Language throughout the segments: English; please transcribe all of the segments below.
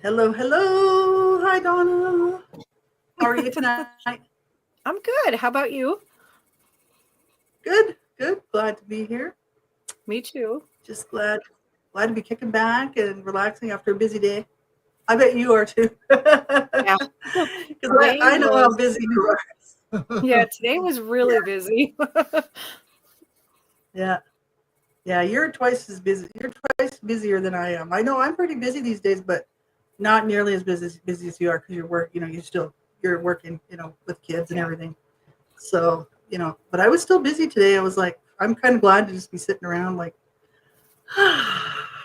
Hello, hello. Hi, Donna. How are you tonight? I'm good. How about you? Good, good. Glad to be here. Me too. Just glad to be kicking back and relaxing after a busy day. I bet you are too. Yeah. Because Today I know how was busy you are. today was Yeah, really busy. yeah, yeah. You're twice as busy. You're twice busier than I am. I know I'm pretty busy these days, but not nearly as busy as you are because you're work. You're working. With kids and Yeah. everything. So, but I was still busy today. I was like, I'm kind of glad to just be sitting around like,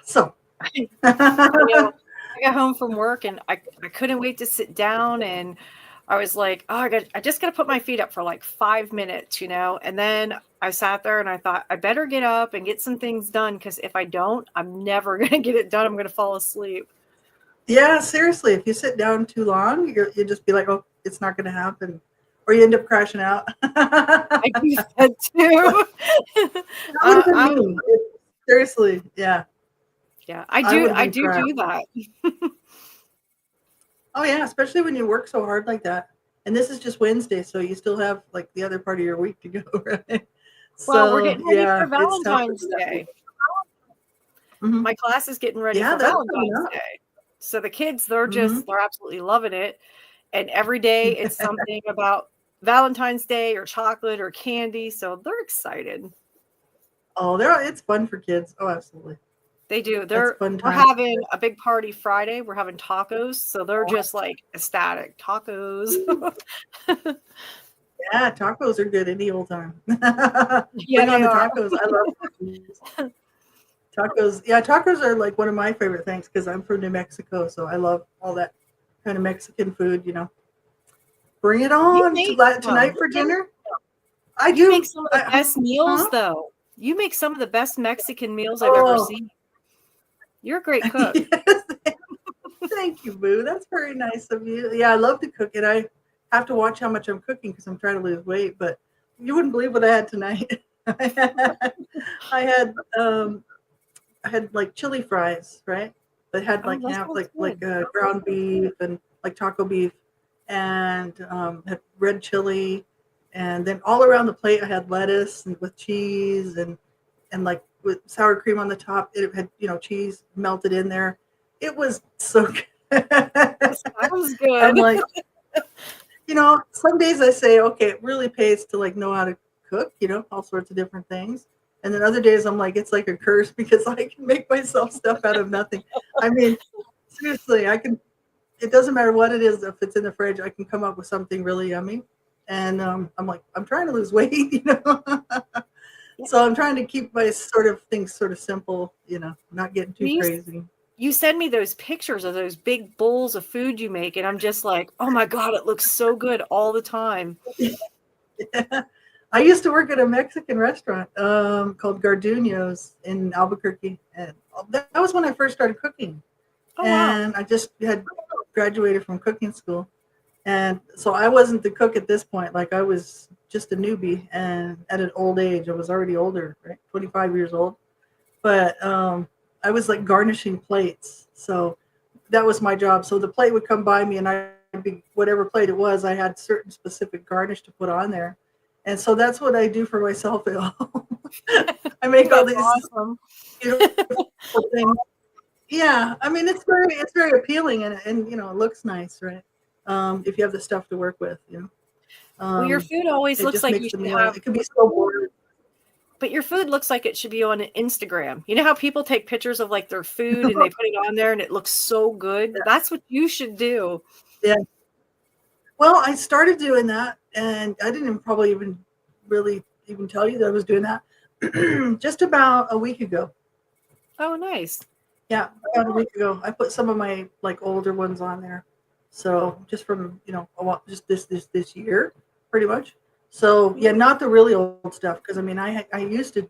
so. I know. I got home from work and I couldn't wait to sit down and I was like, oh, I just got to put my feet up for like 5 minutes. And then I sat there and I thought I better get up and get some things done because if I don't, I'm never going to get it done. I'm going to fall asleep. Yeah, seriously, if you sit down too long, you just be like, oh, it's not going to happen. Or you end up crashing out. I do that So, too. that would have been I'm me. Seriously, yeah, Yeah, I I do would have I been do crashed. do that. Oh, yeah, especially when you work so hard like that. And this is just Wednesday, so you still have like the other part of your week to go, right? Well, we're So, getting ready for yeah, it's tough to Valentine's do that. Day. Hmm. My class is getting ready Yeah, for that's coming Valentine's up. Day. So the kids, they're Hmm. just they're absolutely loving it. And every day it's something about Valentine's Day or chocolate or candy, so they're excited. Oh, it's fun for kids. Oh, absolutely. They do. That's They're fun We're time. having a big party Friday. We're having tacos, so they're just like ecstatic. Tacos. Yeah, tacos are good any old time. Yeah, Bring on they the are. tacos. I love tacos. Tacos. Yeah, tacos are like one of my favorite things because I'm from New Mexico, so I love all that kind of Mexican food. Bring it You on make tonight some. for dinner. I You make do. some of the best meals, Huh? though. You make some of the best Mexican meals I've ever Oh, seen. You're a great cook. yes. Thank you, Boo. That's very nice of you. Yeah, I love to cook, and I have to watch how much I'm cooking because I'm trying to lose weight. But you wouldn't believe what I had tonight. I had, I had um, I had like chili fries, right? That had Oh, like that half sounds like good. ground beef and like taco beef, and had red chili, and then all around the plate I had lettuce and with cheese and like with sour cream on the top. It had cheese melted in there. It was so good. That sounds I'm good. like, some days I say, okay, it really pays to like know how to cook, all sorts of different things. And then other days I'm like, it's like a curse because I can make myself stuff out of nothing. I mean, seriously, I can. It doesn't matter what it is. If it's in the fridge, I can come up with something really yummy. And I'm like, I'm trying to lose weight. Yeah. So I'm trying to keep my sort of things sort of simple, not getting too You crazy. you send me those pictures of those big bowls of food you make, and I'm just like, oh my God, it looks so good all the time. I used to work at a Mexican restaurant called Garduno's in Albuquerque, and that was when I first started cooking. Oh wow. And I just had graduated from cooking school, and so I wasn't the cook at this point. Like I was just a newbie, and at an old age, I was already older, right, 25 years old. But I was like garnishing plates, so that was my job. So the plate would come by me, and I'd be whatever plate it was. I had certain specific garnish to put on there, and so that's what I do for myself at home. I make all That's these awesome. beautiful things. Yeah, I mean it's very appealing and it looks nice, right? If you have the stuff to work with. Well, your Um, food always it looks just like makes you the should meal. have It can be so boring. But your food looks like it should be on Instagram. You know how people take pictures of like their food and they put it on there and it looks so good? That's what you should do. Yeah. Well, I started doing that, and I didn't probably even really even tell you that I was doing that just about a week ago. Oh, nice. Yeah, about a week ago, I put some of my like older ones on there. So just from just this year, pretty much. So yeah, not the really old stuff because I mean I used to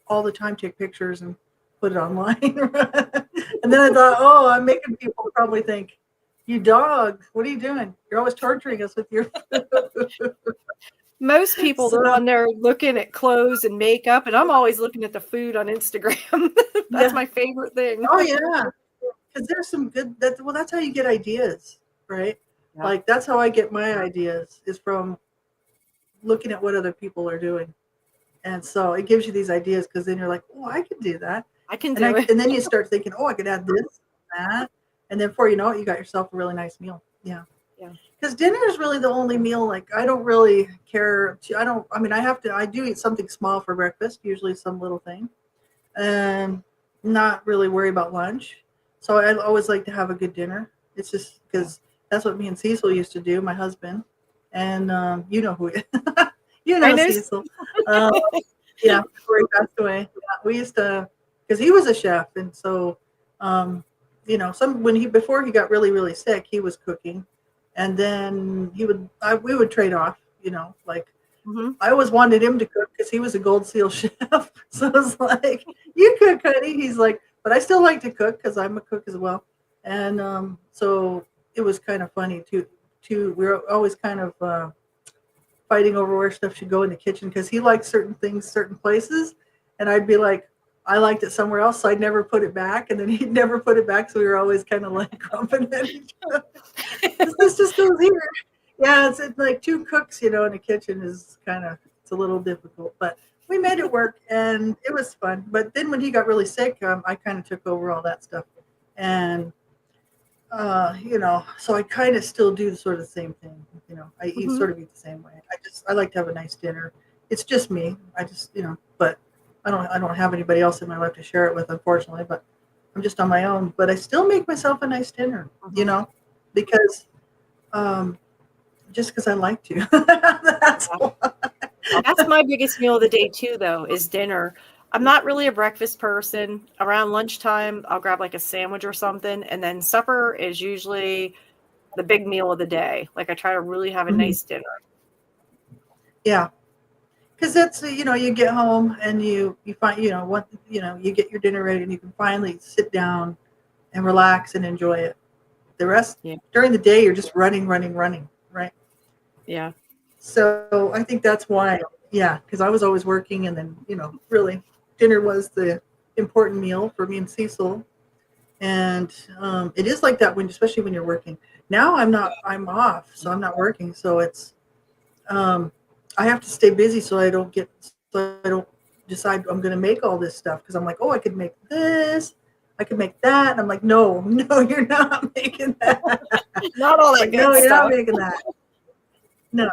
all the time take pictures and put it online, and then I thought, oh, I'm making people probably think, you dog, what are you doing? You're always torturing us with your food. Most people they're So on there looking at clothes and makeup, and I'm always looking at the food on Instagram. That's yeah, my favorite thing. oh yeah, because there's some good that's how you get ideas, right? Yeah. Like that's how I get my ideas is from looking at what other people are doing. And so it gives you these ideas because then you're like, oh, I can do that. I can And do it. and then you start thinking, oh, I could add this, that. And then before you know it, you got yourself a really nice meal. Yeah. Yeah. Because dinner is really the only meal, like, I don't really care. I mean, I do eat something small for breakfast, usually some little thing, and not really worry about lunch. So I always like to have a good dinner. It's just because that's what me and Cecil used to do, my husband. And you know who you I know know. Cecil. Um, yeah, before he passed away. Yeah, we used to, because he was a chef, and so, um, some when he before he got really really sick, he was cooking, and then we would trade off. Like Mhm. I always wanted him to cook because he was a Gold Seal chef. So I was like, "You cook, honey." He's like, "But I still like to cook because I'm a cook as well." And so it was kind of funny too. We were always kind of fighting over where stuff should go in the kitchen because he liked certain things certain places, and I'd be like, I liked it somewhere else, so I'd never put it back, and then he'd never put it back, so we were always kind of like grumping at each other. This just goes here. Yeah, it's like two cooks, in a kitchen is it's a little difficult, but we made it work and it was fun. But then when he got really sick, I kind of took over all that stuff, and so I kind of still do the sort of the same thing. I eat Mhm. sort of eat the same way. I like to have a nice dinner. It's just me. But I don't have anybody else in my life to share it with, unfortunately. But I'm just on my own. But I still make myself a nice dinner. Mhm. Because um, just because I like to. That's Yeah. all. That's my biggest meal of the day too, though, is dinner. I'm not really a breakfast person. Around lunchtime, I'll grab like a sandwich or something, and then supper is usually the big meal of the day. Like I try to really have a Mhm. nice dinner. Yeah. Because that's you get home and you find what you get your dinner ready and you can finally sit down and relax and enjoy it. The rest Yeah. during the day, you're just running, running, running, right? Yeah. So I think that's why, yeah, because I was always working, and then really, dinner was the important meal for me and Cecil, and it is like that especially when you're working. Now I'm not, I'm off, so I'm not working, so it's um, I have to stay busy so I don't decide I'm going to make all this stuff because I'm like, oh, I could make this. I could make that. And I'm like, no, no, you're not making that. Not all that Like, no, good you're not stuff. making that. No,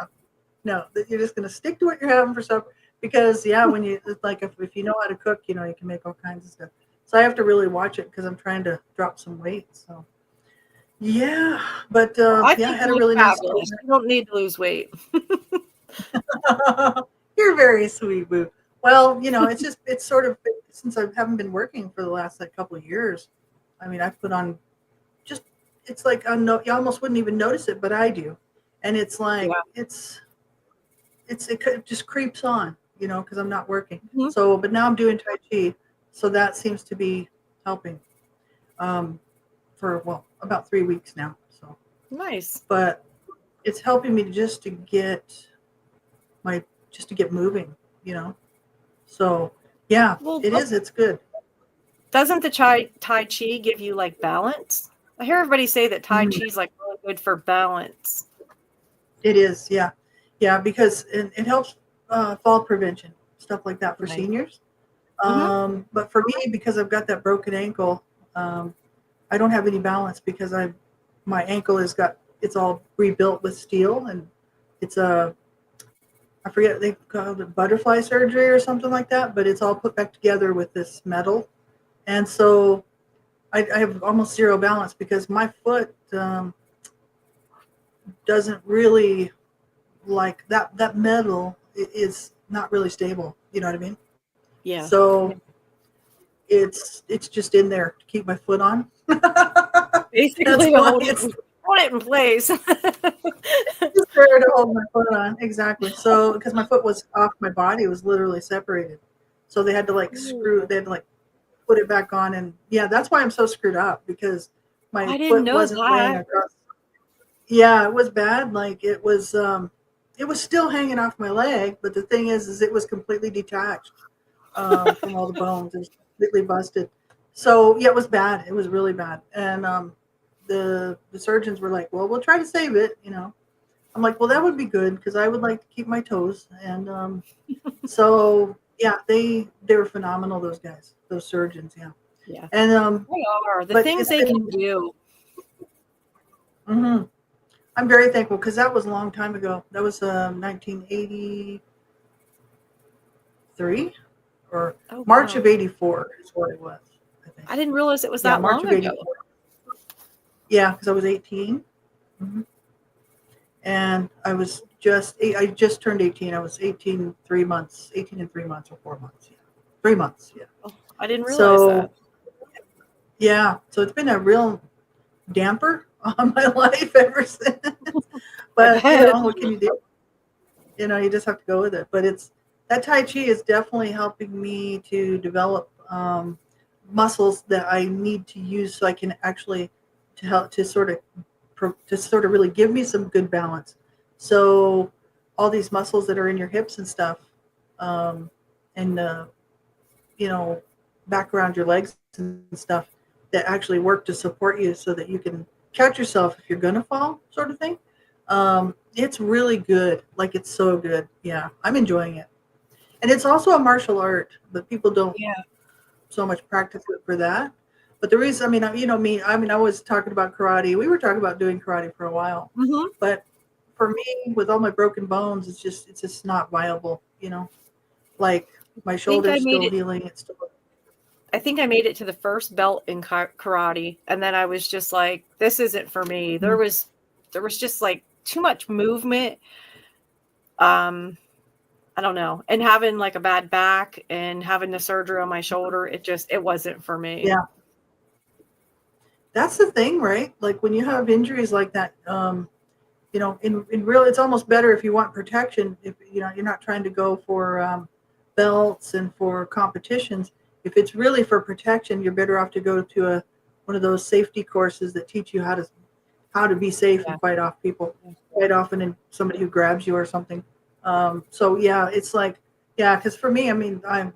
no, that you're just going to stick to what you're having for supper because, yeah, when you, it's like, if you know how to cook, you can make all kinds of stuff. So I have to really watch it because I'm trying to drop some weight. So, yeah, but Well, I yeah, I think had you a look really nice fabulous. dinner. You don't need to lose weight. You're very sweet, boo. Well, it's sort of since I haven't been working for the last like couple of years. I mean, I've put on just it's like you almost wouldn't even notice it, but I do, and it's like Yeah. it just creeps on, because I'm not working. Mhm. So, but now I'm doing Tai Chi, so that seems to be helping. Um, for about 3 weeks now. So, Nice. but it's helping me my just to get moving, you know. So yeah, Well, it is. It's good. doesn't the Tai Chi give you like balance? I hear everybody say that Tai Mhm. Chi is like really good for balance. It is. Yeah, yeah, because it helps fall prevention, stuff like that for Nice. seniors. Mm-hmm. But for me, because I've got that broken ankle, I don't have any balance because my ankle it's all rebuilt with steel, and it's I forget they call it butterfly surgery or something like that, but it's all put back together with this metal, and so I have almost zero balance because my foot doesn't really like that metal is not really stable. You know what I mean? Yeah. So it's just in there to keep my foot on. That's Basically to why it's hold it in place. just there to hold my foot on. Exactly. So because my foot was off my body, it was literally separated. So they had to Ooh, put it back on, and yeah, that's why I'm so screwed up because my I didn't foot know wasn't laying that. across. Yeah, it was bad. Like it was still hanging off my leg, but the thing is it was completely detached from all the bones. It was completely busted, So yeah, it was bad. It was really bad. And the surgeons were like, "Well, we'll try to save it." I'm like, "Well, that would be good because I would like to keep my toes." And so yeah, they were phenomenal. Those guys, those surgeons. Yeah. Yeah, And they are the but things it's they been. can do. Mhm. I'm very thankful because that was a long time ago. That was 1983 or Oh March wow, of '84 is what it was. I think. I didn't realize it was Yeah, that March long of ago. '84. Yeah, because I was 18. Mhm. And I just turned 18. I was 18 3 months, 18 and 3 months or 4 months. Yeah. 3 months. Yeah. Oh, I didn't realize that. So, yeah. So it's been a real damper on my life ever since. I But, bet. what can you do? You just have to go with it. But that Tai Chi is definitely helping me to develop muscles that I need to use so I can actually to help to sort of really give me some good balance. So all these muscles that are in your hips and stuff, um, and you know, back around your legs and stuff that actually work to support you so that you can catch yourself if you're gonna fall, sort of thing. It's really good. Like it's so good. Yeah, I'm enjoying it. And it's also a martial art, but people don't Yeah. so much practice it for that. But the reason, I mean, me, I mean, I was talking about karate. We were talking about doing karate for a while, Hmm. but for me, with all my broken bones, it's just not viable. Like my I think I shoulder's made still it. healing. It's still, I think I made it to the first belt in karate, and then I was just like, "This isn't for me." Mhm. There was just like too much movement. Um, I don't know, and having like a bad back and having the surgery on my shoulder, it wasn't for me. Yeah, that's the thing, right? Like when you have injuries like that, in real, it's almost better if you want protection. If you're not trying to go for belts and for competitions. If it's really for protection, you're better off to go to one of those safety courses that teach you how to be safe Yeah. and fight off people, fight off and somebody who grabs you or something. So yeah, it's like yeah, because for me, I mean, I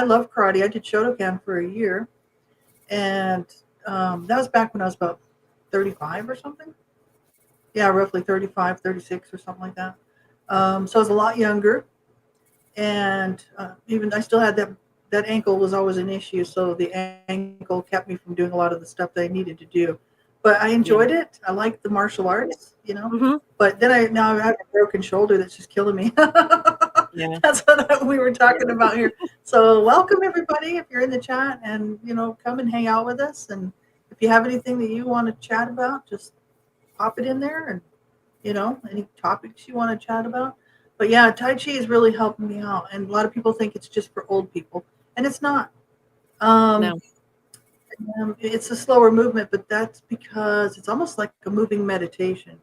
love karate. I did Shotokan for a year, and that was back when I was about 35 or something. Yeah, roughly 35, 36 or something like that. So I was a lot younger, and even I still had that ankle was always an issue. So the ankle kept me from doing a lot of the stuff that I needed to do. But I Yeah. enjoyed it. I liked the martial arts. Hmm. But then now I have a broken shoulder that's just killing me. Yeah. That's what we were talking about here. So welcome everybody if you're in the chat, and come and hang out with us. And if you have anything that you want to chat about, just pop it in there, and any topics you want to chat about. But yeah, Tai Chi is really helping me out. And a lot of people think it's just for old people, and it's not. Um, No. it's a slower movement, but that's because it's almost like a moving meditation.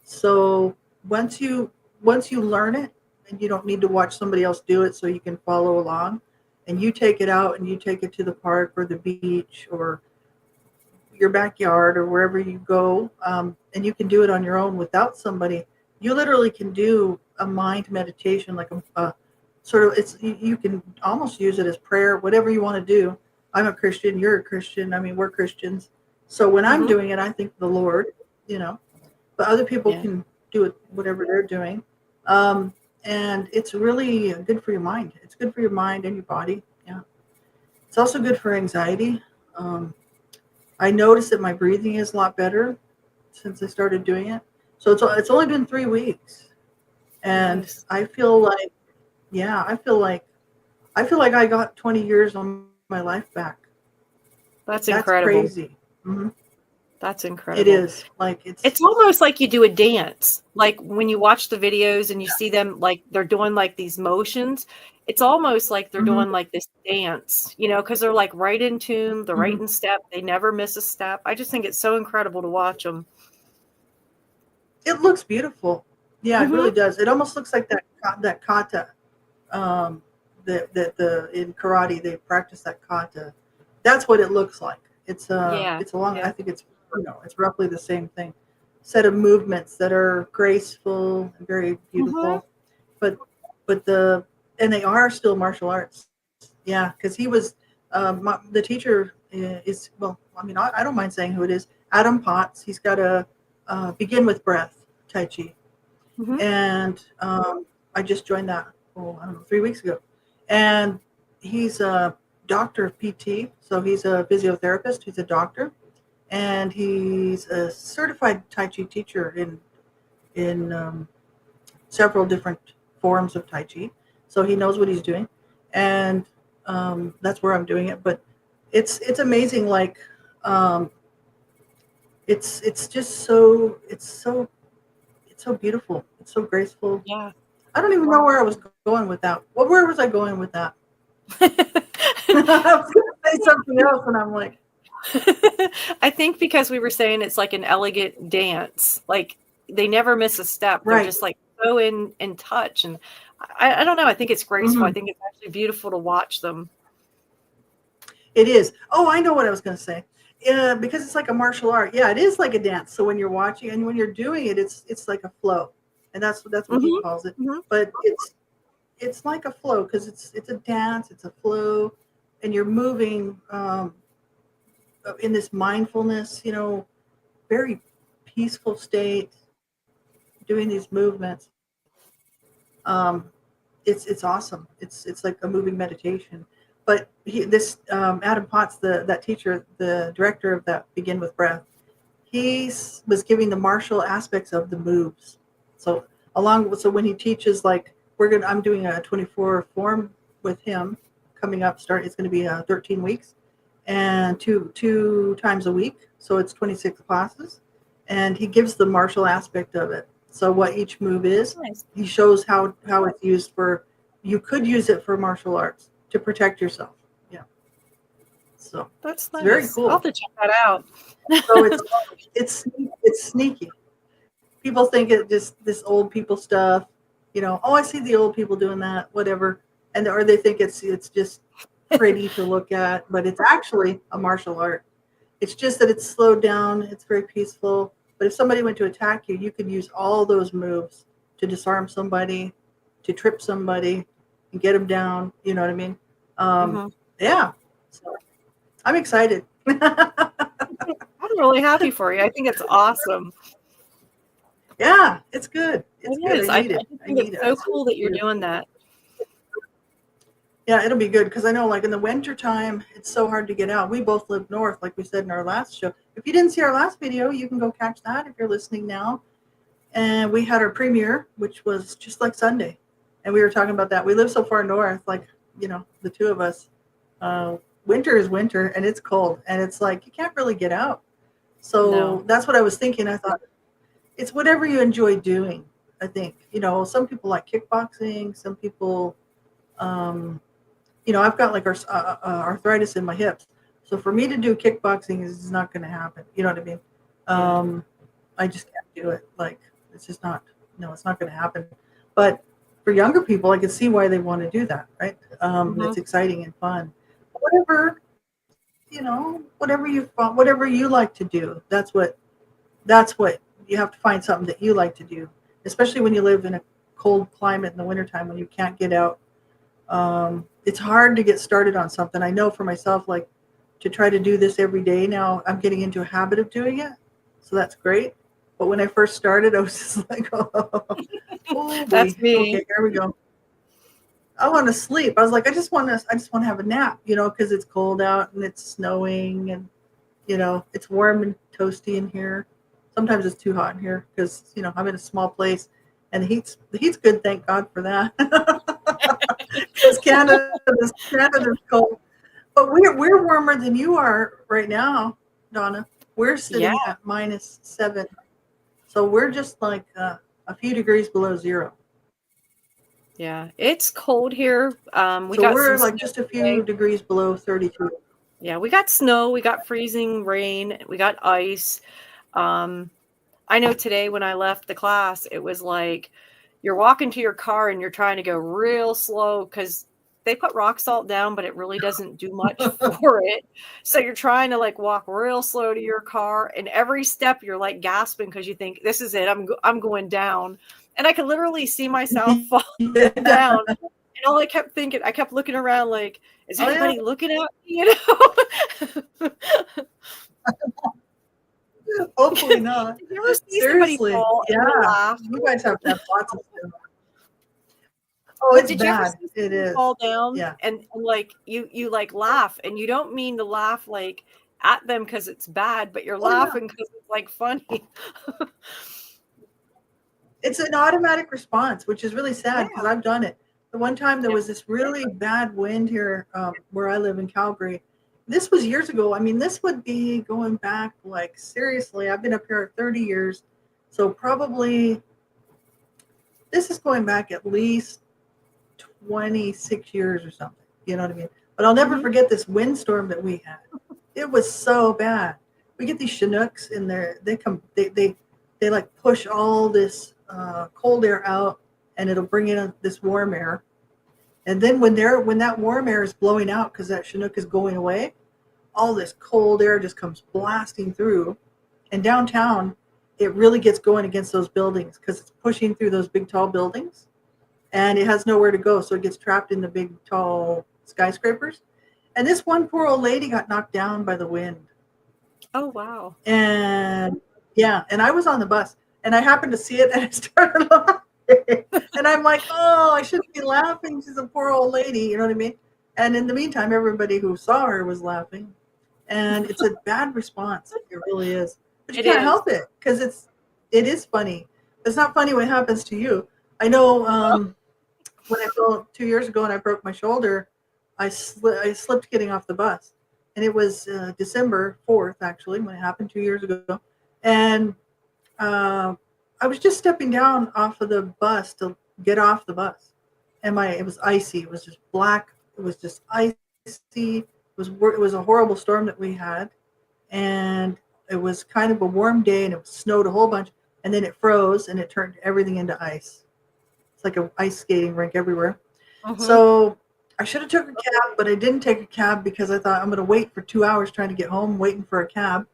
So once you once you learn it, and you don't need to watch somebody else do it, so you can follow along, and you take it out and you take it to the park or the beach or your backyard or wherever you go, and you can do it on your own without somebody. You literally can do a mind meditation, like a sort of you can almost use it as prayer, whatever you want to do. I'm a Christian, you're a Christian. I mean, we're Christians. So when I'm Hmm. doing it, I think the Lord, you know, but other people Yeah. can do it whatever they're doing. Um, and it's really good for your mind. It's good for your mind and your body. Yeah. It's also good for anxiety. Um, I noticed that my breathing is a lot better since I started doing it. So it's only been 3 weeks, and Nice. I feel like yeah, I feel like I got 20 years on my life back. That's That's incredible. crazy. Hmm. That's It incredible. is like it's It's almost like you do a dance. Like when you watch the videos and you see them like they're doing like these motions, it's almost like they're hmm doing like this dance, because they're like right in tune, they're right hmm in step, they never miss a step. I just think it's so incredible to watch them. it looks beautiful. Yeah, it really Hmm. does. It almost looks like that kata. Um, that the in karate they practice that kata. That's what it looks like. Yeah, It's a long. I yeah. think it's roughly the same thing. Set of movements that are graceful and very Hmm. beautiful, but but the and they are still martial arts. Yeah, because The teacher is, well, I mean, I don't mind saying who it is. Adam Potts. He's got a begin with breath Tai Chi, Mm-hmm. and I just joined that. Oh, I don't know, 3 weeks ago, and he's a doctor of PT, so he's a physiotherapist. He's a doctor, and he's a certified Tai Chi teacher in several different forms of Tai Chi. So he knows what he's doing, and that's where I'm doing it. But it's amazing. Like um, it's just it's so beautiful. It's so graceful. Yeah. I don't even know where I was going with that. Where was I going with that? I was going to say something else, and I'm like, I think because we were saying it's like an elegant dance, like they never miss a step. They're right. just like so in touch, and I don't know. I think it's graceful. I Mm-hmm. think it's actually beautiful to watch them. It is. Oh, I know what I was going to say. Yeah, because it's like a martial art. Yeah, it is like a dance. So when you're watching and when you're doing it, it's like a flow, and that's what he Mm-hmm. calls it. Mm-hmm. But it's like a flow because it's a dance, it's a flow, and you're moving in this mindfulness, very peaceful state, doing these movements. Um, it's awesome. It's like a moving meditation. But this Adam Potts, that teacher, the director of that Begin with Breath, he was giving the martial aspects of the moves. So so when he teaches, like I'm doing a 24 form with him coming up. It's going to be 13 weeks and two times a week. So it's 26 classes, and he gives the martial aspect of it. So what each move is, Nice. he shows how it's used for. You could use it for martial arts to protect yourself. Yeah. So That's it's very nice. I'll have cool. to check that out. So it's sneaky. People think it just this old people stuff. Oh, I see the old people doing that, whatever, or they think it's just pretty to look at, but it's actually a martial art. It's just that it's slowed down. It's very peaceful. But if somebody went to attack you, you could use all those moves to disarm somebody, to trip somebody, and get them down. You know what I mean? Mm-hmm. Yeah. So I'm excited. I'm really happy for you. I think it's awesome. Yeah, it's good. It's It good. is. I I need it. just I think need it's it. so cool that you're doing that. Yeah, it'll be good because I know, like in the winter time, it's so hard to get out. We both live north, like we said in our last show. If you didn't see our last video, you can go catch that if you're listening now. And we had our premiere, which was just like Sunday, and we were talking about that. We live so far north, like the two of us. Winter is winter, and it's cold, and it's like you can't really get out. So No. that's what I was thinking. I thought it's whatever you enjoy doing. I think some people like kickboxing, some people. I've got like arthritis in my hips. So for me to do kickboxing is not going to happen. You know what I mean? I just can't do it. Like, it's just not, no, it's not going to happen. But for younger people, I can see why they want to do that, right? Mm-hmm. It's exciting and fun. Whatever, whatever you like to do, that's what you have to find something that you like to do, especially when you live in a cold climate in the wintertime when you can't get out. It's hard to get started on something. I know for myself, like to try to do this every day now, I'm getting into a habit of doing it. So that's great. But when I first started, I was just like, oh That's boy, me. okay, here we go. I want to sleep. I was like, I just want to have a nap, because it's cold out and it's snowing and, it's warm and toasty in here. Sometimes it's too hot in here because, I'm in a small place and the heat's good. Thank God for that. Because Canada's cold. But we're warmer than you are right now, Donna. We're Yeah. sitting at -7. So we're just like a few degrees below zero. Yeah. It's cold here. We So got we're some like snow just a today. few degrees below 32. Yeah, we got snow, we got freezing rain, we got ice. I know today when I left the class, it was like you're walking to your car and you're trying to go real slow because they put rock salt down, but it really doesn't do much for it. So you're trying to like walk real slow to your car, and every step you're like gasping because you think this is it. I'm going down, and I could literally see myself fall Yeah. down. And all I kept looking around like, is Oh, yeah. anybody looking at me? You know? Hopefully not. Did you ever see somebody Seriously. fall and you Yeah. laugh? You guys have to have lots of stuff. Oh, But it's did you ever bad. see It somebody is. fall down Yeah. and like you like laugh and you don't mean to laugh like at them because it's bad, but you're Oh, yeah. laughing because it's like funny. It's an automatic response, which is really sad because Yeah. I've done it. The one time there Yeah. was this really bad wind here where I live in Calgary. This was years ago. I mean, this would be going back like seriously. I've been up here 30 years. So probably this is going back at least 26 years or something. You know what I mean? But I'll never Mhm. forget this windstorm that we had. It was so bad. We get these Chinooks in there. They like push all this cold air out, and it'll bring in this warm air. And then when that warm air is blowing out because that Chinook is going away, all this cold air just comes blasting through. And downtown, it really gets going against those buildings because it's pushing through those big tall buildings, and it has nowhere to go, so it gets trapped in the big tall skyscrapers. And this one poor old lady got knocked down by the wind. Oh wow. And yeah, and I was on the bus and I happened to see it and I started laughing. And I'm like, oh, I shouldn't be laughing. She's a poor old lady, you know what I mean? And in the meantime, everybody who saw her was laughing. And it's a bad response. It really is. But you It can't is. help it because it is funny. It's not funny when it happens to you. I know when I fell 2 years ago and I broke my shoulder, I slipped getting off the bus. And it was December 4th, actually, when it happened 2 years ago. And uh, I was just stepping down off of the bus to get off the bus. And it was icy. It was just black. It was just icy. It was a horrible storm that we had. And it was kind of a warm day and it snowed a whole bunch. And then it froze and it turned everything into ice. It's like an ice skating rink everywhere. Mhm. So I should have took a cab, but I didn't take a cab because I thought I'm going to wait for 2 hours trying to get home, waiting for a cab.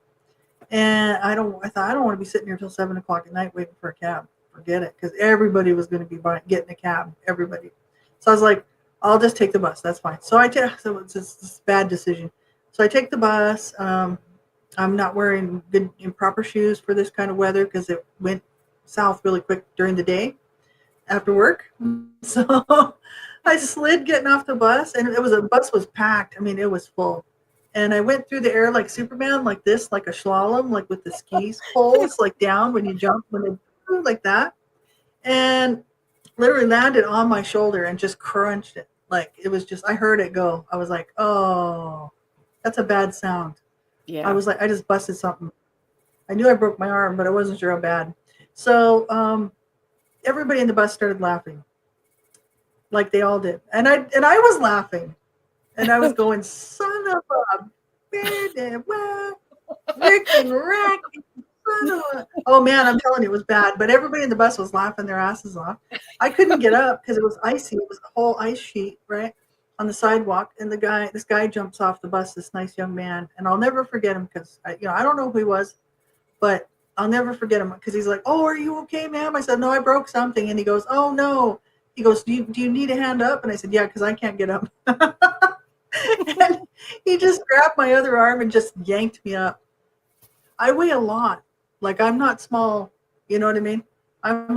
And I thought I don't want to be sitting here till 7 o'clock at night waiting for a cab. Forget it, because everybody was going to be getting a cab. Everybody. So I was like, I'll just take the bus. That's fine. So so it's this bad decision. So I take the bus. I'm not wearing good improper shoes for this kind of weather because it went south really quick during the day after work. So I slid getting off the bus, and bus was packed. I mean, it was full. And I went through the air like Superman, like this, like a slalom, like with the skis poles, like down when you jump, like that. And literally landed on my shoulder and just crunched it. Like it was just, I heard it go. I was like, oh, that's a bad sound. I Yeah. was like, I just busted something. I knew I broke my arm, but I wasn't sure how bad. So everybody in the bus started laughing, like they all did, and I was laughing, and I was going, son of a Rick and Rack, son of a. Oh man, I'm telling you, it was bad. But everybody in the bus was laughing their asses off. I couldn't get up because it was icy. It was a whole ice sheet right on the sidewalk, and this guy jumps off the bus, this nice young man, and I'll never forget him because I don't know who he was, but I'll never forget him because he's like, "Oh, are you okay, ma'am?" I said, "No, I broke something," and he goes, "Oh no." He goes, do you need a hand up?" And I said, "Yeah, because I can't get up." And he just grabbed my other arm and just yanked me up. I weigh a lot. Like I'm not small. You know what I mean? I'm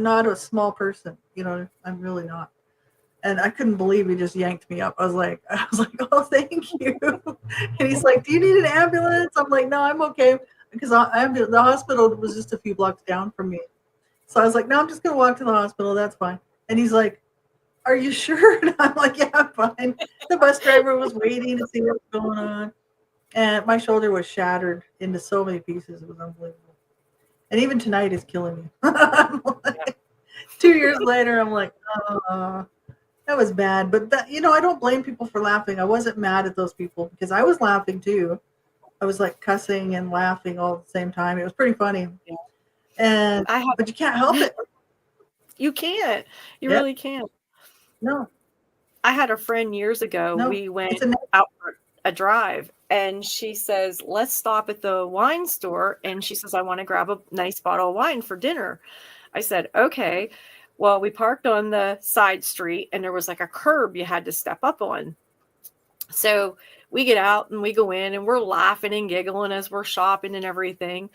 not a small person. I'm really not. And I couldn't believe he just yanked me up. I was like, "Oh, thank you." And he's like, "Do you need an ambulance?" I'm like, "No, I'm okay," because the hospital was just a few blocks down from me. So I was like, "No, I'm just gonna walk to the hospital. That's fine." And he's like, "Are you sure?" And I'm like, "Yeah, I'm fine." The bus driver was waiting to see what was going on, and my shoulder was shattered into so many pieces. It was unbelievable. And even tonight is killing me. I'm like, 2 years later, I'm like, oh, that was bad. But I don't blame people for laughing. I wasn't mad at those people because I was laughing too. I was like cussing and laughing all at the same time. It was pretty funny. Yeah. But you can't help it. You can't. You really can't. No. I had a friend years ago. No. We went out for a drive, and she says, "Let's stop at the wine store." And she says, "I want to grab a nice bottle of wine for dinner." I said, "Okay." Well, we parked on the side street and there was like a curb you had to step up on. So we get out and we go in and we're laughing and giggling as we're shopping and everything.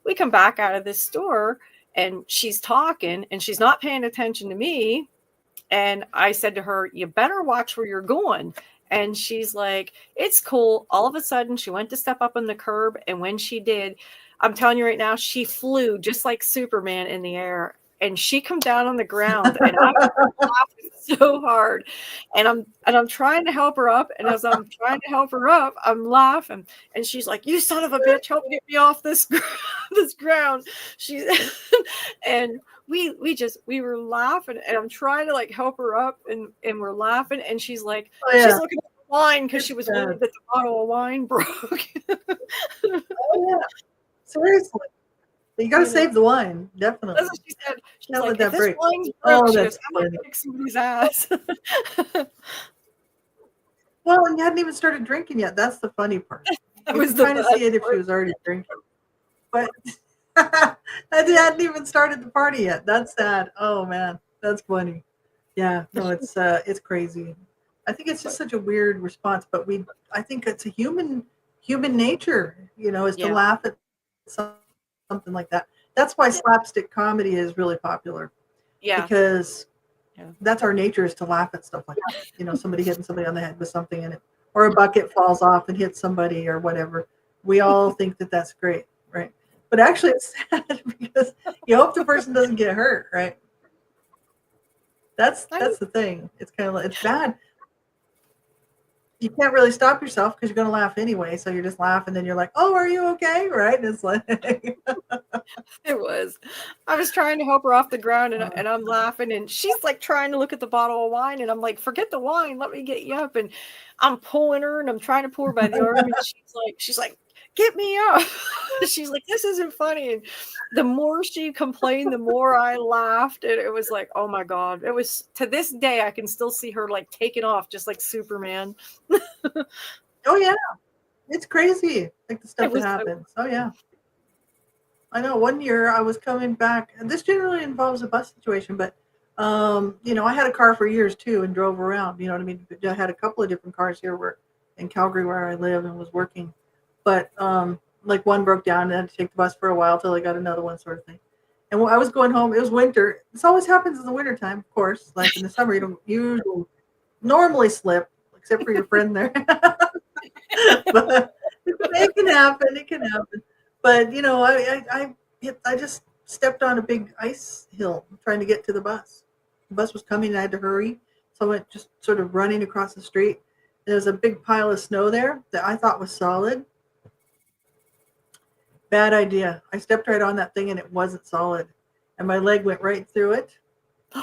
We come back out of this store and she's talking and she's not paying attention to me. And I said to her, "You better watch where you're going." And she's like, "It's cool." All of a sudden, she went to step up on the curb. And when she did, I'm telling you right now, she flew just like Superman in the air. And she come down on the ground, and I'm laughing so hard. And I'm trying to help her up. And as I'm trying to help her up, I'm laughing. And she's like, "You son of a bitch, help get me off this this ground." She's and we were laughing, and I'm trying to like help her up, and we're laughing, and she's like, Oh yeah. she's looking at the wine because she was worried that the bottle of wine broke. Oh yeah. Seriously. You got to save the wine, definitely. That's what she said. She's Can't like, let that "If this break." wine's Oh, broke," she that's goes, "I'm gonna funny. kick somebody's ass." Well, and you hadn't even started drinking yet. That's the funny part. That You was could the kind of best see it if she part. was already drinking. But I hadn't even started the party yet. That's sad. Oh man, that's funny. Yeah, no, it's crazy. I think it's just such a weird response, but I think it's a human nature, is to Yeah, laugh at some- something like that. That's why slapstick comedy is really popular yeah, because yeah. that's our nature, is to laugh at stuff like that. Somebody hitting somebody on the head with something in it, or a bucket falls off and hits somebody or whatever. We all think that that's great, right? But actually, it's sad because you hope the person doesn't get hurt, right? That's the thing. It's kind of like, it's bad. You can't really stop yourself because you're going to laugh anyway. So you're just laughing, then you're like, "Oh, are you okay?" Right? And it's like, It was. I was trying to help her off the ground, and I'm laughing, and she's like trying to look at the bottle of wine, and I'm like, "Forget the wine, let me get you up." And I'm pulling her, and I'm trying to pull her by the arm, and she's like, "Get me up." She's like, "This isn't funny." And the more she complained, the more I laughed, and it was like, oh my God. It was, to this day, I can still see her like taking off just like Superman. oh yeah, it's crazy, like the It stuff that was so, happens. Oh yeah, I know. One year I was coming back, and this generally involves a bus situation, but I had a car for years too and drove around. You know what I mean? I had a couple of different cars here where in Calgary where I live and was working, but like one broke down and I had to take the bus for a while till I got another one, sort of thing. And when I was going home, it was winter. This always happens in the wintertime, of course. Like in the summer, you don't usually normally slip, except for your friend there. But it can happen. It can happen. But I just stepped on a big ice hill trying to get to the bus. The bus was coming and I had to hurry. So I went just sort of running across the street. There was a big pile of snow there that I thought was solid. Bad idea. I stepped right on that thing and it wasn't solid. And my leg went right through it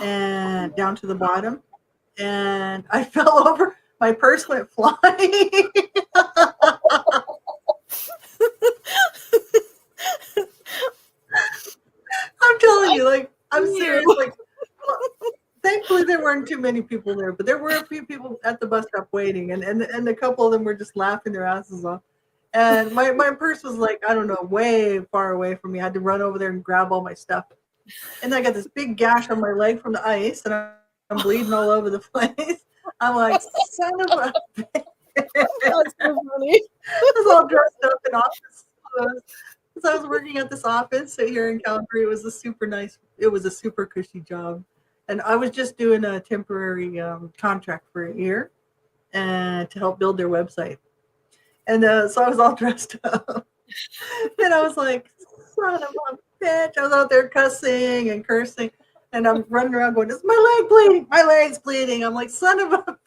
and down to the bottom. And I fell over. My purse went flying. I'm telling you, like, I'm serious. Like, thankfully there weren't too many people there, but there were a few people at the bus stop waiting, and a couple of them were just laughing their asses off. And my purse was like, I don't know, way far away from me. I had to run over there and grab all my stuff. And I got this big gash on my leg from the ice, and I'm bleeding all over the place. I'm like, son of a bitch. that's so funny. I was all dressed up in office clothes. So I was working at this office here in Calgary. It was a super cushy job. And I was just doing a temporary contract for a year and to help build their website. And so I was all dressed up. And I was like, son of a bitch. I was out there cussing and cursing. And I'm running around going, "Is my leg bleeding? My leg's bleeding." I'm like, son of a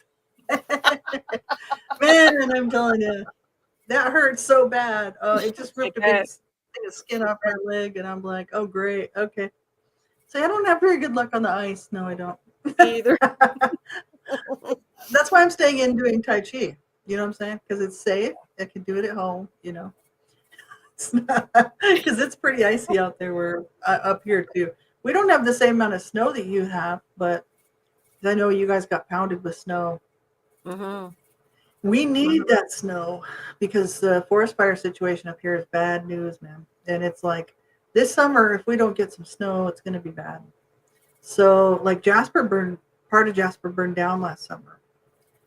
man. And I'm telling you, that hurt so bad. It just ripped a big thing of skin off my leg. And I'm like, oh, great. Okay. So I don't have very good luck on the ice. No, I don't. Either. That's why I'm staying in doing Tai Chi. You know what I'm saying? Because it's safe. I can do it at home, because it's pretty icy out there. We're up here too. We don't have the same amount of snow that you have, but I know you guys got pounded with snow. Mm-hmm. We need that snow because the forest fire situation up here is bad news, man. And it's like this summer, if we don't get some snow, it's going to be bad. So like part of Jasper burned down last summer.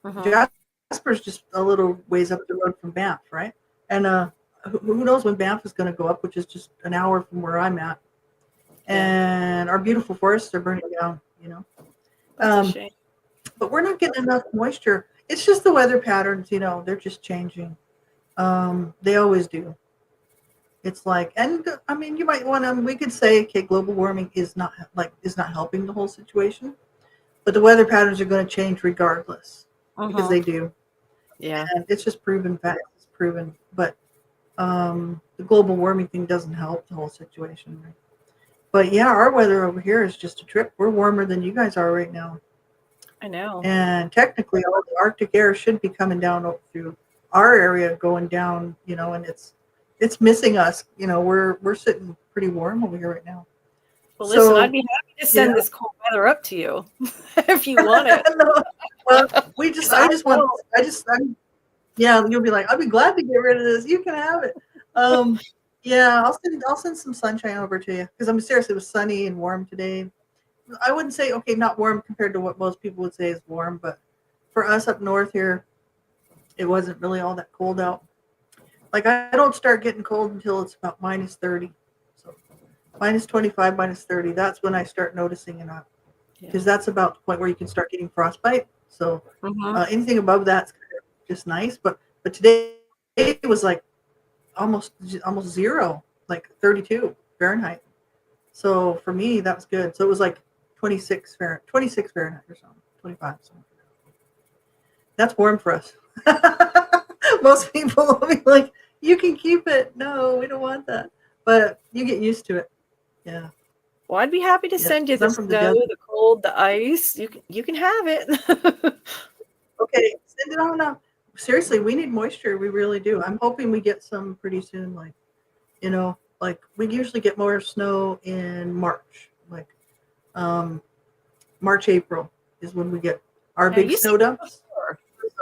Mm-hmm. Jasper's just a little ways up the road from Banff, right? And who knows when Banff is going to go up, which is just an hour from where I'm at. Yeah. And our beautiful forests are burning down, you know. That's a shame. But we're not getting enough moisture. It's just the weather patterns, you know, they're just changing. They always do. It's like, and I mean, you might want to. We could say, okay, global warming is not helping the whole situation, but the weather patterns are going to change regardless because Mm-hmm. they do, Yeah. and it's just proven fact. It's proven, but the global warming thing doesn't help the whole situation. Right? But yeah, our weather over here is just a trip. We're warmer than you guys are right now. I know. And technically, all the Arctic air should be coming down through our area, going down, you know, and it's missing us. You know, we're sitting pretty warm over here right now. Well, listen, I'd So be happy to yeah, send this cold weather up to you if you want it. no, well, 'Cause I I just want, will. yeah, you'll be like, I'll be glad to get rid of this. You can have it. Um, yeah, I'll send some sunshine over to you because I'm serious. It was sunny and warm today. I wouldn't say okay, not warm compared to what most people would say is warm, but for us up north here, it wasn't really all that cold out. Like I don't start getting cold until it's about minus 30. So minus 25, minus 30. That's when I start noticing it up Yeah. because that's about the point where you can start getting frostbite. So Mm-hmm. anything above that's kind of just nice. But today it was like almost almost zero, like 32 Fahrenheit. So for me that was good. So it was like 26 Fahrenheit or something, 25. So that's warm for us. Most people will be like, you can keep it. No, we don't want that. But you get used to it. Yeah. Well, I'd be happy to Yeah. send you Because the I'm from the snow, desert. the cold, the ice. You can have it. Okay. Send it on up. Seriously, we need moisture. We really do. I'm hoping we get some pretty soon. Like, you know, like we usually get more snow in March. Like um, March, April is when we get our Yeah, big you said snow that dumps. before.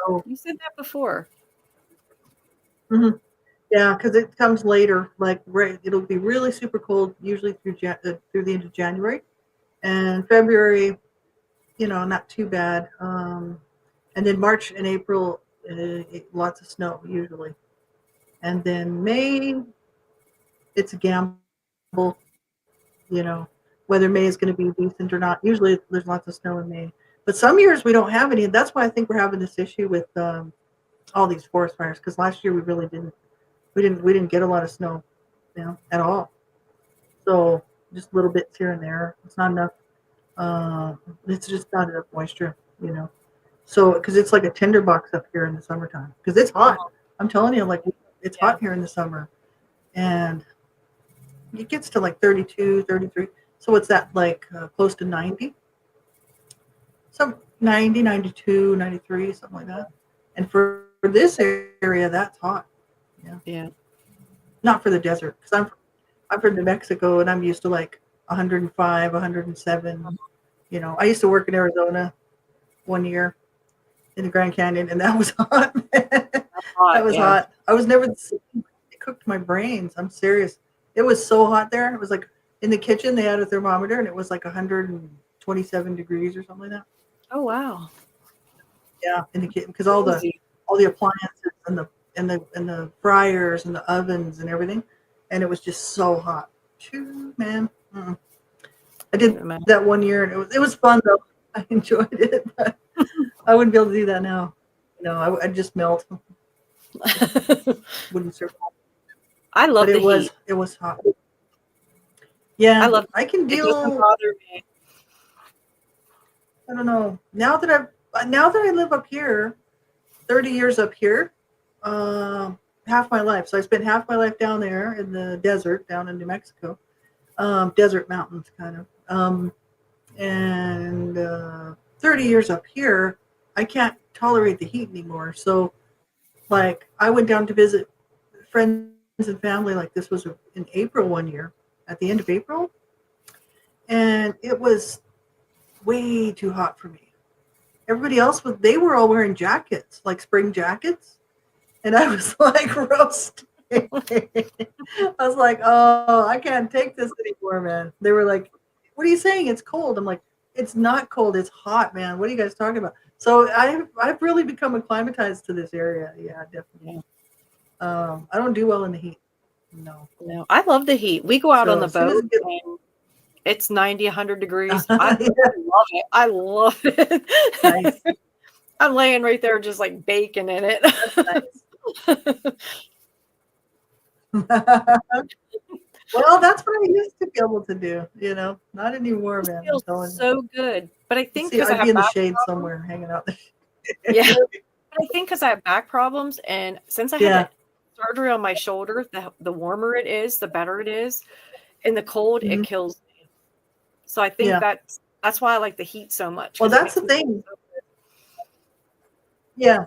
So, You said that before. mhm. Yeah, because it comes later. Like right, it'll be really super cold, usually through the end of January, and February. You know, not too bad. And then March and April, lots of snow usually, and then May, it's a gamble. You know, whether May is going to be decent or not. Usually, there's lots of snow in May, but some years we don't have any. And that's why I think we're having this issue with all these forest fires. Because last year we really didn't. We didn't get a lot of snow, you know, at all. So just little bits here and there. It's not enough. Uh, it's just not enough moisture, you know. So because it's like a tinderbox up here in the summertime because it's hot. Oh, I'm telling you, like it's yeah. hot here in the summer, and it gets to like 32, 33. So what's that like close to 90? Some 90, 92, 93, something like that. And for this area, that's hot. Yeah, Yeah. not for the desert because I'm from New Mexico and I'm used to like 105, 107. You know, I used to work in Arizona one year in the Grand Canyon, and that was hot. That's That hot. was Yeah. hot. I was never the same. It cooked my brains. I'm serious. It was so hot there. It was like in the kitchen they had a thermometer, and it was like 127 degrees or something like that. Oh, wow. Yeah, in the kitchen because Crazy. all the appliances and the fryers and the ovens and everything, and it was just so hot. Phew, man. Mm-mm. I I can did imagine. that one year, and it was fun though. I enjoyed it, but I wouldn't be able to do that now. You know, I'd just melt. Wouldn't survive. I But love the heat. it was hot. I Yeah, love I can it. It doesn't deal. bother me. I don't know. Now that I live up here, 30 years up here, um, half my life. So I spent half my life down there in the desert, down in New Mexico, desert mountains, kind of. And 30 years up here, I can't tolerate the heat anymore. So, like, I went down to visit friends and family. Like this was in April one year, at the end of April, and it was way too hot for me. Everybody else they were all wearing jackets, like spring jackets, and I was like roasting. I was like, oh, I can't take this anymore, man. They were like, what are you saying? It's cold. I'm like, it's not cold. It's hot, man. What are you guys talking about? So I've really become acclimatized to this area. Yeah, definitely. Yeah. I don't do well in the heat. No. No, I love the heat. We go out on So the as soon as boat it gets and it's 90, 100 degrees. I yeah, love it. I love nice. it. I'm laying right there just like baking in it. That's nice. Well, that's what I used to be able to do, Not anymore, It man. I'm feels telling you. so good. But I think See, because I I'd be have in the back shade problems. somewhere, hanging out. Yeah. But I think because I have back problems, and since I had Yeah. that surgery on my shoulder, the warmer it is, the better it is. In the cold, it Mhm. kills me. So I think Yeah. that's why I like the heat so much, Well, because it that's the makes me feel thing. so good. Yeah.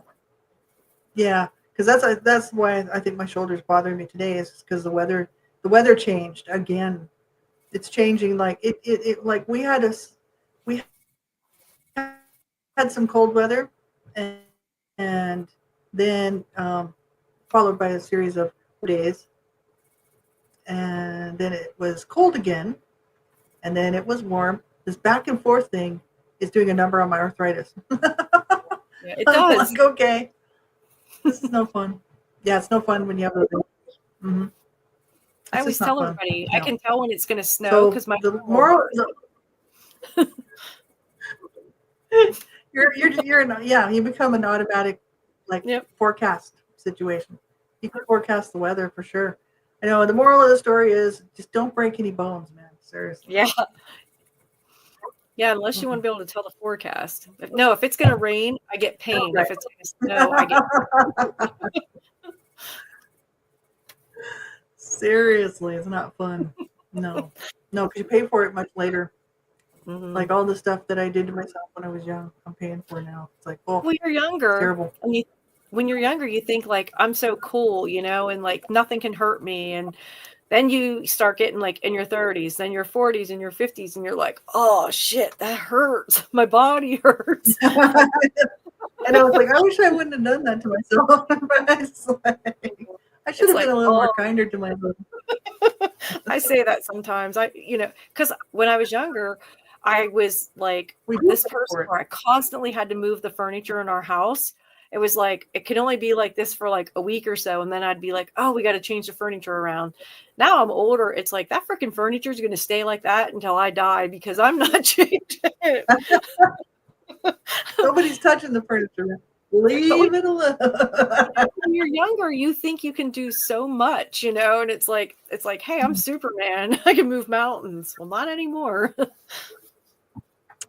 Yeah. Because that's why I think my shoulders bother me today is because the weather changed again. It's changing like it like we had some cold weather and, and then followed by a series of days, and then it was cold again, and then it was warm. This back and forth thing is doing a number on my arthritis. Yeah, it I'm does. like, okay, this is no fun. Yeah, it's no fun when you have those. Mm-hmm. I It's always just not tell fun. everybody I No. can tell when it's going to snow So because my the arm will moral, burn. yeah, you become an automatic like Yep. forecast situation. You can forecast the weather for sure. I know. The moral of the story is just don't break any bones, man. Seriously. Yeah. Yeah, unless you want Mm-mm. to be able to tell the forecast. No, if it's going to rain, I get pain. Right. If it's going to snow, I get. Seriously, it's not fun. No, no, because you pay for it much later. Mhm. Like all the stuff that I did to myself when I was young, I'm paying for now. It's like, oh, Well, you're it's younger, terrible. and when you're younger, you think like I'm so cool, and like nothing can hurt me, and then you start getting like in your 30s, then your 40s and your 50s, and you're like, oh shit, that hurts. My body hurts. And I was like, I wish I wouldn't have done that to myself. But it's like, I should It's have been like, a little more oh, kinder to myself. I say that sometimes. Because when I was younger, I was like We do this pay person for it. where I constantly had to move the furniture in our house. It was like it could only be like this for like a week or so, and then I'd be like, "Oh, we got to change the furniture around." Now I'm older. It's like that freaking furniture is going to stay like that until I die because I'm not changing it. Nobody's touching the furniture. But Leave it alone. when you're younger, you think you can do so much, and it's like, hey, I'm Superman. I can move mountains. Well, not anymore.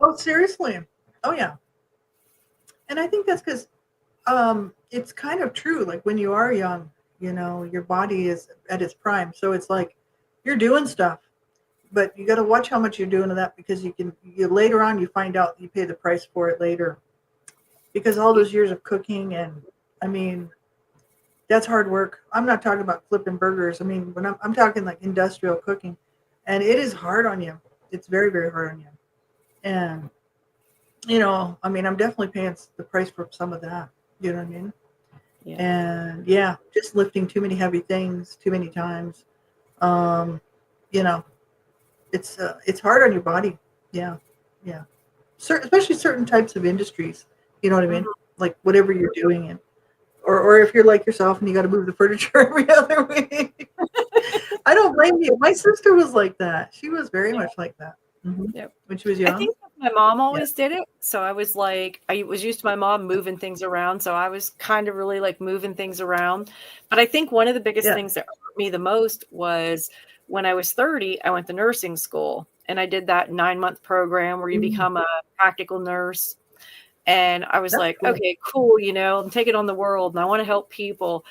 Oh, seriously. Oh, yeah. And I think that's because it's kind of true. Like when you are young, your body is at its prime. So it's like you're doing stuff, but you got to watch how much you're doing of that because you later on you find out you pay the price for it later because all those years of cooking and I mean that's hard work. I'm not talking about flipping burgers. I mean when I'm talking like industrial cooking, and it is hard on you. It's very very hard on you, and I mean I'm definitely paying the price for some of that. You know what I mean? Yeah. And yeah, just lifting too many heavy things too many times. Um, you know, it's hard on your body. Yeah, yeah. Especially certain types of industries. You know what I mean? Mhm. Like whatever you're doing, or if you're like yourself and you got to move the furniture every other week. I don't blame you. My sister was like that. She was very Yeah. much like that Yep. when she was I young. think my mom Yeah. always did it. So I was like, I was used to my mom moving things around. So I was kind of really like moving things around. But I think one of the biggest Yeah. things that hurt me the most was when I was 30, I went to nursing school and I did that 9-month program where you Mm, become a practical nurse. And I was that's like, cool. okay, cool. I'm taking on the world and I want to help people.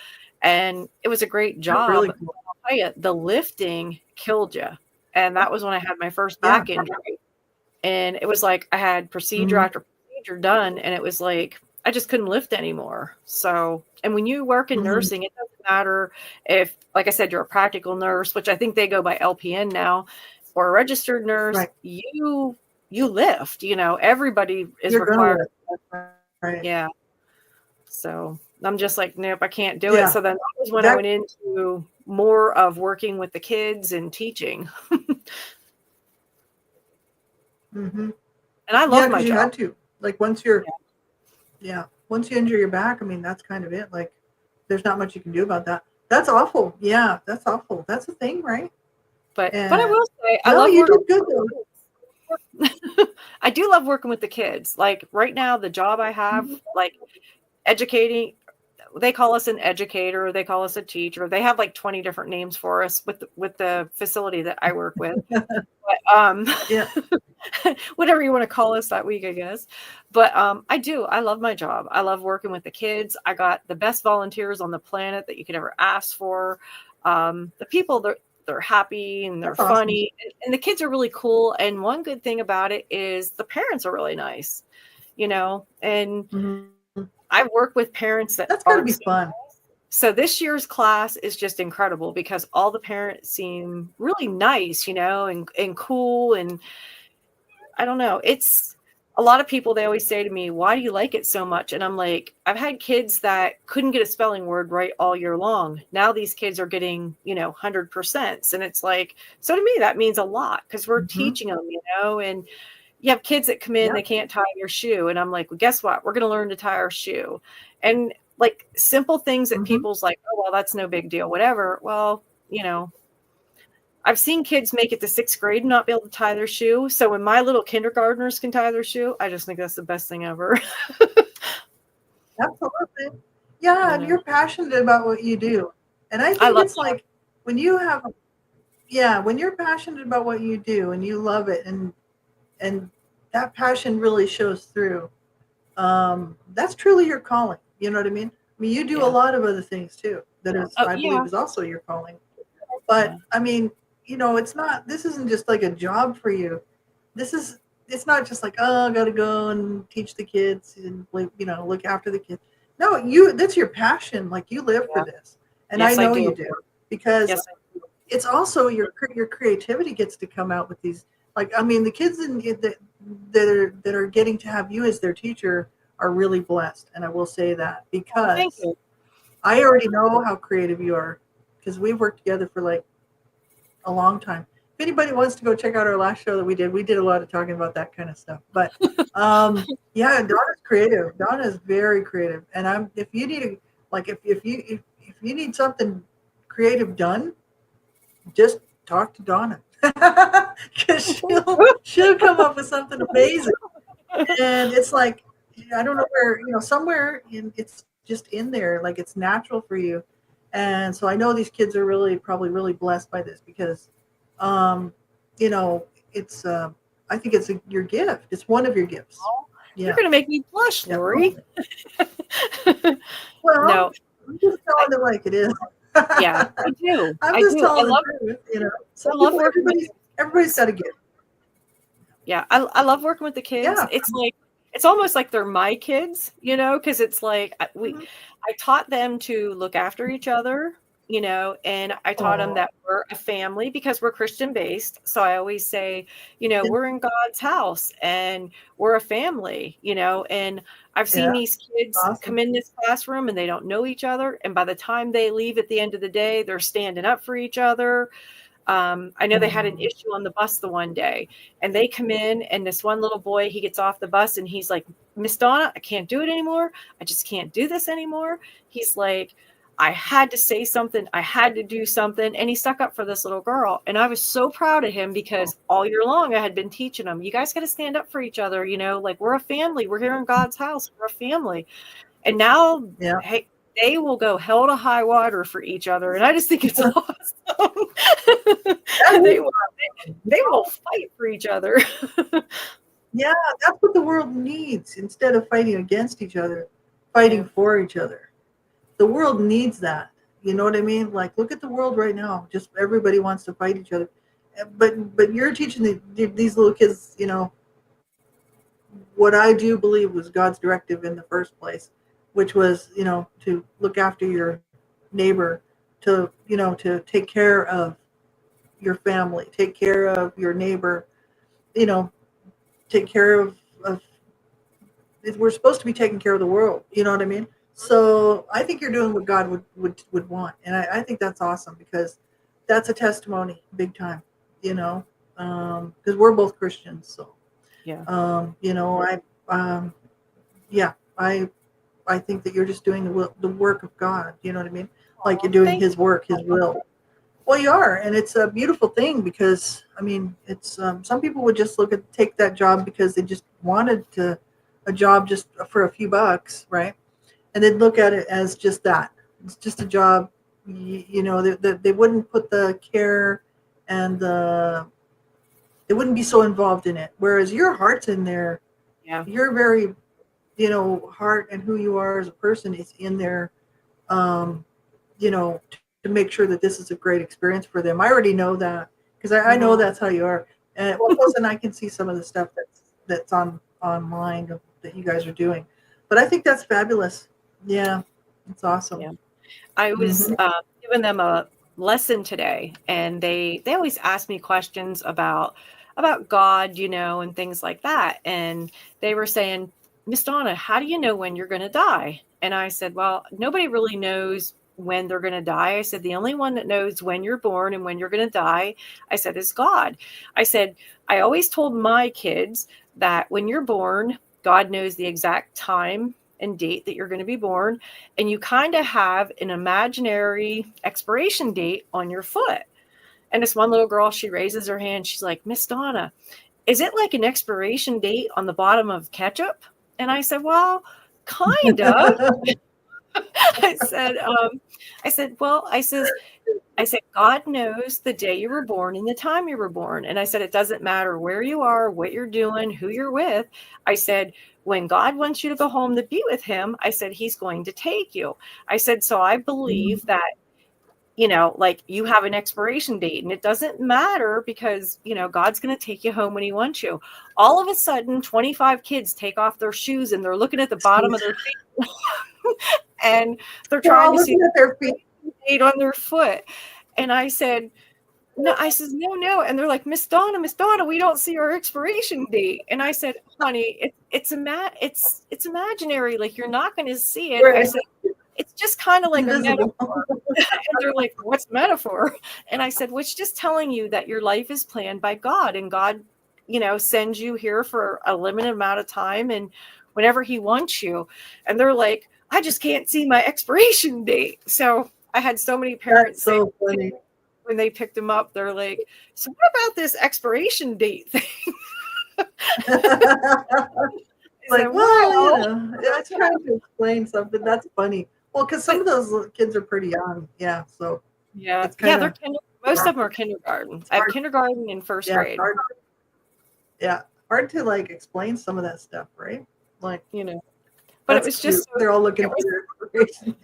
And it was a great That's job. really But cool. I'll tell you, the lifting killed you. And that was when I had my first Yeah. back injury. And it was like I had procedure Hmm. after procedure done, and it was like I just couldn't lift anymore. So, and when you work in Hmm. nursing, it doesn't matter if, like I said, you're a practical nurse, which I think they go by LPN now, or a registered nurse. Right. You lift. Everybody is You're gonna required. live. Right. Yeah. So I'm just like, nope, I can't do it. Yeah. So then that was when I That went into more of working with the kids and teaching. Mm-hmm. And I Yeah, love my because you job. had to. Like once you injure your back, I mean, that's kind of it. Like, there's not much you can do about that. That's awful. Yeah, that's awful. That's a thing, right? But I And will say I no, love you working. did good though. I do love working with the kids. Like right now, the job I have, Mhm. like educating, they call us an educator, they call us a teacher. They have like 20 different names for us with the facility that I work with. But Yeah. whatever you want to call us that week, I guess. But I love my job. I love working with the kids. I got the best volunteers on the planet that you could ever ask for. The people, they're happy and they're That's awesome. funny, and the kids are really cool. And one good thing about it is the parents are really nice, and Mhm. I've worked with parents that That's got to aren't be so fun. nice. So this year's class is just incredible because all the parents seem really nice, and cool. And I don't know. It's a lot of people, they always say to me, why do you like it so much? And I'm like, I've had kids that couldn't get a spelling word right all year long. Now these kids are getting, 100%. And it's like, so to me, that means a lot because we're Hmm. teaching them, and you have kids that come in, Yeah. they can't tie their shoe. And I'm like, well, guess what? We're going to learn to tie our shoe. And like simple things that Hmm. people's like, oh, well, that's no big deal, whatever. Well, I've seen kids make it to sixth grade and not be able to tie their shoe. So when my little kindergartners can tie their shoe, I just think that's the best thing ever. Absolutely. Yeah, you and know, you're passionate about what you do. And I I think love it's like when you have, yeah, when you're passionate about what you do and you love it, and that passion really shows through. That's truly your calling. You know what I mean? I mean, you do a yeah. lot of other things too. That is, Oh I believe, yeah. is also your calling. But Yeah. I mean, it's not. This isn't just like a job for you. This is. It's not just like, oh, I got to go and teach the kids and look after the kids. No, you. That's your passion. Like you live for Yeah. this, and I Yes, I know do. you do because Yes, I do. it's also your creativity gets to come out with these. Like, I mean, the kids that are getting to have you as their teacher are really blessed, and I will say that Oh, thank because you. I already know how creative you are because we've worked together for like a long time. If anybody wants to go check out our last show that we did a lot of talking about that kind of stuff. But yeah, Donna's creative. Donna is very creative, and if you need if you need something creative done, just talk to Donna because she'll come up with something amazing. And it's like I don't know where somewhere it's just in there, like it's natural for you. And so I know these kids are probably really blessed by this because, um, it's I think it's your gift. It's one of your gifts. You're Yeah, gonna make me blush, Lori. definitely. Well, No, I'm just I, telling it like it is. yeah, I do. I'm I just do. telling the truth. I Some love people, working with everybody's kids. got a gift. Yeah, I love working with the kids. Yeah. It's like it's almost like they're my kids, because it's like Mhm. I taught them to look after each other, and I taught them Oh, that we're a family because we're Christian based. So I always say, we're in God's house and we're a family, and I've seen yeah, these kids awesome. come in this classroom and they don't know each other, and by the time they leave at the end of the day, they're standing up for each other. I know they had an Mhm. issue on the bus the one day, and they come in, and this one little boy, he gets off the bus, and he's like, Miss Donna, I can't do it anymore. I just can't do this anymore. He's like, I had to say something. I had to do something. And he stuck up for this little girl. And I was so proud of him because all year long I had been teaching him, you guys got to stand up for each other. Like we're a family. We're here in God's house. We're a family. And now, Yeah. hey, they will go hell to high water for each other. And I just think it's awesome. That is they will awesome. they will fight for each other. Yeah, that's what the world needs instead of fighting against each other, Yeah. fighting for each other. The world needs that. You know what I mean? Like, look at the world right now. Just everybody wants to fight each other. But you're teaching these little kids, what I do believe was God's directive in the first place, which was, to look after your neighbor, to take care of your family, take care of your neighbor, you know, take care of we're supposed to be taking care of the world. You know what I mean? So I think you're doing what God would want, and I think that's awesome because that's a testimony, big time. Because we're both Christians. So, Yeah. You know, yeah, I think that you're just doing the work of God. You know what I mean? Like you're Aw, doing thank His work, His will. Well, you are, and it's a beautiful thing because I mean, it's some people would just take that job because they just wanted a job just for a few bucks, right? And they'd look at it as just that. It's just a job. You know, they wouldn't put the care and they wouldn't be so involved in it. Whereas your heart's in there. Yeah. You're very, heart and who you are as a person is in there, um, to make sure that this is a great experience for them. I already know that because I know Mhm. that's how you are. And well, plus, and I can see some of the stuff that's online that you guys are doing. But I think that's fabulous. Yeah, it's awesome. Yeah. I was Hmm. giving them a lesson today, and they always ask me questions about God, and things like that. And they were saying, Miss Donna, how do you know when you're going to die? And I said, well, nobody really knows when they're going to die. I said, the only one that knows when you're born and when you're going to die, I said, is God. I said, I always told my kids that when you're born, God knows the exact time and date that you're going to be born, and you kind of have an imaginary expiration date on your foot. And this one little girl, she raises her hand. She's like, Miss Donna, is it like an expiration date on the bottom of ketchup? And I said, well, kind of. I said, well, I said, God knows the day you were born and the time you were born. And I said, it doesn't matter where you are, what you're doing, who you're with. I said, when God wants you to go home to be with him, I said, he's going to take you. I said, so I believe that, like you have an expiration date and it doesn't matter because, God's going to take you home when he wants you. All of a sudden, 25 kids take off their shoes and they're looking at the bottom of their feet and they're They're trying all to see looking at their feet. the date on their foot. And I said, no, I says, no. And they're like, Miss Donna, we don't see our expiration date. And I said, honey, it's imaginary. Like you're not going to see it. I Right. said, it's just kind of It's like a invisible. metaphor. And they're like, what's metaphor? And I said, well, it's just telling you that your life is planned by God, and God, sends you here for a limited amount of time and whenever he wants you. And they're like, I just can't see my expiration date. So I had so many That's parents say so funny. when they picked them up, they're like, so what about this expiration date thing? I said, Like, well, well, it's trying to explain something. That's funny. Well, because some but of those kids are pretty young. Yeah, so yeah, it's yeah, kind of most of hard. them are kindergarten. It's I have hard. kindergarten and first Yeah, it's grade, hard. Yeah, hard to like explain some of that stuff, right? Like, you know. But it that's was just cute. so They're all it looking for was their information.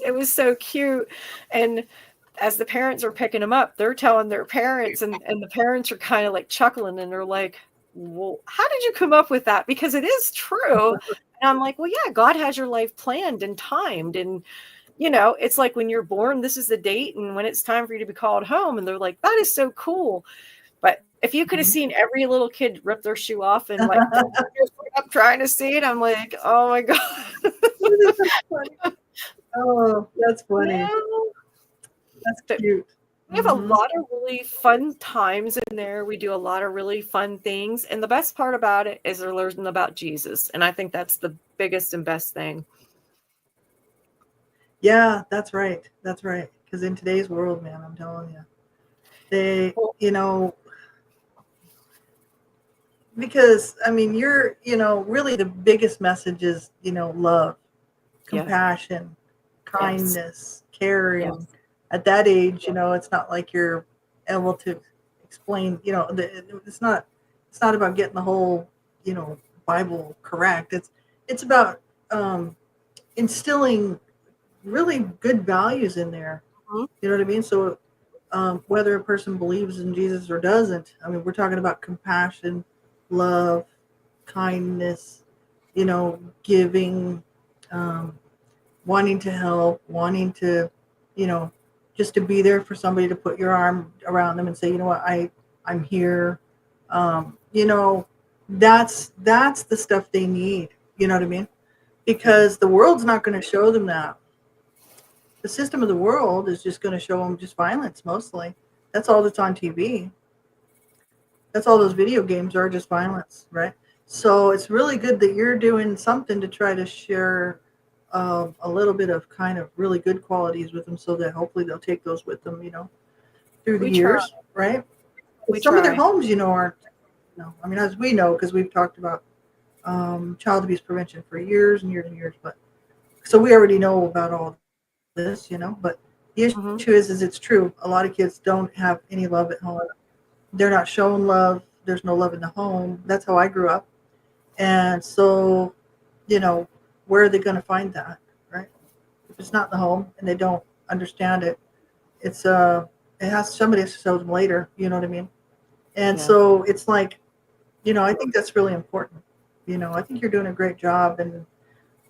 it was so cute. And as the parents are picking them up, they're telling their parents, and the parents are kind of like chuckling and they're like, well, how did you come up with that? Because it is true. And I'm like, well, yeah, God has your life planned and timed. And, it's like when you're born, this is the date. And when it's time for you to be called home, and they're like, that is so cool. But if you could have Mhm. seen every little kid rip their shoe off and like I'm trying to see it, I'm like, oh my God. That's funny. Oh, that's funny. No. That's But cute. we have a Hmm. lot of really fun times in there. We do a lot of really fun things. And the best part about it is they're learning about Jesus. And I think that's the biggest and best thing. Yeah, that's right. That's right. Because in today's world, man, I'm telling you, they, Well, because I mean, really the biggest message is, love, yeah. compassion, Yes. kindness, caring. Yes. At that age, it's not like you're able to explain, it's not about getting the whole, Bible correct. It's about instilling really good values in there. Mhm. You know what I mean? So whether a person believes in Jesus or doesn't, I mean, we're talking about compassion, love, kindness, giving, um, wanting to help, wanting to, you know, just to be there for somebody, to put your arm around them and say, you know what, I'm here. Um, you know, that's the stuff they need. You know what I mean? Because the world's not going to show them that. The system of the world is just going to show them just violence mostly. That's all that's on TV. That's all those video games are, just violence, right? So it's really good that you're doing something to try to share a little bit of kind of really good qualities with them, so that hopefully they'll take those with them, through the We try. years, right? We Some of their try. homes, aren't, I mean, as we know, because we've talked about child abuse prevention for years and years and years, but so we already know about all this, but the Hmm. issue is it's true. A lot of kids don't have any love at home. They're not shown love. There's no love in the home. That's how I grew up. And so, you know, where are they going to find that, right? If it's not in the home and they don't understand it, it's it has somebody has to show them later. You know what I mean? And Yeah. so it's like, I think that's really important. I think you're doing a great job, and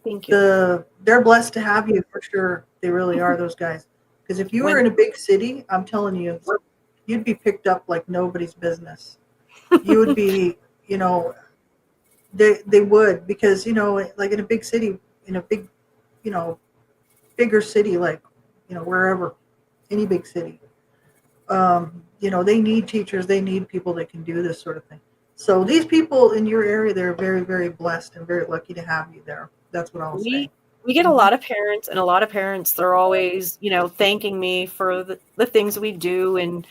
Thank you. they're blessed to have you for sure. They really are, those guys. Because if you were When in a big city, I'm telling you, you'd be picked up like nobody's business. You would be, you know, they would, because like in a big city, in a big, you know, bigger city, like wherever, any big city, they need teachers, they need people that can do this sort of thing. So these people in your area, they're very, very blessed and very lucky to have you there. That's what I'll say. we get a Hmm. lot of parents, and a lot of parents, they're always, thanking me for the things we do. And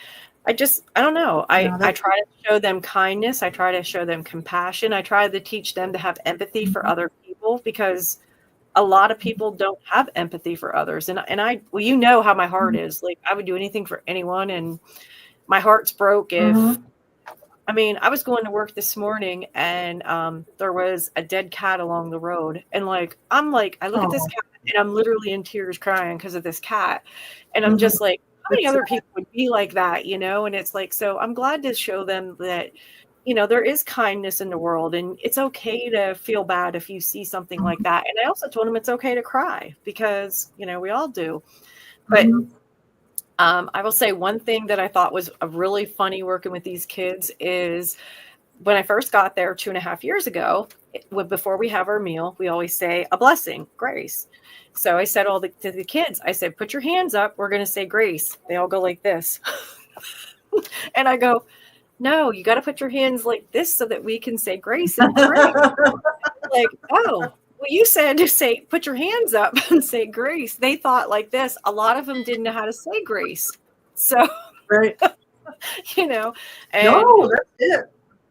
I don't know. Yeah, I that's. try to show them kindness. I try to show them compassion. I try to teach them to have empathy for Mhm. other people, because a lot of people don't have empathy for others. And well, you know how my heart is. Like, I would do anything for anyone, and my heart's broke if, Mhm. I mean, I was going to work this morning, and there was a dead cat along the road. And I look at this Oh. cat, and I'm literally in tears crying because of this cat. And I'm Mhm. just like, how many It's other people would be like that, And it's like, so I'm glad to show them that, there is kindness in the world, and it's okay to feel bad if you see something like that. And I also told them it's okay to cry, because, we all do. But Mhm. I will say one thing that I thought was a really funny working with these kids is, when I first got there 2.5 years ago, before we have our meal, we always say a blessing, grace. So I said to the kids, I said, put your hands up. We're going to say grace. They all go like this. And I go, no, you got to put your hands like this so that we can say grace and pray. Like, oh, well, you said to say, put your hands up and say grace. They thought like this. A lot of them didn't know how to say grace. So, Right. you know, and No, that's it. A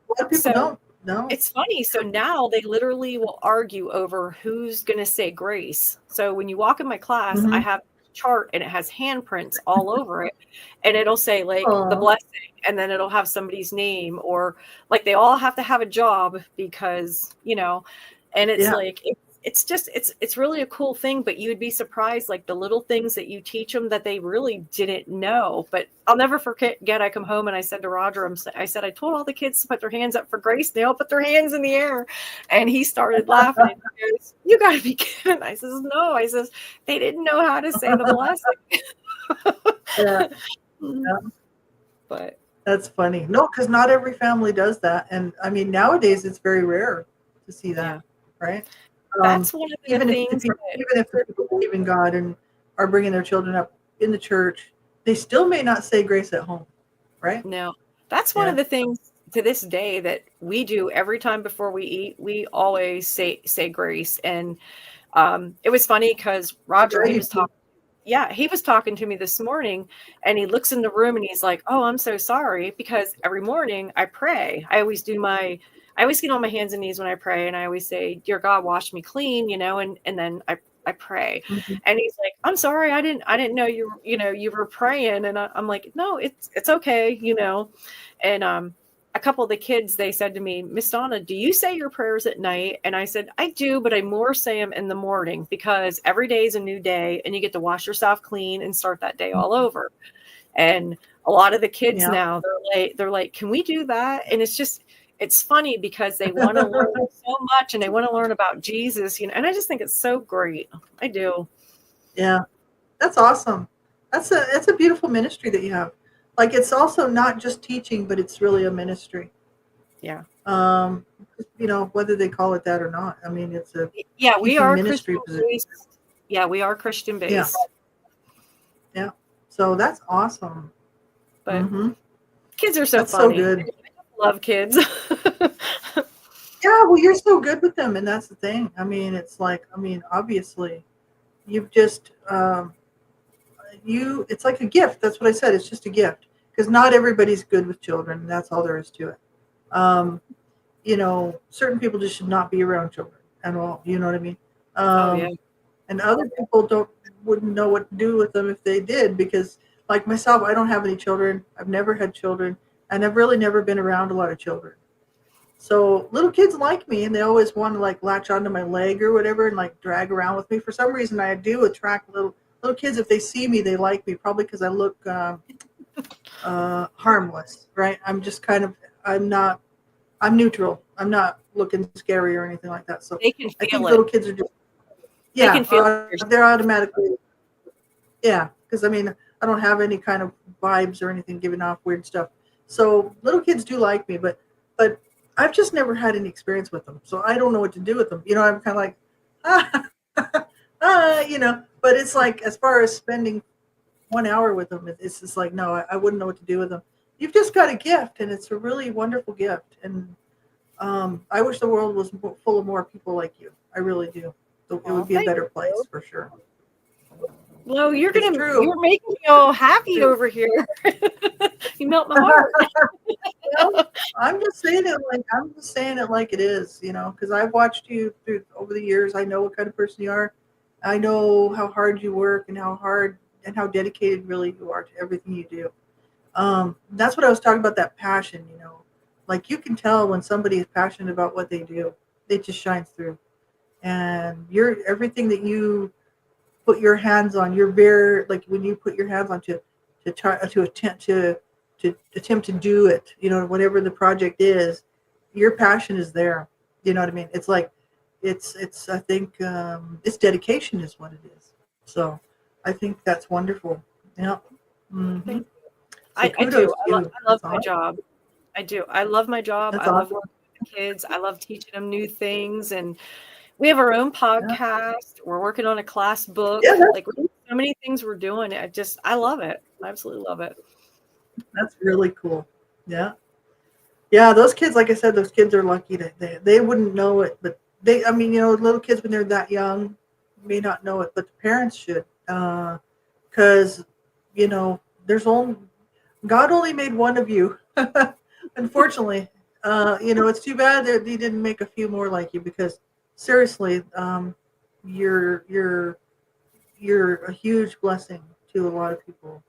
lot of people so don't. No. it's funny. So now they literally will argue over who's going to say grace. So when you walk in my class, I Mhm. have a chart, and it has handprints all over it. And it'll say like the Oh. blessing, and then it'll have somebody's name, or like they all have to have a job, because, and it's Yeah. like, it's just, it's really a cool thing. But you would be surprised, like the little things that you teach them that they really didn't know. But I'll never forget, I come home and I said to Roger, I said, I told all the kids to put their hands up for grace. They all put their hands in the air. And he started laughing. And he goes, you got to be kidding. I says, no. I says, they didn't know how to say the blessing. Yeah. Yeah. But That's funny. No, because not every family does that, and I mean nowadays it's very rare to see yeah, that, right? that's one of the Even if things that, even if the people believe in God and are bringing their children up in the church, they still may not say grace at home, right? no, that's one of Yeah. the things to this day that we do every time before we eat. We always say grace. And it was funny because Roger, Ready to. he was talking to me this morning, and he looks in the room and he's like, oh, I'm so sorry, because every morning I pray. I always get on my hands and knees when I pray, and I always say, dear God, wash me clean, and then I pray. Mhm. And he's like, I'm sorry, I didn't know you were praying. And I'm like, no, it's okay, And a couple of the kids, they said to me, Miss Donna, do you say your prayers at night? And I said, I do, but I more say them in the morning, because every day is a new day, and you get to wash yourself clean and start that day all over. And a lot of the kids Yeah. now, they're like, can we do that? And it's funny, because they want to learn so much, and they want to learn about Jesus, and I just think it's so great. I do. Yeah. That's awesome. That's a beautiful ministry that you have. Like it's also not just teaching, but it's really a ministry. Yeah. Um, whether they call it that or not. I mean, it's a Yeah, we teaching are Christian ministry position. based. Yeah, we are Christian Yeah. based. Yeah. So that's awesome. But Hmm. kids are so That's so funny. good. love kids. Yeah, well, you're so good with them, and that's the thing. I mean, it's like, I mean, obviously, you've just it's like a gift. That's what I said. It's just a gift because not everybody's good with children. That's all there is to it. Um, certain people just should not be around children at all. You know what I mean? Oh yeah. And other people wouldn't know what to do with them if they did because, like myself, I don't have any children. I've never had children, and I've really never been around a lot of children. So little kids like me, and they always want to like latch onto my leg or whatever and like drag around with me. For some reason, I do attract little kids. If they see me, they like me probably because I look harmless, right? I'm just kind of I'm neutral. I'm not looking scary or anything like that. So They can I think feel little it. kids are just They can feel they're automatically because I mean I don't have any kind of vibes or anything giving off weird stuff. So little kids do like me, but I've just never had any experience with them, so I don't know what to do with them. I'm kind of like But it's like as far as spending 1 hour with them, it's just like no, I wouldn't know what to do with them. You've just got a gift, and it's a really wonderful gift, and I wish the world was full of more people like you. I really do. It would be a thank better place you. for sure. Well, you're It's true. making me all happy over here. You melt my heart. Well, I'm just saying it like it is, because I've watched you through over the years. I know what kind of person you are. I know how hard you work and how dedicated really you are to everything you do. That's what I was talking about, that passion. Like you can tell when somebody is passionate about what they do, it just shines through. And you're everything that you put your hands on, you're very like when you put your hands on to try to attempt to do it, whatever the project is, your passion is there. You know what I mean? It's like it's I think it's dedication is what it is. So I think that's wonderful. Yeah. Hmm. So I do. kudos to you. I love That's my awesome. job. I do. I love my job. That's I love awesome. working with the kids. I love teaching them new things. And we have our own Yeah. podcast. We're working on a class book. Yeah, Like so many things we're doing. I love it. I absolutely love it. that's really cool. Yeah. Yeah, those kids, like I said, those kids are lucky that they wouldn't know it, but I mean, little kids when they're that young may not know it, but the parents should, because there's only God only made one of you. Unfortunately, it's too bad that He didn't make a few more like you because seriously, you're you're you're a huge blessing to a lot of people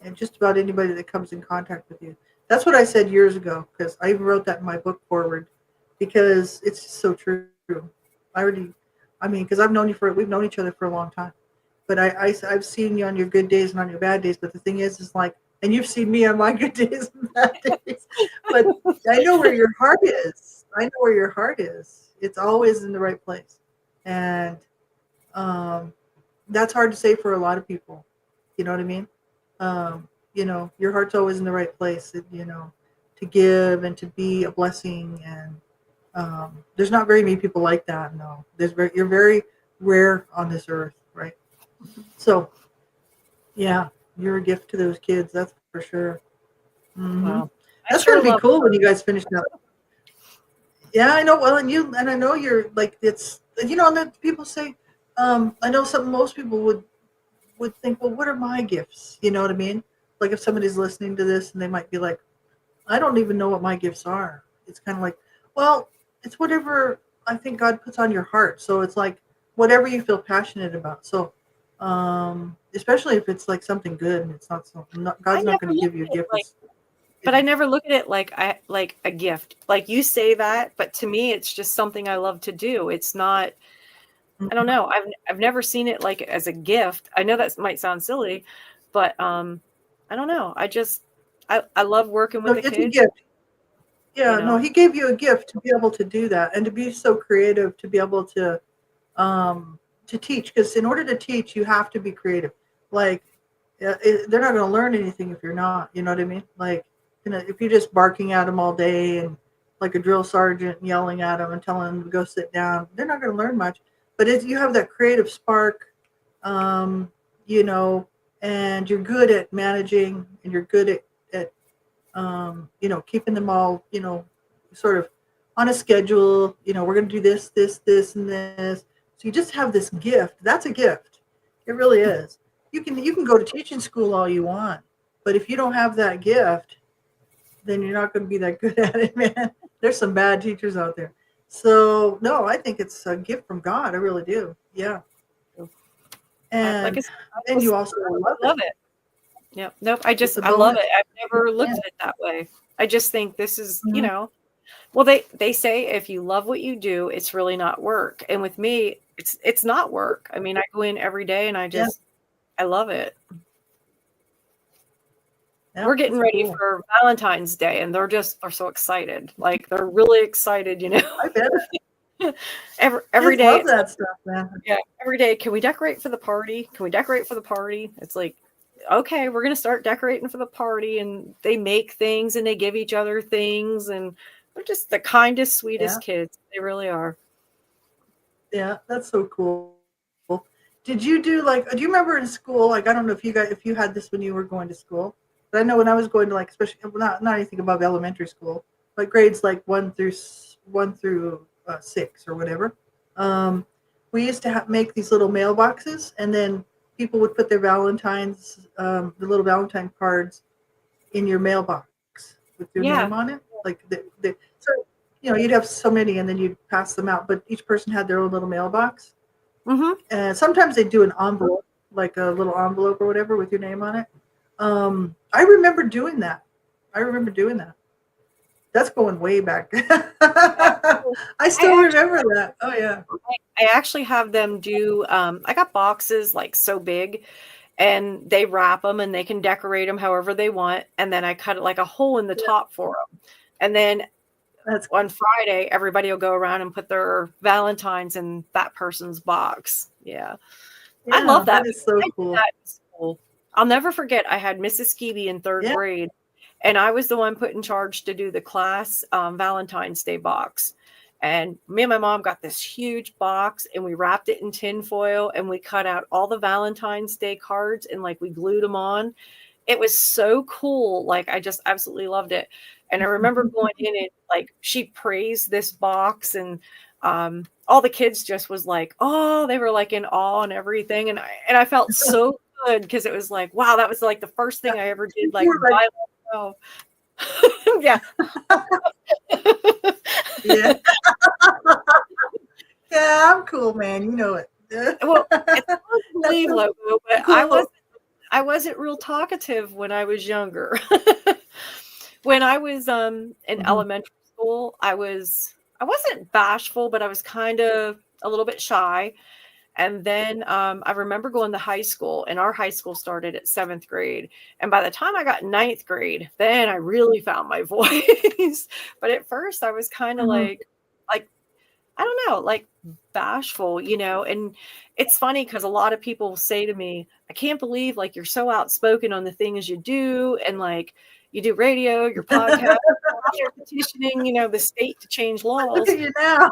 and just about anybody that comes in contact with you. That's what I said years ago because I even wrote that in my book forward because it's just so true. I mean, because we've known each other for a long time, but I've seen you on your good days and on your bad days. But the thing is like, and you've seen me on my good days and bad days. But I know where your heart is. I know where your heart is. It's always in the right place, and um, that's hard to say for a lot of people. You know what I mean? Your heart's always in the right place, to give and to be a blessing. And there's not very many people like that. No, you're very rare on this earth, right? So, yeah, you're a gift to those kids. That's for sure. Hmm. Wow. I That's going sure to be love cool when you guys finish up. Yeah, I know. Well, and I know you're like it's. And then people say, I know most people would think, well, what are my gifts? You know what I mean? Like if somebody's listening to this and they might be like, I don't even know what my gifts are. It's kind of like, well, it's whatever I think God puts on your heart. So it's like whatever you feel passionate about. So, especially if it's like something good and it's not something, God's not never going to look give you a at it gift. like, but I never look at it like a gift. Like you say that, but to me, it's just something I love to do. It's not. I don't know. I've never seen it like as a gift. I know that might sound silly, but I don't know. I love working with No, the it's a kids. gift. Yeah, You no, know. He gave you a gift to be able to do that and to be so creative to be able to teach. Because in order to teach, you have to be creative. Like they're not going to learn anything if you're not. You know what I mean? Like if you're just barking at them all day and like a drill sergeant yelling at them and telling them to go sit down, they're not going to learn much. But if you have that creative spark, um, you know, and you're good at managing and you're good at keeping them all, sort of on a schedule. We're going to do this, this, this, and this. So you just have this gift. That's a gift. It really is. You can go to teaching school all you want, but if you don't have that gift, then you're not going to be that good at it, man. There's some bad teachers out there. So no, I think it's a gift from God. I really do. Yeah. Like And you also love it. Yeah. Nope. I love it. I've never looked at it that way. I just think this is, well, they say if you love what you do, it's really not work. And with me, it's not work. I mean, I go in every day and I love it. Yeah, we're getting ready for Valentine's Day, and they're so excited. Like, they're really excited, I bet. every day. Love that stuff, man. Yeah, every day. Can we decorate for the party? Can we decorate for the party? It's like, okay, we're gonna start decorating for the party, and they make things and they give each other things, and they're just the kindest, sweetest kids. They really are. Yeah, that's so cool. Did you do do you remember in school, like, I don't know if you had this when you were going to school, but I know when I was going to, like, especially not anything above elementary school, but grades like 1 through 6 or whatever. We used to make these little mailboxes, and then people would put their Valentine's, the little Valentine cards in your mailbox with your name on it. Like, so, you'd have so many, and then you'd pass them out, but each person had their own little mailbox. Mm-hmm. And sometimes they do an envelope, like a little envelope or whatever with your name on it. I remember doing that. That's going way back. I still remember that. Oh, yeah. I actually have them do, I got boxes like so big, and they wrap them and they can decorate them however they want. And then I cut it like a hole in the top for them. And then on Friday, everybody will go around and put their Valentines in that person's box. Yeah. I love that. That is so cool. Cool. I'll never forget, I had Mrs. Skeeby in third grade, and I was the one put in charge to do the class Valentine's Day box. And me and my mom got this huge box, and we wrapped it in tin foil, and we cut out all the Valentine's Day cards, and like we glued them on. It was so cool. Like, I just absolutely loved it. And I remember going in and, like, she praised this box, and all the kids just was like, oh, they were like in awe and everything. And I felt so good, because it was like, wow, that was like the first thing I ever did. Like, by myself. Yeah. Yeah. Yeah, I'm cool, man. You know it. Well, it's a Believe logo, but cool. I wasn't real talkative when I was younger. When I was in elementary school, I wasn't bashful, but I was kind of a little bit shy. And then I remember going to high school, and our high school started at 7th grade. And by the time I got 9th grade, then I really found my voice. But at first I was kind of like, I don't know, like bashful, and it's funny because a lot of people say to me, I can't believe, like, you're so outspoken on the things you do. And like, you do radio, your podcast, you're petitioning, the state to change laws. Look at you now.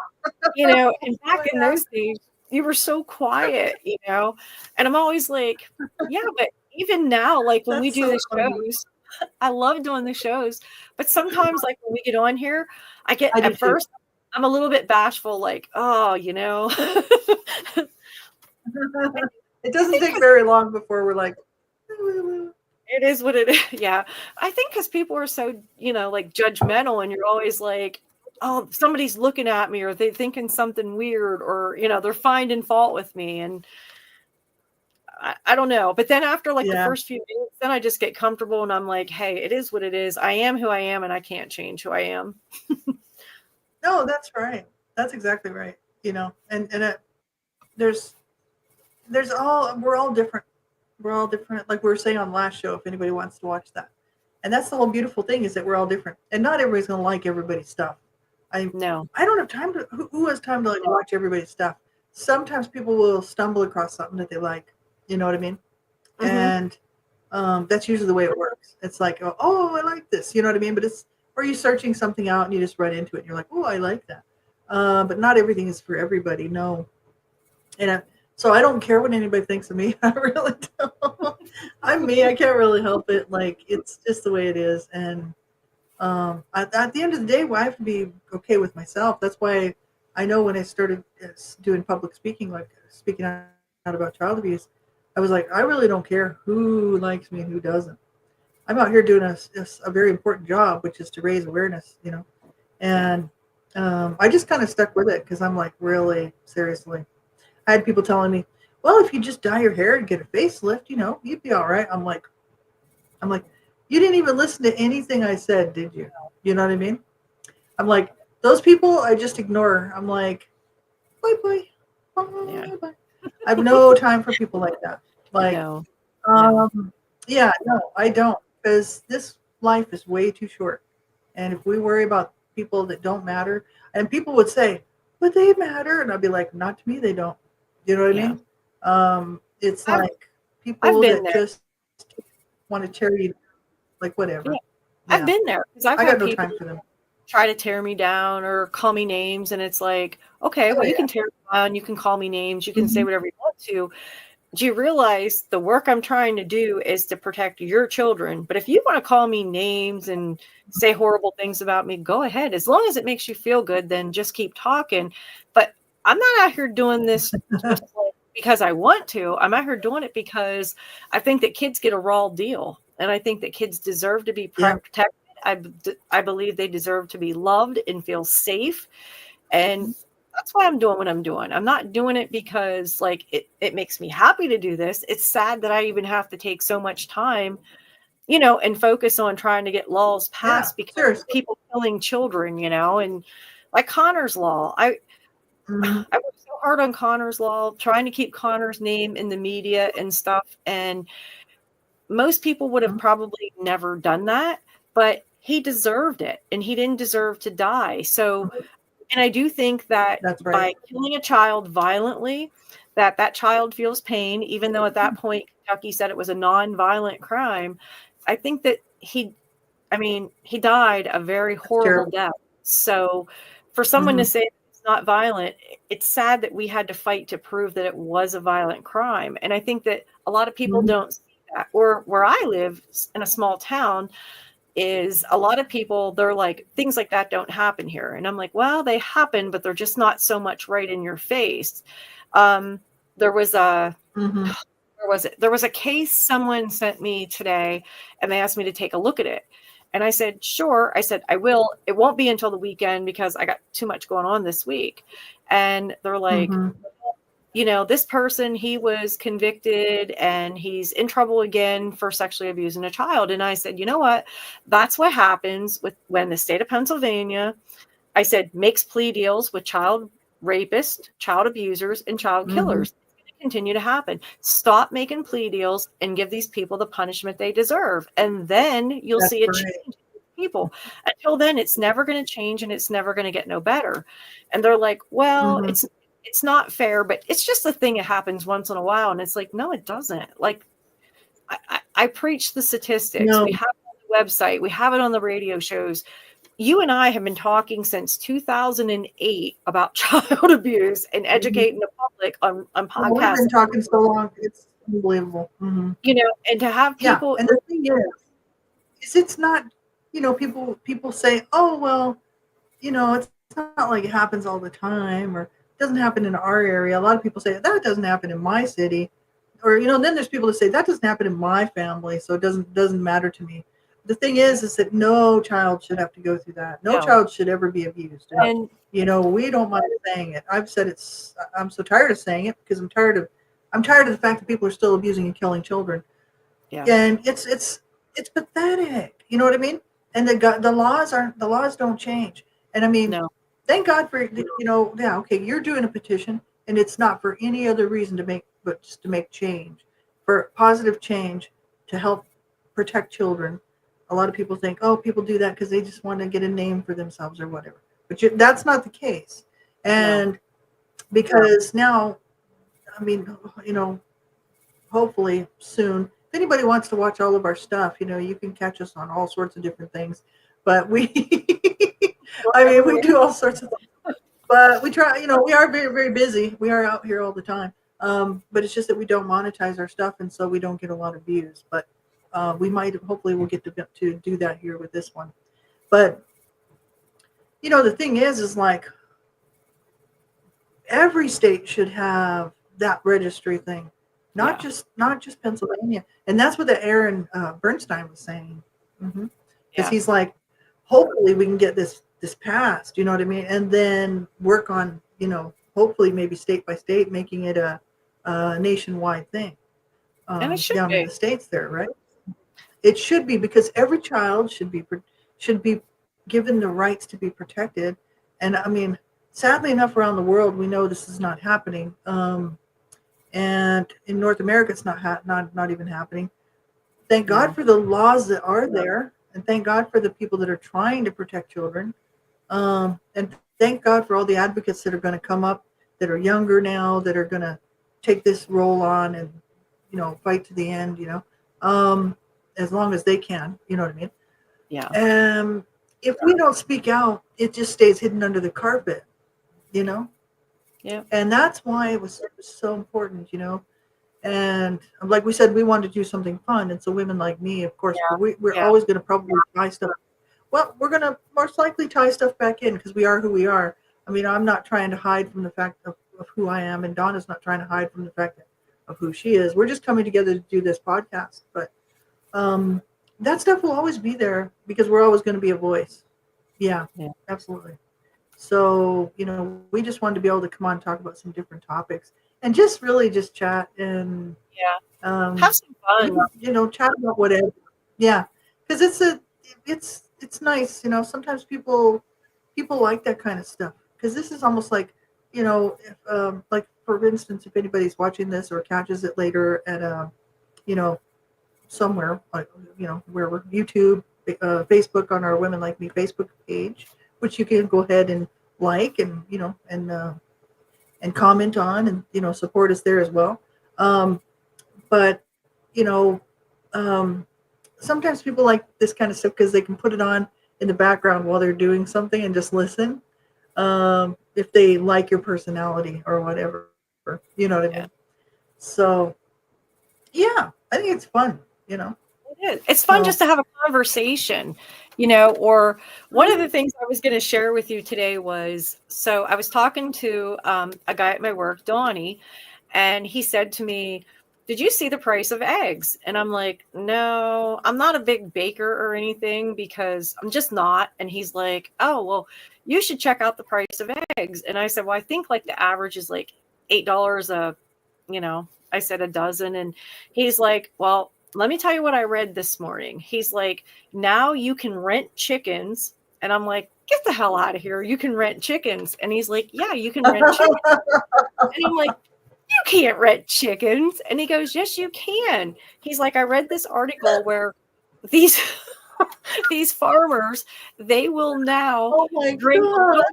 And back in those days, you were so quiet, and I'm always like, yeah, but even now, like, when we do the shows, I love doing the shows, but sometimes, like, when we get on here, at first, I'm a little bit bashful, like, oh, It doesn't take very long before we're like, it is what it is. Yeah. I think because people are so, like, judgmental, and you're always like, oh, somebody's looking at me, or they're thinking something weird, or, they're finding fault with me. And I don't know. But then after, like, the first few minutes, then I just get comfortable, and I'm like, hey, it is what it is. I am who I am, and I can't change who I am. No, that's right. That's exactly right. And we're all different. We're all different. Like we were saying on the last show, if anybody wants to watch that. And that's the whole beautiful thing, is that we're all different, and not everybody's going to like everybody's stuff. I don't have time to, who has time to, like, watch everybody's stuff? Sometimes people will stumble across something that they like, you know what I mean? And that's usually the way it works. It's like, oh, I like this, you know what I mean? But or you're searching something out and you just run into it and you're like, oh, I like that. But not everything is for everybody. No. And so I don't care what anybody thinks of me. I really don't. I'm me. I can't really help it. Like, it's just the way it is. And At the end of the day, well, I have to be okay with myself. That's why I know when I started doing public speaking, like speaking out about child abuse, I was like, I really don't care who likes me and who doesn't. I'm out here doing a very important job, which is to raise awareness, Yeah. and I just kind of stuck with it because I'm like, really, seriously. I had people telling me, well, if you just dye your hair and get a facelift, you'd be all right. I'm like, you didn't even listen to anything I said, did you? You know what I mean? I'm like, those people I just ignore. I'm like, bye bye, Yeah. bye bye. I have no time for people like that. Like, No. No. um, yeah, no, I don't, because this life is way too short. And if we worry about people that don't matter, and people would say, but they matter, and I'd be like, not to me, they don't. You know what I Yeah. mean? It's I've like I've people been that there. just want to charity, like Yeah. whatever. I've Yeah, been there because I've I got had no people time for them. try to tear me down or call me names, and it's like, okay, Oh well, you yeah. can tear me down, you can call me names, you can say Hmm. whatever you want to. Do you realize the work I'm trying to do is to protect your children? But if you want to call me names and say horrible things about me, go ahead. As long as it makes you feel good, then just keep talking. But I'm not out here doing this just like because I want to. I'm out here doing it because I think that kids get a raw deal. And I think that kids deserve to be Yeah, protected. I believe they deserve to be loved and feel safe. And that's why I'm doing what I'm doing. I'm not doing it because like it makes me happy to do this. It's sad that I even have to take so much time, and focus on trying to get laws yeah. passed because Seriously. people killing children, and like Connor's law. I Hmm. I worked so hard on Connor's law, trying to keep Connor's name in the media and stuff. And most people would have probably never done that, but he deserved it and he didn't deserve to die. So and I do think that That's right. by killing a child violently, that child feels pain, even though at that point Kentucky said it was a non-violent crime. I think that he died a very That's horrible terrible. death. So for someone to Hmm. say it's not violent, it's sad that we had to fight to prove that it was a violent crime. And I think that a lot of people Hmm. don't see that. Or where I live in a small town, is a lot of people, they're like, things like that don't happen here. And I'm like, well, they happen, but they're just not so much right in your face. Um, there was a Hmm. where was it? There was a case someone sent me today, and they asked me to take a look at it. And I said, sure. I said, I will. It won't be until the weekend because I got too much going on this week. And they're like, Hmm. this person, he was convicted and he's in trouble again for sexually abusing a child. And I said, you know what? That's what happens with when the state of Pennsylvania, I said, makes plea deals with child rapists, child abusers, and child Hmm. killers. It's going to continue to happen. Stop making plea deals and give these people the punishment they deserve. And then you'll That's see a change right. in people. Until then, it's never going to change and it's never going to get no better. And they're like, well, Hmm. it's not fair, but it's just a thing that happens once in a while. And it's like, no, it doesn't. Like I preach the statistics. No. We have it on the website. We have it on the radio shows. You and I have been talking since 2008 about child abuse and Mhm. educating the public on Well, we've podcasts, been talking so long, it's unbelievable. Hmm. and to have Yeah, people, and the thing is it's not, people say, oh well, it's not like it happens all the time, or it doesn't happen in our area. A lot of people say that doesn't happen in my city, or then there's people that say that doesn't happen in my family, so it doesn't matter to me. The thing is that no child should have to go through that. No no. child should ever be abused. And And we don't mind saying it. I've said it's. I'm so tired of saying it because I'm tired of the fact that people are still abusing and killing children, yeah, and it's pathetic. You know what I mean? And the laws don't change. And I mean, no, thank God for yeah, okay, you're doing a petition, and it's not for any other reason but just to make change, for positive change, to help protect children. A lot of people think, oh, people do that because they just want to get a name for themselves or whatever. But that's not the case. no, And because now, I mean, hopefully soon. If anybody wants to watch all of our stuff, you can catch us on all sorts of different things. But I mean, whatever we we do all sorts of things. But we try, we are very, very busy. We are out here all the time. But it's just that we don't monetize our stuff, and so we don't get a lot of views. But we might, hopefully, we'll get to do that here with this one. But the thing is like every state should have that registry thing, not Yeah. just Pennsylvania. And that's what the Aaron Bernstein was saying, because Yeah. he's like, hopefully we can get this passed. You know what I mean? And then work on hopefully maybe state by state making it a nationwide thing And it should down in be. the states there, right? It should be, because every child should be given the rights to be protected. And I mean, sadly enough, around the world, we know this is not happening. And in North America, it's not even happening. Thank God for the laws that are there, and thank God for the people that are trying to protect children. And thank God for all the advocates that are going to come up, that are younger now, that are going to take this role on and fight to the end. As long as they can. You know what I mean? Yeah. If we don't speak out, it just stays hidden under the carpet. Yeah. And that's why it was so important. And like we said, we wanted to do something fun. And so women like me, of course, we're Yeah. always going to probably tie stuff. Well, we're going to most likely tie stuff back in because we are who we are. I mean, I'm not trying to hide from the fact of who I am, and Donna's not trying to hide from the fact of who she is. We're just coming together to do this podcast. But that stuff will always be there because we're always going to be a voice. Yeah. Absolutely. So, we just wanted to be able to come on and talk about some different topics and just really just chat and have some fun. Chat about whatever. Yeah. Because it's nice. Sometimes people like that kind of stuff, because this is almost like, if, like for instance, if anybody's watching this or catches it later at somewhere, like wherever, YouTube, Facebook, on our Women Like Me Facebook page, which you can go ahead and like and and comment on, and support us there as well. But sometimes people like this kind of stuff because they can put it on in the background while they're doing something and just listen. If they like your personality or whatever, you know what I mean? So yeah, I think it's fun. It is. It's fun just to have a conversation, or one of the things I was going to share with you today was, so I was talking to a guy at my work, Donnie, and he said to me, "Did you see the price of eggs?" And I'm like, "No, I'm not a big baker or anything because I'm just not." And he's like, "Oh, well, you should check out the price of eggs." And I said, "Well, I think like the average is like $8 a, I said a dozen." And he's like, "Well, let me tell you what I read this morning." He's like, "Now you can rent chickens." And I'm like, "Get the hell out of here. You can rent chickens." And he's like, "Yeah, you can rent chickens." And I'm like, "You can't rent chickens." And he goes, "Yes, you can." He's like, "I read this article where these these farmers, they will now Oh my bring God.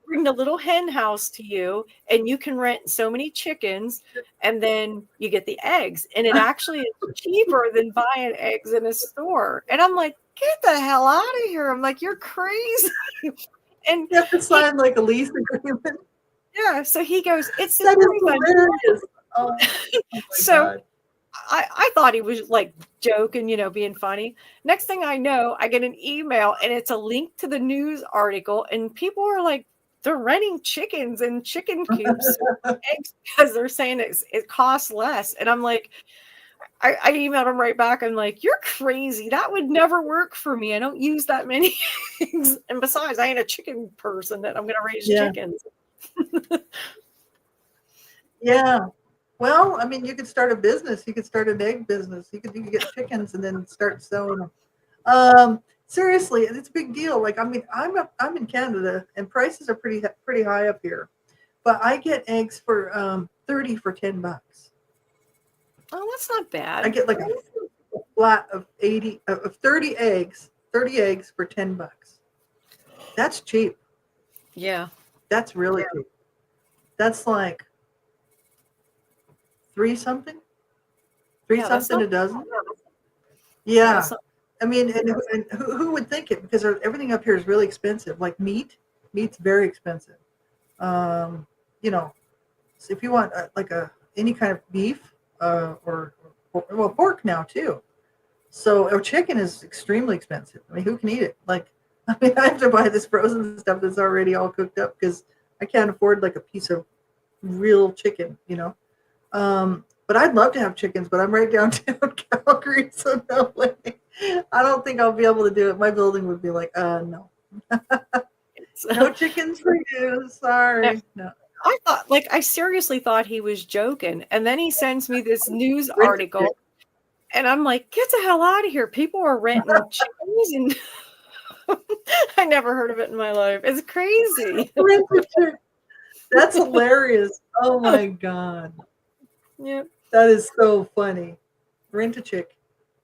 bring the little hen house to you, and you can rent so many chickens, and then you get the eggs, and it actually is cheaper than buying eggs in a store." And I'm like, "Get the hell out of here." I'm like, "You're crazy." And You have to sign like a lease agreement. so he goes, "It's That is $45." hilarious. Oh my So God. I thought he was like joking, being funny. Next thing I know, I get an email and it's a link to the news article, and people are like, they're renting chickens and chicken coops and eggs because they're saying it costs less. And I'm like, I emailed him right back. I'm like, "You're crazy. That would never work for me. I don't use that many eggs. And besides, I ain't a chicken person that I'm going to raise chickens." Yeah. Well, I mean, you could start a business. You could start an egg business. You could get chickens and then start selling them. Seriously, it's a big deal. Like, I mean, I'm in Canada and prices are pretty high up here, but I get eggs for 30 for $10. Oh, that's not bad. I get like a flat of 30 eggs for $10. That's cheap. Yeah. That's really cheap. That's like three something a dozen. Yeah. I mean, and who would think it? Because everything up here is really expensive. Like meat's very expensive. So if you want like any kind of beef or pork now too. So chicken is extremely expensive. I mean, who can eat it? Like I mean, I have to buy this frozen stuff that's already all cooked up because I can't afford like a piece of real chicken, you know. But I'd love to have chickens, but I'm right downtown Calgary, so no way. I don't think I'll be able to do it. My building would be like, no. No chickens for you. Sorry. No. I thought, like, I seriously thought he was joking. And then he sends me this news Rent a article, and I'm like, get the hell out of here. People are renting chickens, and I never heard of it in my life. It's crazy. Rent a chick. That's hilarious. Oh my God. Yeah. That is so funny. Rent a chick.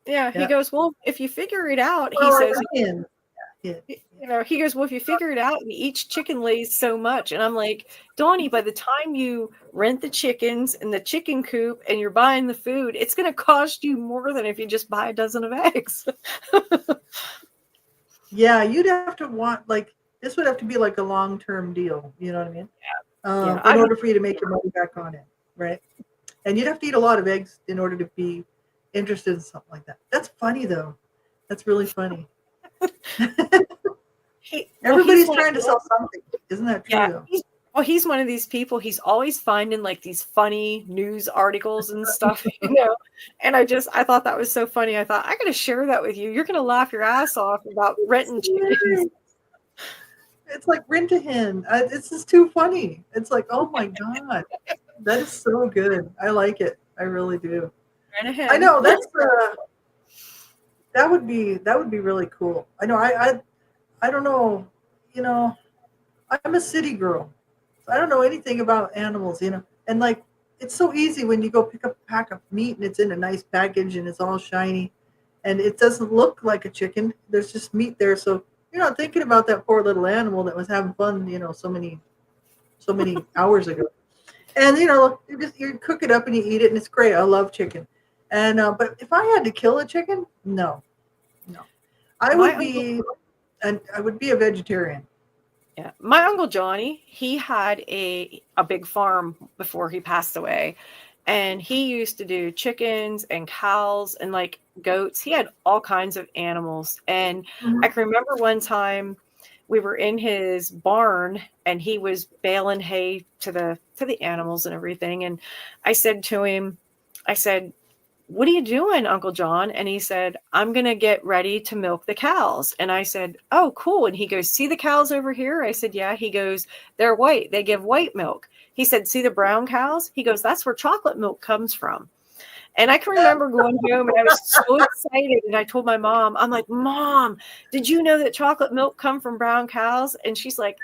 Yeah. He goes, well, if you figure it out, he Well, says, yeah. you know, he goes, well, if you figure it out, each chicken lays so much. And I'm like, Donnie, by the time you rent the chickens and the chicken coop and you're buying the food, it's going to cost you more than if you just buy a dozen of eggs. Yeah, you'd have to want, like, this would have to be like a long-term deal. You know what I mean? Yeah. In order for you to make your money back on it, right? And you'd have to eat a lot of eggs in order to be interested in something like that. That's funny, though. That's really funny. Everybody's trying to sell something. Isn't that true, though? He's one of these people. He's always finding like these funny news articles and stuff, you know. And I thought that was so funny. I thought, I got to share that with you. You're going to laugh your ass off about renting chickens. It's like rent a hen. It's just too funny. It's like, oh my God, that is so good. I like it. I really do. Rent a hen. I know that would be really cool. I know. I don't know. You know, I'm a city girl. So I don't know anything about animals. You know, and like it's so easy when you go pick up a pack of meat and it's in a nice package and it's all shiny, and it doesn't look like a chicken. There's just meat there, so you're not thinking about that poor little animal that was having fun, you know, so many hours ago. And you know, you cook it up and you eat it, and it's great. I love chicken. And but if I had to kill a chicken, no, I would be a vegetarian. Yeah, my Uncle Johnny, he had a big farm before he passed away, and he used to do chickens and cows and like goats. He had all kinds of animals. And I can remember one time we were in his barn and he was baling hay to the animals and everything. And I said to him, what are you doing, Uncle John? And he said, I'm going to get ready to milk the cows. And I said, oh, cool. And he goes, see the cows over here? I said, yeah. He goes, they're white. They give white milk. He said, see the brown cows? He goes, that's where chocolate milk comes from. And I can remember going home and I was so excited. And I told my mom, I'm like, Mom, did you know that chocolate milk come from brown cows? And she's like,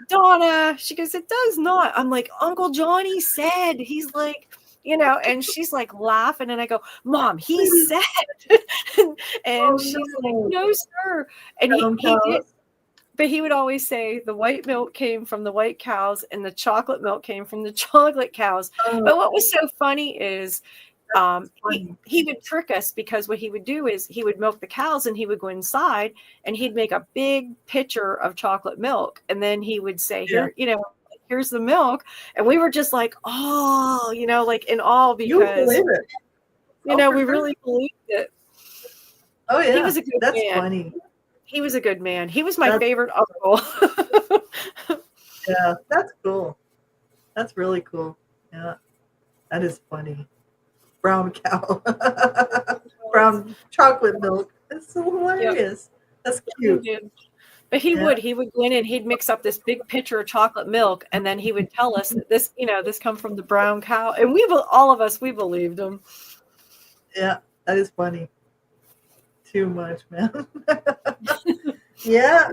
Donna, she goes, it does not. I'm like, Uncle Johnny said, he's like, you know, and she's like laughing. And I go, Mom, he said. And she's like, no, sir. And he did. But he would always say the white milk came from the white cows and the chocolate milk came from the chocolate cows. But what was so funny is he would trick us, because what he would do is he would milk the cows and he would go inside and he'd make a big pitcher of chocolate milk. And then he would say, here, you know, here's the milk. And we were just like, oh, you know, like in awe, because, you know, we really believed it. Oh, yeah. He was a good man. That's funny. He was a good man. He was my favorite uncle. Yeah, that's cool. That's really cool. Yeah, that is funny. Brown cow. Brown chocolate milk. That's so hilarious. That's cute. But he would go in and he'd mix up this big pitcher of chocolate milk, and then he would tell us that this, you know, this come from the brown cow. And all of us believed him. Yeah, that is funny. Too much, man. Yeah,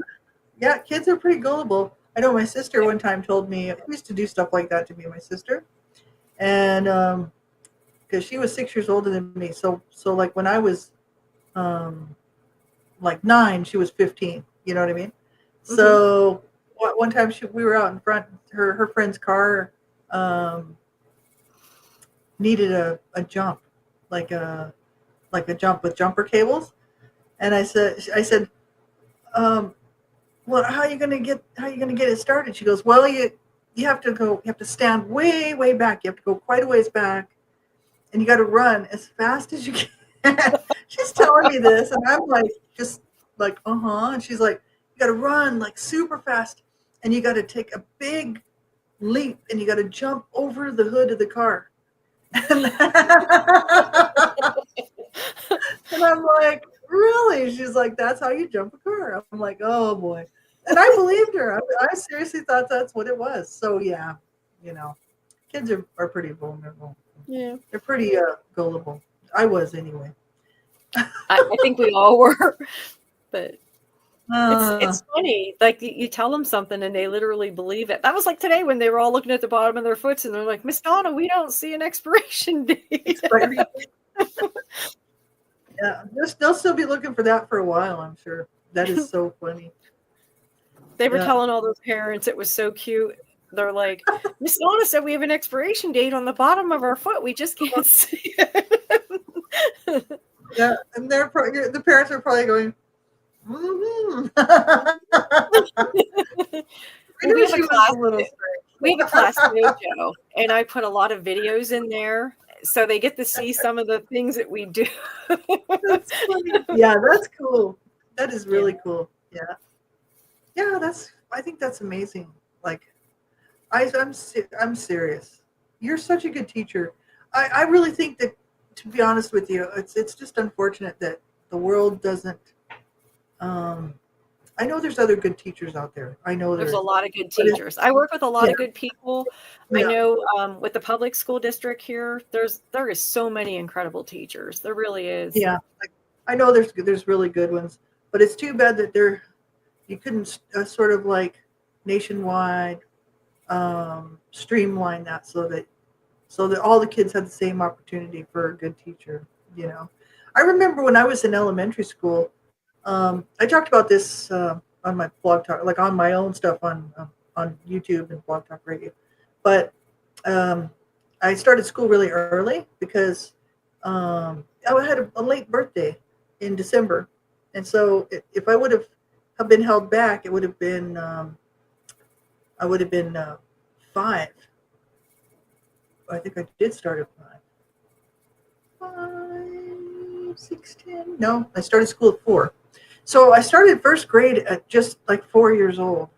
kids are pretty gullible. I know my sister one time told me, I used to do stuff like that to me, my sister. And because she was 6 years older than me. So like when I was like 9, she was 15. You know what I mean? Mm-hmm. So one time we were out in front, her friend's car needed a jump, like a jump with jumper cables. And I said, well, how are you gonna get it started? She goes, well, you have to stand way, way back. You have to go quite a ways back, and you got to run as fast as you can. She's telling me this, and I'm like, just like, and she's like, You got to run like super fast, and you got to take a big leap, and you got to jump over the hood of the car. And, and I'm like, really? She's like, that's how you jump a car. I'm like, oh boy. And I believed her. I seriously thought that's what it was. So yeah, you know, kids are pretty vulnerable. Yeah. They're pretty gullible. I was anyway. I think we all were, but Uh, it's funny. Like you tell them something and they literally believe it. That was like today when they were all looking at the bottom of their foots and they're like, Miss Donna, we don't see an expiration date. Yeah, they'll still be looking for that for a while, I'm sure. That is so funny. They were telling all those parents it was so cute. They're like, Miss Donna said we have an expiration date on the bottom of our foot. We just can't see it. Yeah, and the parents are probably going, mm-hmm. We have a class dojo, and I put a lot of videos in there so they get to see some of the things that we do. That's funny. Yeah, that's cool. That is really cool. Yeah. Yeah, I think that's amazing. Like I'm serious. You're such a good teacher. I really think that, to be honest with you, it's just unfortunate that the world doesn't I know there's other good teachers out there. I know there's a lot of good teachers. I work with a lot of good people. Yeah. I know with the public school district here, there is so many incredible teachers. There really is. Yeah, I know there's really good ones, but it's too bad that you couldn't sort of like nationwide streamline that so that all the kids had the same opportunity for a good teacher. You know, I remember when I was in elementary school. I talked about this on my blog talk, like on my own stuff on YouTube and Blog Talk Radio. But I started school really early because I had a late birthday in December, and so if I would have been held back, it would have been I would have been 5. I think I did start at 5, 6, 10. No, I started school at 4. So I started first grade at just like 4 years old,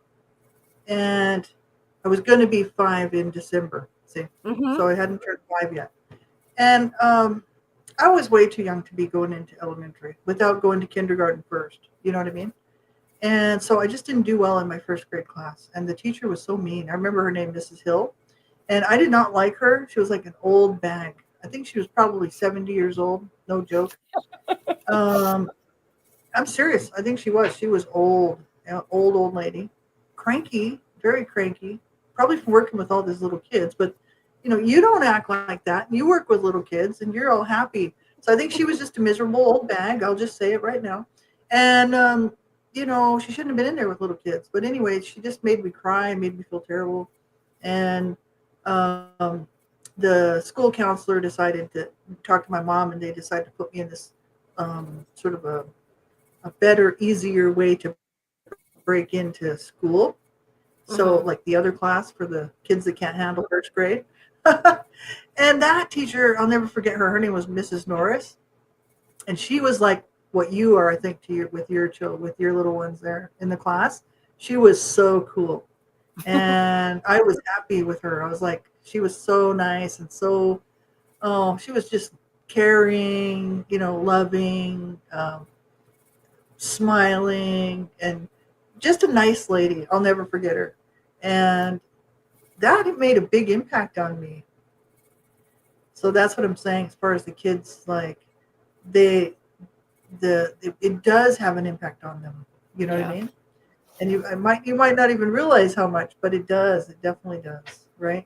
and I was going to be 5 in December. See, So I hadn't turned 5 yet, and I was way too young to be going into elementary without going to kindergarten first. You know what I mean? And so I just didn't do well in my first grade class, and the teacher was so mean. I remember her name, Mrs. Hill, and I did not like her. She was like an old bag. I think she was probably 70 years old. No joke. I'm serious. I think she was. She was old lady, cranky, very cranky, probably from working with all these little kids. But, you don't act like that. You work with little kids, and you're all happy. So I think she was just a miserable old bag. I'll just say it right now. And, she shouldn't have been in there with little kids. But anyway, she just made me cry and made me feel terrible. And the school counselor decided to talk to my mom, and they decided to put me in this sort of a better, easier way to break into school. So like the other class for the kids that can't handle first grade. And that teacher, I'll never forget her. Her name was Mrs. Norris. And she was like what you are, I think, with your little ones there in the class. She was so cool. And I was happy with her. I was like, she was so nice and so, she was just caring, loving, smiling, and just a nice lady. I'll never forget her. And that made a big impact on me. So that's what I'm saying as far as the kids, like it does have an impact on them. You know what I mean? And you might not even realize how much, but it does. It definitely does, right?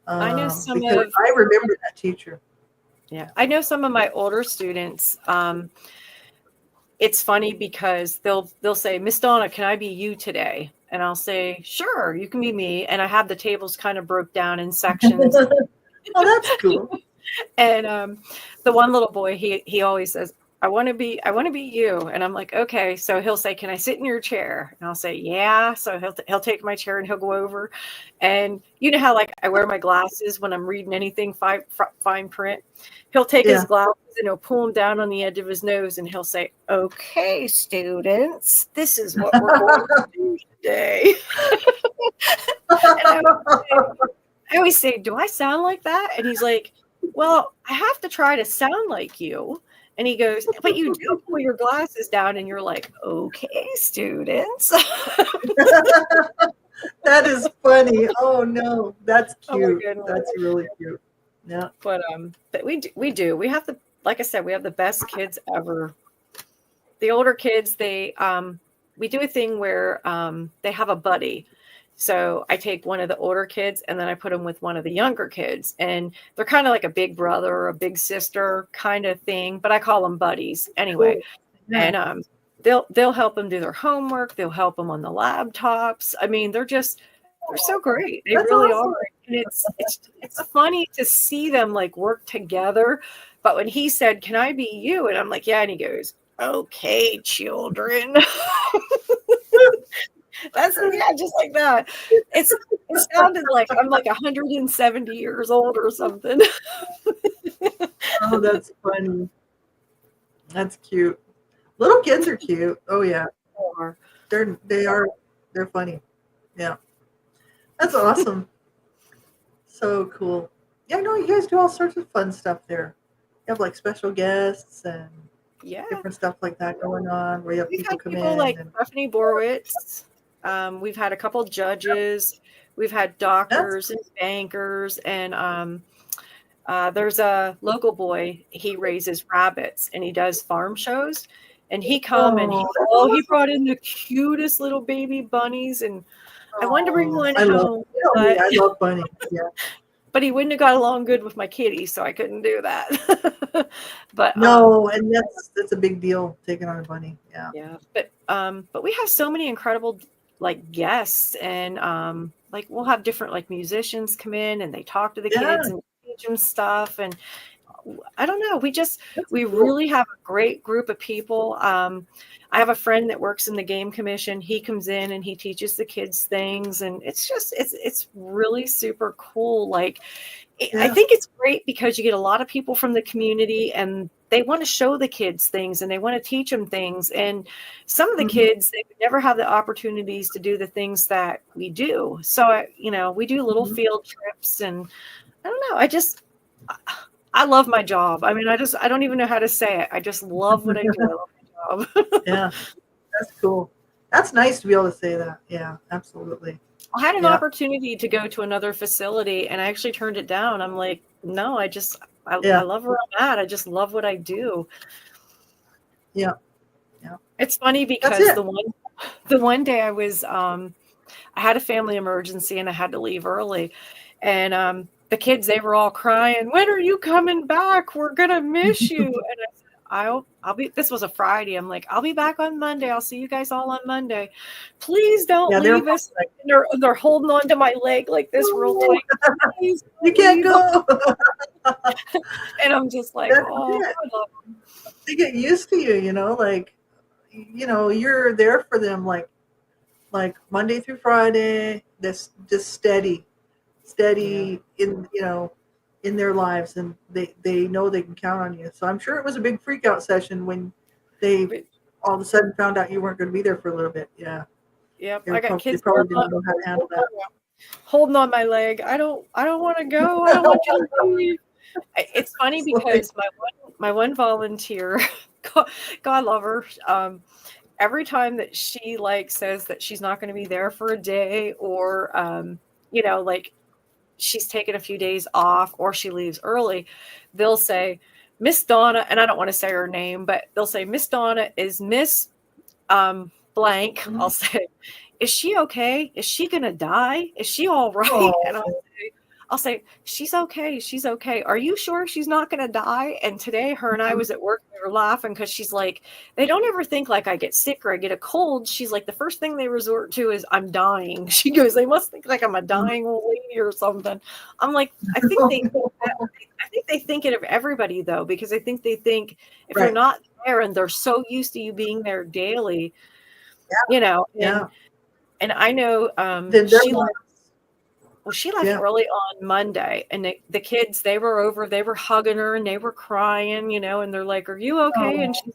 I know I remember that teacher. Yeah, I know some of my older students. It's funny because they'll say, Miss Donna, can I be you today? And I'll say, sure, you can be me. And I have the tables kind of broke down in sections. Oh, that's cool. And the one little boy, he always says, I want to be you. And I'm like, okay. So he'll say, can I sit in your chair? And I'll say, yeah. So he'll take my chair and he'll go over. And you know how like I wear my glasses when I'm reading anything fine print. He'll take his Yeah. glasses and he'll pull them down on the edge of his nose and he'll say, okay, students, this is what we're going to do today. And I always say, do I sound like that? And he's like, well, I have to try to sound like you. And he goes, but you do pull your glasses down and you're like, okay, students. That is funny. Oh no, that's Oh my cute. goodness. That's really cute. Yeah. But we do. We have the, like I said, we have the best kids ever. The older kids, we do a thing where they have a buddy. So I take one of the older kids and then I put them with one of the younger kids, and they're kind of like a big brother or a big sister kind of thing, but I call them buddies anyway. Cool. Yeah. And they'll help them do their homework. They'll help them on the laptops. I mean, they're so great. They That's really awesome. are. And it's funny to see them like work together. But when he said, "Can I be you?" and I'm like, "Yeah," and he goes, "Okay, children." That's just like that. It sounded like I'm like 170 years old or something. Oh, that's funny. That's cute. Little kids are cute. Oh yeah. They're funny. Yeah. That's awesome. So cool. Yeah, no, you guys do all sorts of fun stuff there. You have like special guests and Yeah. different stuff like that going on where you have We've people had come people in. like And Stephanie Borwitz. We've had a couple judges. We've had doctors and bankers. And there's a local boy. He raises rabbits and he does farm shows. And he he brought in the cutest little baby bunnies. And I wanted to bring one home. I love bunnies. Yeah. But he wouldn't have got along good with my kitty, so I couldn't do that. But no, and that's a big deal taking on a bunny. Yeah. Yeah. But we have so many incredible like guests, and like we'll have different like musicians come in and they talk to the kids and teach them stuff. And I don't know, we really have a great group of people. I have a friend that works in the game commission. He comes in and he teaches the kids things, and it's really super cool. Like I think it's great because you get a lot of people from the community and they want to show the kids things and they want to teach them things. And some of the kids, they would never have the opportunities to do the things that we do. So, we do little field trips, and I don't know. I love my job. I mean, I don't even know how to say it. I just love what I do. I love my job. Yeah. That's cool. That's nice to be able to say that. Yeah, absolutely. I had an opportunity to go to another facility and I actually turned it down. I'm like, no, I love where I'm at. I just love what I do. Yeah. Yeah. It's funny because the one day I was, I had a family emergency and I had to leave early, and the kids, they were all crying, "When are you coming back? We're going to miss you." And I said, I'll be, this was a Friday. I'm like, "I'll be back on Monday. I'll see you guys all on Monday. Please don't leave us." And they're holding on to my leg like this real tight. Please, you can't go. And I'm just like, I love them. They get used to you, like, you're there for them like Monday through Friday, this just steady in their lives, and they know they can count on you. So I'm sure it was a big freak out session when they all of a sudden found out you weren't going to be there for a little bit. Yeah. Yep. I got kids probably didn't know how to handle that. Holding on my leg. I don't want to go. I don't want you to leave. It's funny because my one volunteer, God love her, every time that she says that she's not going to be there for a day, or like she's taken a few days off or she leaves early, they'll say, "Miss Donna," and I don't want to say her name, but they'll say, "Miss Donna, is Miss blank." Mm-hmm. I'll say, "Is she okay? Is she gonna die? Is she all right?" Oh. And I'll say, "She's okay. She's okay. Are you sure she's not gonna die?" And today her and I was at work, we were laughing because she's like, they don't ever think like I get sick or I get a cold. She's like, the first thing they resort to is I'm dying. She goes, they must think like I'm a dying old lady or something. I'm like, I think they think it of everybody though, because I think they think if you're Right. not there and they're so used to you being there daily, Yeah. and I know Then they're she left yeah. early on Monday, and the kids, they were over, they were hugging her and they were crying, and they're like, are you okay? And Oh,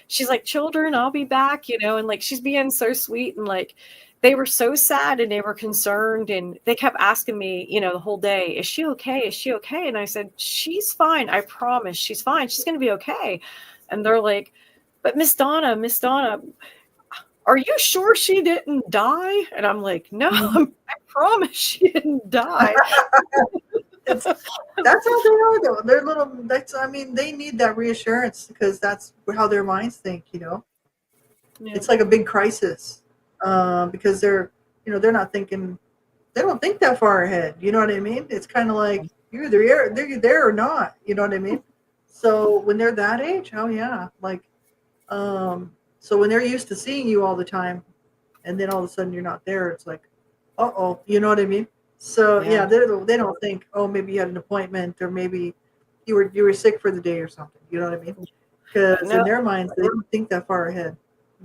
she's like, children, I'll be back, and like, she's being so sweet. And like, they were so sad and they were concerned, and they kept asking me, the whole day, is she okay? Is she okay? And I said, she's fine. I promise she's fine. She's going to be okay. And they're like, but Miss Donna, are you sure she didn't die? And I'm like, no, mhm. I promise she didn't die. That's how they are though. They're little. I mean, they need that reassurance because that's how their minds think. Yeah. It's like a big crisis because they're not thinking. They don't think that far ahead. You know what I mean? It's kind of like you're there or not. You know what I mean? So when they're that age, oh yeah, like so when they're used to seeing you all the time, and then all of a sudden you're not there, it's like, uh-oh, you know what I mean? So Yeah. yeah, they don't think, oh, maybe you had an appointment or maybe you were sick for the day or something. You know what I mean? Because in their minds, they don't think that far ahead.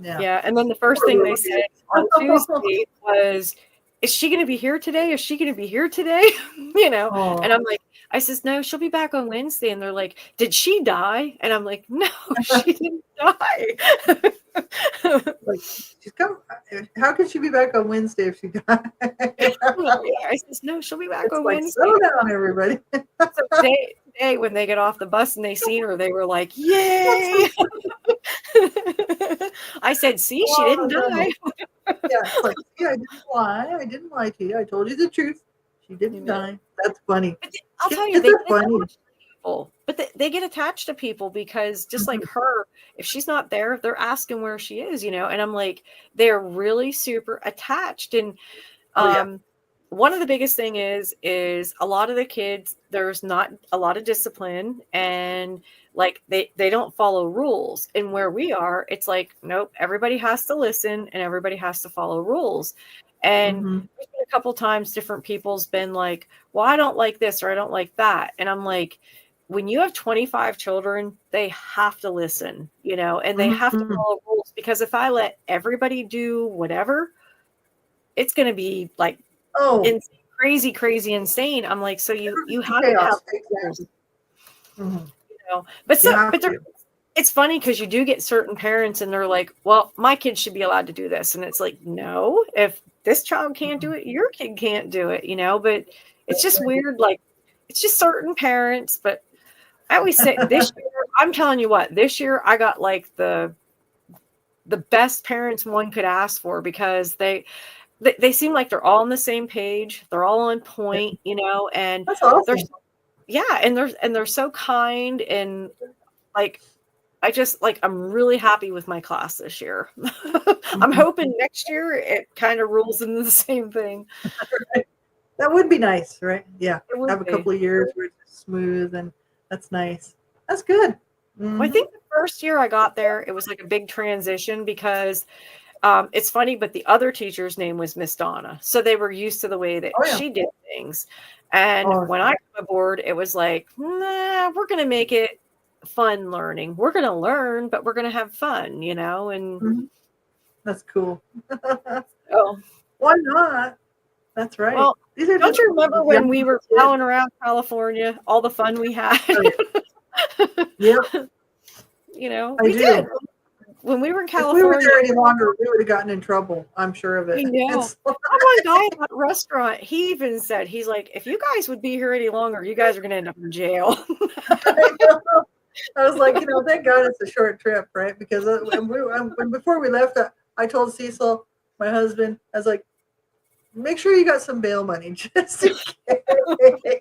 Yeah. Yeah. And then the first thing they said on Tuesday was, is she going to be here today? Is she going to be here today? Oh, And I'm like, I says, no, she'll be back on Wednesday. And they're like, did she die? And I'm like, no, she didn't die. like she's come. How could she be back on Wednesday if she died? I says, no, she'll be back It's on like Wednesday. slow down, everybody. So today, when they get off the bus and they seen her, they were like, yay. I said, see, she didn't die. Yeah, it's like, see, I didn't lie. I didn't lie to you. I told you the truth. She didn't die. That's funny. But I'll tell you, Kids they are get funny. attached to people. But they get attached to people because just like her, if she's not there, they're asking where she is, And I'm like, they're really super attached. And Oh, yeah. one of the biggest thing is a lot of the kids, there's not a lot of discipline, and like they don't follow rules. And where we are, it's like, nope, everybody has to listen and everybody has to follow rules. And Mm-hmm. there's been a couple times different people's been like, well, I don't like this or I don't like that. And I'm like, when you have 25 children, they have to listen, and they have to Mm-hmm. follow rules, because if I let everybody do whatever, it's going to be like Oh, crazy insane. I'm like, so you have to have chaos. rules, Exactly. Mm-hmm. but You have they're, to. it's funny because you do get certain parents and they're like, well, my kid should be allowed to do this, and it's like, no, if this child can't do it, your kid can't do it, but it's just weird. Like, it's just certain parents. But I always say, this year, I'm telling you what, this year I got like the best parents one could ask for, because they seem like they're all on the same page. They're all on point, and That's awesome. they're so kind. And like, I'm really happy with my class this year. I'm hoping next year it kind of rolls into the same thing. That would be nice, right? Yeah. It would Have a be. couple of years where it's smooth, and that's nice. That's good. Well, I think the first year I got there, it was like a big transition, because it's funny, but the other teacher's name was Miss Donna. So they were used to the way that she did things. And when I came aboard, it was like, nah, we're going to make it fun learning. We're going to learn, but we're going to have fun, and that's cool. oh, Why not? That's right. well, don't you remember when we were plowing around California, all the fun we had? Yeah. We did. When we were in California, if we were there any longer, we would have gotten in trouble. I'm sure of it. I know. One guy at that restaurant, he even said, he's like, if you guys would be here any longer, you guys are going to end up in jail. I was like, thank God it's a short trip, right? Because before we left, I told Cecil, my husband, I was like, make sure you got some bail money just in case.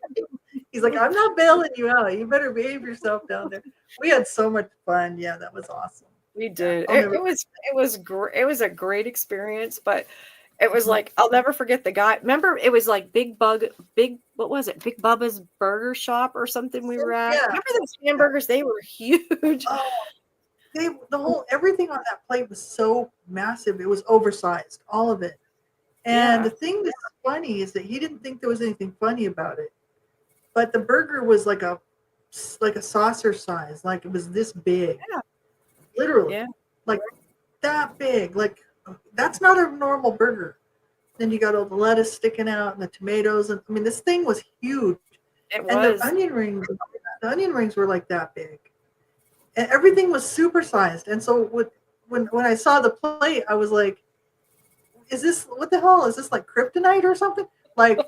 He's like, I'm not bailing you out. You better behave yourself down there. We had so much fun. Yeah, that was awesome. We did. It was great. It was a great experience, but It was like, I'll never forget the guy. Remember, it was like what was it? Big Bubba's Burger Shop or something we were at. Yeah. Remember those hamburgers? They were huge. Oh, everything on that plate was so massive. It was oversized, all of it. And Yeah. the thing that's funny is that he didn't think there was anything funny about it. But the burger was like a saucer size, like it was this big. Yeah. Literally. Yeah. Like that big. Like that's not a normal burger. Then you got all the lettuce sticking out and the tomatoes, and I mean this thing was huge. It And was. the onion rings were like that big. And everything was supersized. And so when I saw the plate, I was like, is this, what the hell? Is this like kryptonite or something? Like,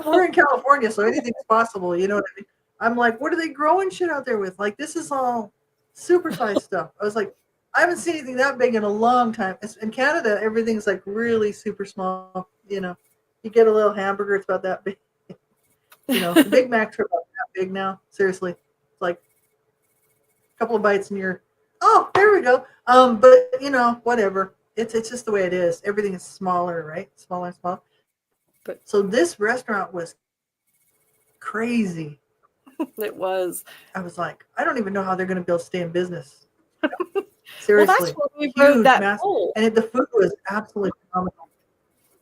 we're in California, so anything's possible. You know what I mean? I'm like, what are they growing shit out there with? Like, this is all supersized stuff. I was like, I haven't seen anything that big in a long time. In Canada, everything's like really super small. You know, you get a little hamburger, it's about that big. You know, the Big Macs are about that big now. Seriously, it's like a couple of bites and you're, oh, there we go. But you know, whatever. It's just the way it is. Everything is smaller, right? Smaller and smaller. But so this restaurant was crazy. It was. I was like, I don't even know how they're going to be able to stay in business. Seriously, well, that's where we rode that bowl. And the food was absolutely phenomenal.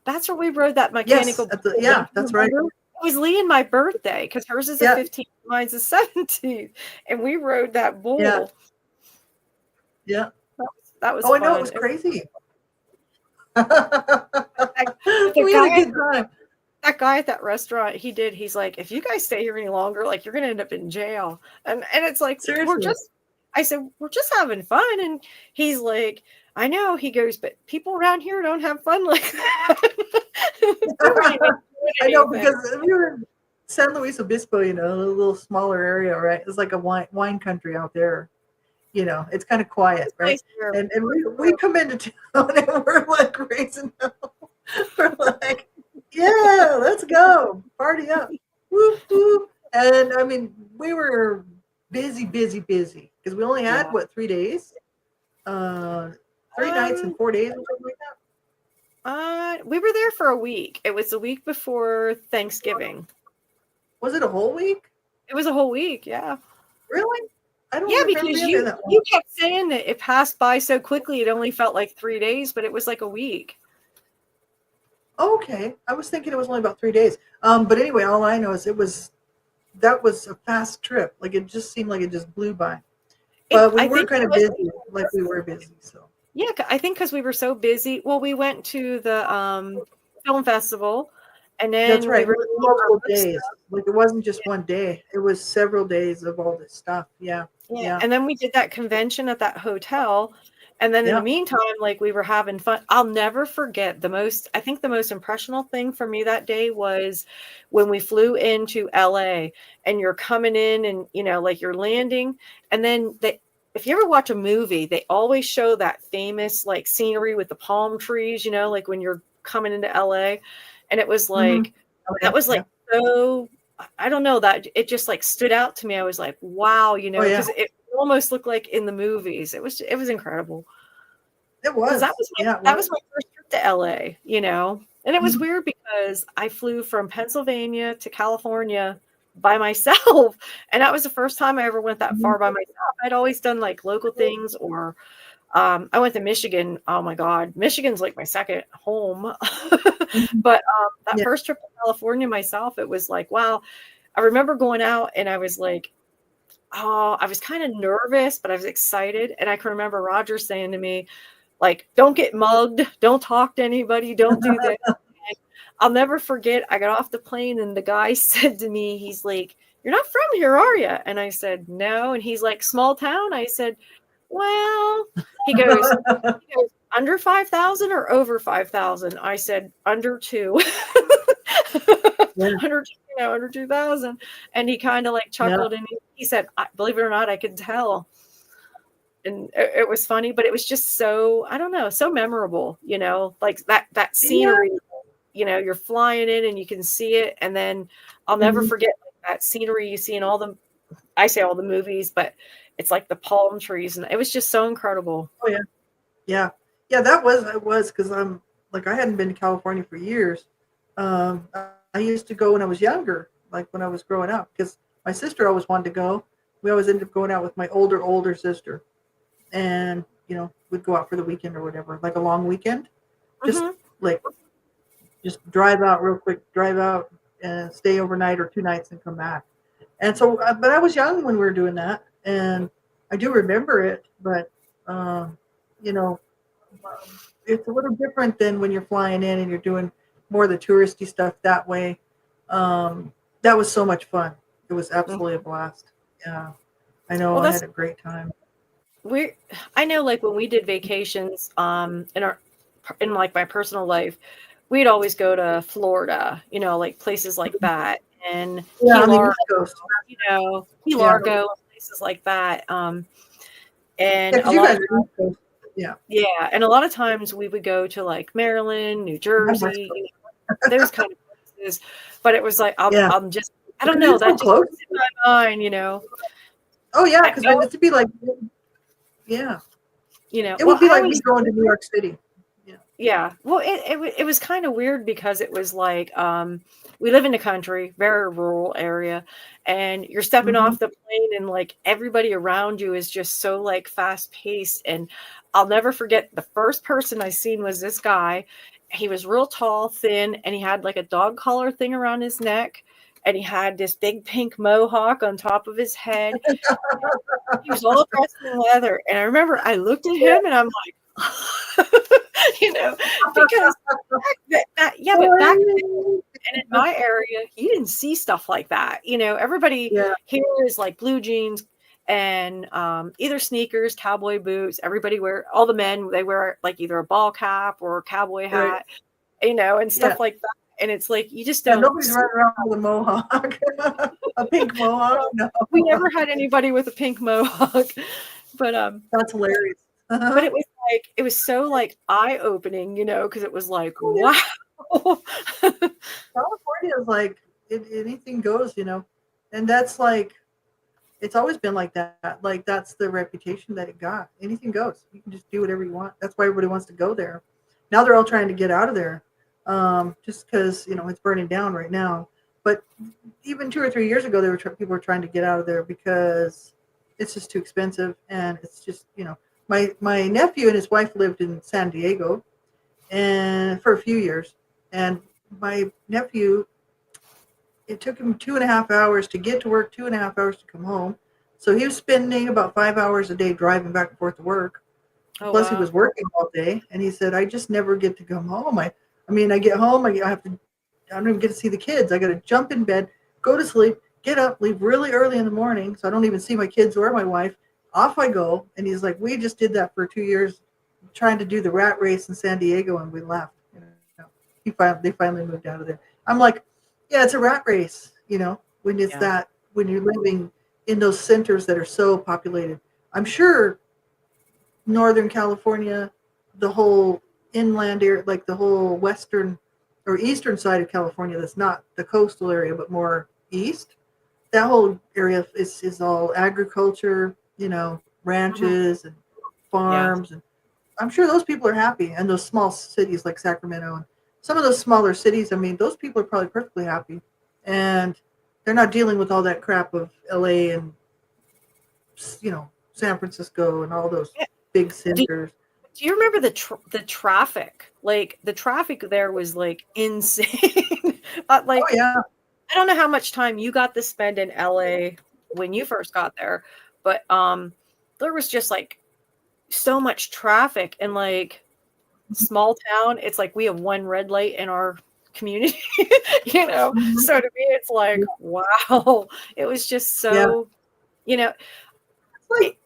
That's where we rode that mechanical. Yes, that's right. It was Lee and my birthday because hers is the 15th, mine's the 17th, and we rode that bull. Yeah. That was. Oh, fun. I know, it was crazy. We had had a good time. That guy at that restaurant, he's like, if you guys stay here any longer, like you're gonna end up in jail. And it's like, seriously. I said, we're just having fun. And he's like, I know. He goes, but people around here don't have fun like that. I know, because we were in San Luis Obispo, you know, a little smaller area, right? It's like a wine country out there. You know, it's kind of quiet, right? Nice. And we come into town and we're like raising hell. We're like, yeah, let's go. Party up. Whoop, whoop. And I mean, we were busy because we only had 3 days? 3 nights and 4 days or something like that? We were there for a week. It was the week before Thanksgiving. Was it a whole week? It was a whole week, yeah. Really? I don't because you kept saying that it passed by so quickly it only felt like 3 days, but it was like a week. Okay. I was thinking it was only about 3 days. But anyway, all I know is that was a fast trip. Like it just seemed like it just blew by. But we were kind of busy, like we were busy. So yeah, I think because we were so busy. Well, we went to the film festival, and then that's right. Multiple days. Like it wasn't just one day. It was several days of all this stuff. Yeah. And then we did that convention at that hotel. And then in the meantime, like we were having fun. I'll never forget the most impressional thing for me that day was when we flew into LA and you're coming in and, you know, like you're landing. And then if you ever watch a movie, they always show that famous like scenery with the palm trees, you know, like when you're coming into LA. And it was like, that was like, so I don't know, that it just like stood out to me. I was like, wow, you know, because it almost looked like in the movies. It was incredible. It was. That was my first trip to LA, you know. And it was weird because I flew from Pennsylvania to California by myself. And that was the first time I ever went that far by myself. I'd always done like local things, or I went to Michigan. Oh my God. Michigan's like my second home. But that first trip to California myself, it was like, wow. I remember going out and I was like, oh, I was kind of nervous, but I was excited. And I can remember Roger saying to me, like, don't get mugged. Don't talk to anybody. Don't do that. I'll never forget. I got off the plane and the guy said to me, he's like, you're not from here, are you? And I said, no. And he's like, small town? I said, well, he goes under 5,000 or over 5,000? I said, under 2. Under 2,000. And he kind of like chuckled and he said, believe it or not, I could tell. And it was funny, but it was just so, I don't know, so memorable, you know, like that scenery, you know, you're flying in and you can see it. And then I'll never forget that scenery you see in all the movies, but it's like the palm trees. And it was just so incredible. Oh, yeah. Yeah. Yeah, it was because like I hadn't been to California for years. I used to go when I was younger, like when I was growing up, because my sister always wanted to go. We always ended up going out with my older sister, and we'd go out for the weekend or whatever, like a long weekend, just Hmm. like just drive out real quick, drive out and stay overnight or 2 nights and come back. And so, but I was young when we were doing that, and I do remember it. But um, you know, it's a little different than when you're flying in and you're doing more of the touristy stuff that way. That was so much fun. It was absolutely a blast. Yeah, I know. Well, I that's had a great time. we. I know, like when we did vacations, in like my personal life, we'd always go to Florida, like places like that, and Yeah, Key on the Largo, East Coast. Key Yeah, Largo, places like that. yeah, And because a you lot guys of are East Coast. Yeah, yeah, and a lot of times we would go to like Maryland, New I'm West Jersey, Coast. those kind of places. But it was like Yeah, I'm just I don't because know, it's so that just close. was in my mind. Oh yeah, I, because I it'd be like, yeah, it well, would be I like me always going to New York City. Yeah. yeah. Well, it was kind of weird because it was like we live in the country, very rural area, and you're stepping Hmm. off the plane and like everybody around you is just so like fast paced. And I'll never forget the first person I seen was this guy. He was real tall, thin, and he had like a dog collar thing around his neck, and he had this big pink mohawk on top of his head. He was all dressed in leather, and I remember I looked at him and I'm like, you know, because yeah, but back then and in my area, you didn't see stuff like that. Everybody Yeah, here is like blue jeans and either sneakers, cowboy boots. Everybody all the men, they wear like either a ball cap or a cowboy right. hat, and Yeah. stuff like that. And it's like you just Yeah, don't nobody's see. running around with a mohawk, a pink mohawk. Well, No, we never had anybody with a pink mohawk, but that's hilarious. but Uh-huh. it was so like eye opening, because it was like Oh yeah, wow. California is like anything goes, and that's like it's always been like that. Like that's the reputation that it got. Anything goes. You can just do whatever you want. That's why everybody wants to go there. Now they're all trying to get out of there, just because it's burning down right now. But even 2 or 3 years ago, people were trying to get out of there because it's just too expensive, and it's just my nephew and his wife lived in San Diego, and for a few years, and my nephew, it took him 2.5 hours to get to work, 2.5 hours to come home. So he was spending about 5 hours a day driving back and forth to work. Oh Plus, he wow. was working all day, and he said, "I just never get to come home. I get home, I have to. I don't even get to see the kids. I got to jump in bed, go to sleep, get up, leave really early in the morning, so I don't even see my kids or my wife. Off I go." And he's like, "We just did that for 2 years, trying to do the rat race in San Diego, and we left. They finally moved out of there." I'm like, "Yeah, it's a rat race. When it's Yeah. that when you're living in those centers that are so populated. I'm sure Northern California, the whole inland area, like the whole western or eastern side of California, that's not the coastal area, but more east. That whole area is all agriculture, Mhm. ranches and Yeah. farms, and I'm sure those people are happy. And those small cities like Sacramento and some of those smaller cities, I mean, those people are probably perfectly happy, and they're not dealing with all that crap of LA and San Francisco and all those Yeah. big Do, centers. do you remember the traffic? Like the traffic there was like insane. Oh Like yeah, I don't know how much time you got to spend in LA when you first got there, but there was just like so much traffic and like small town. It's like we have one red light in our community, mhm, So to me, it's like wow. It was just yeah. so you know It's like it,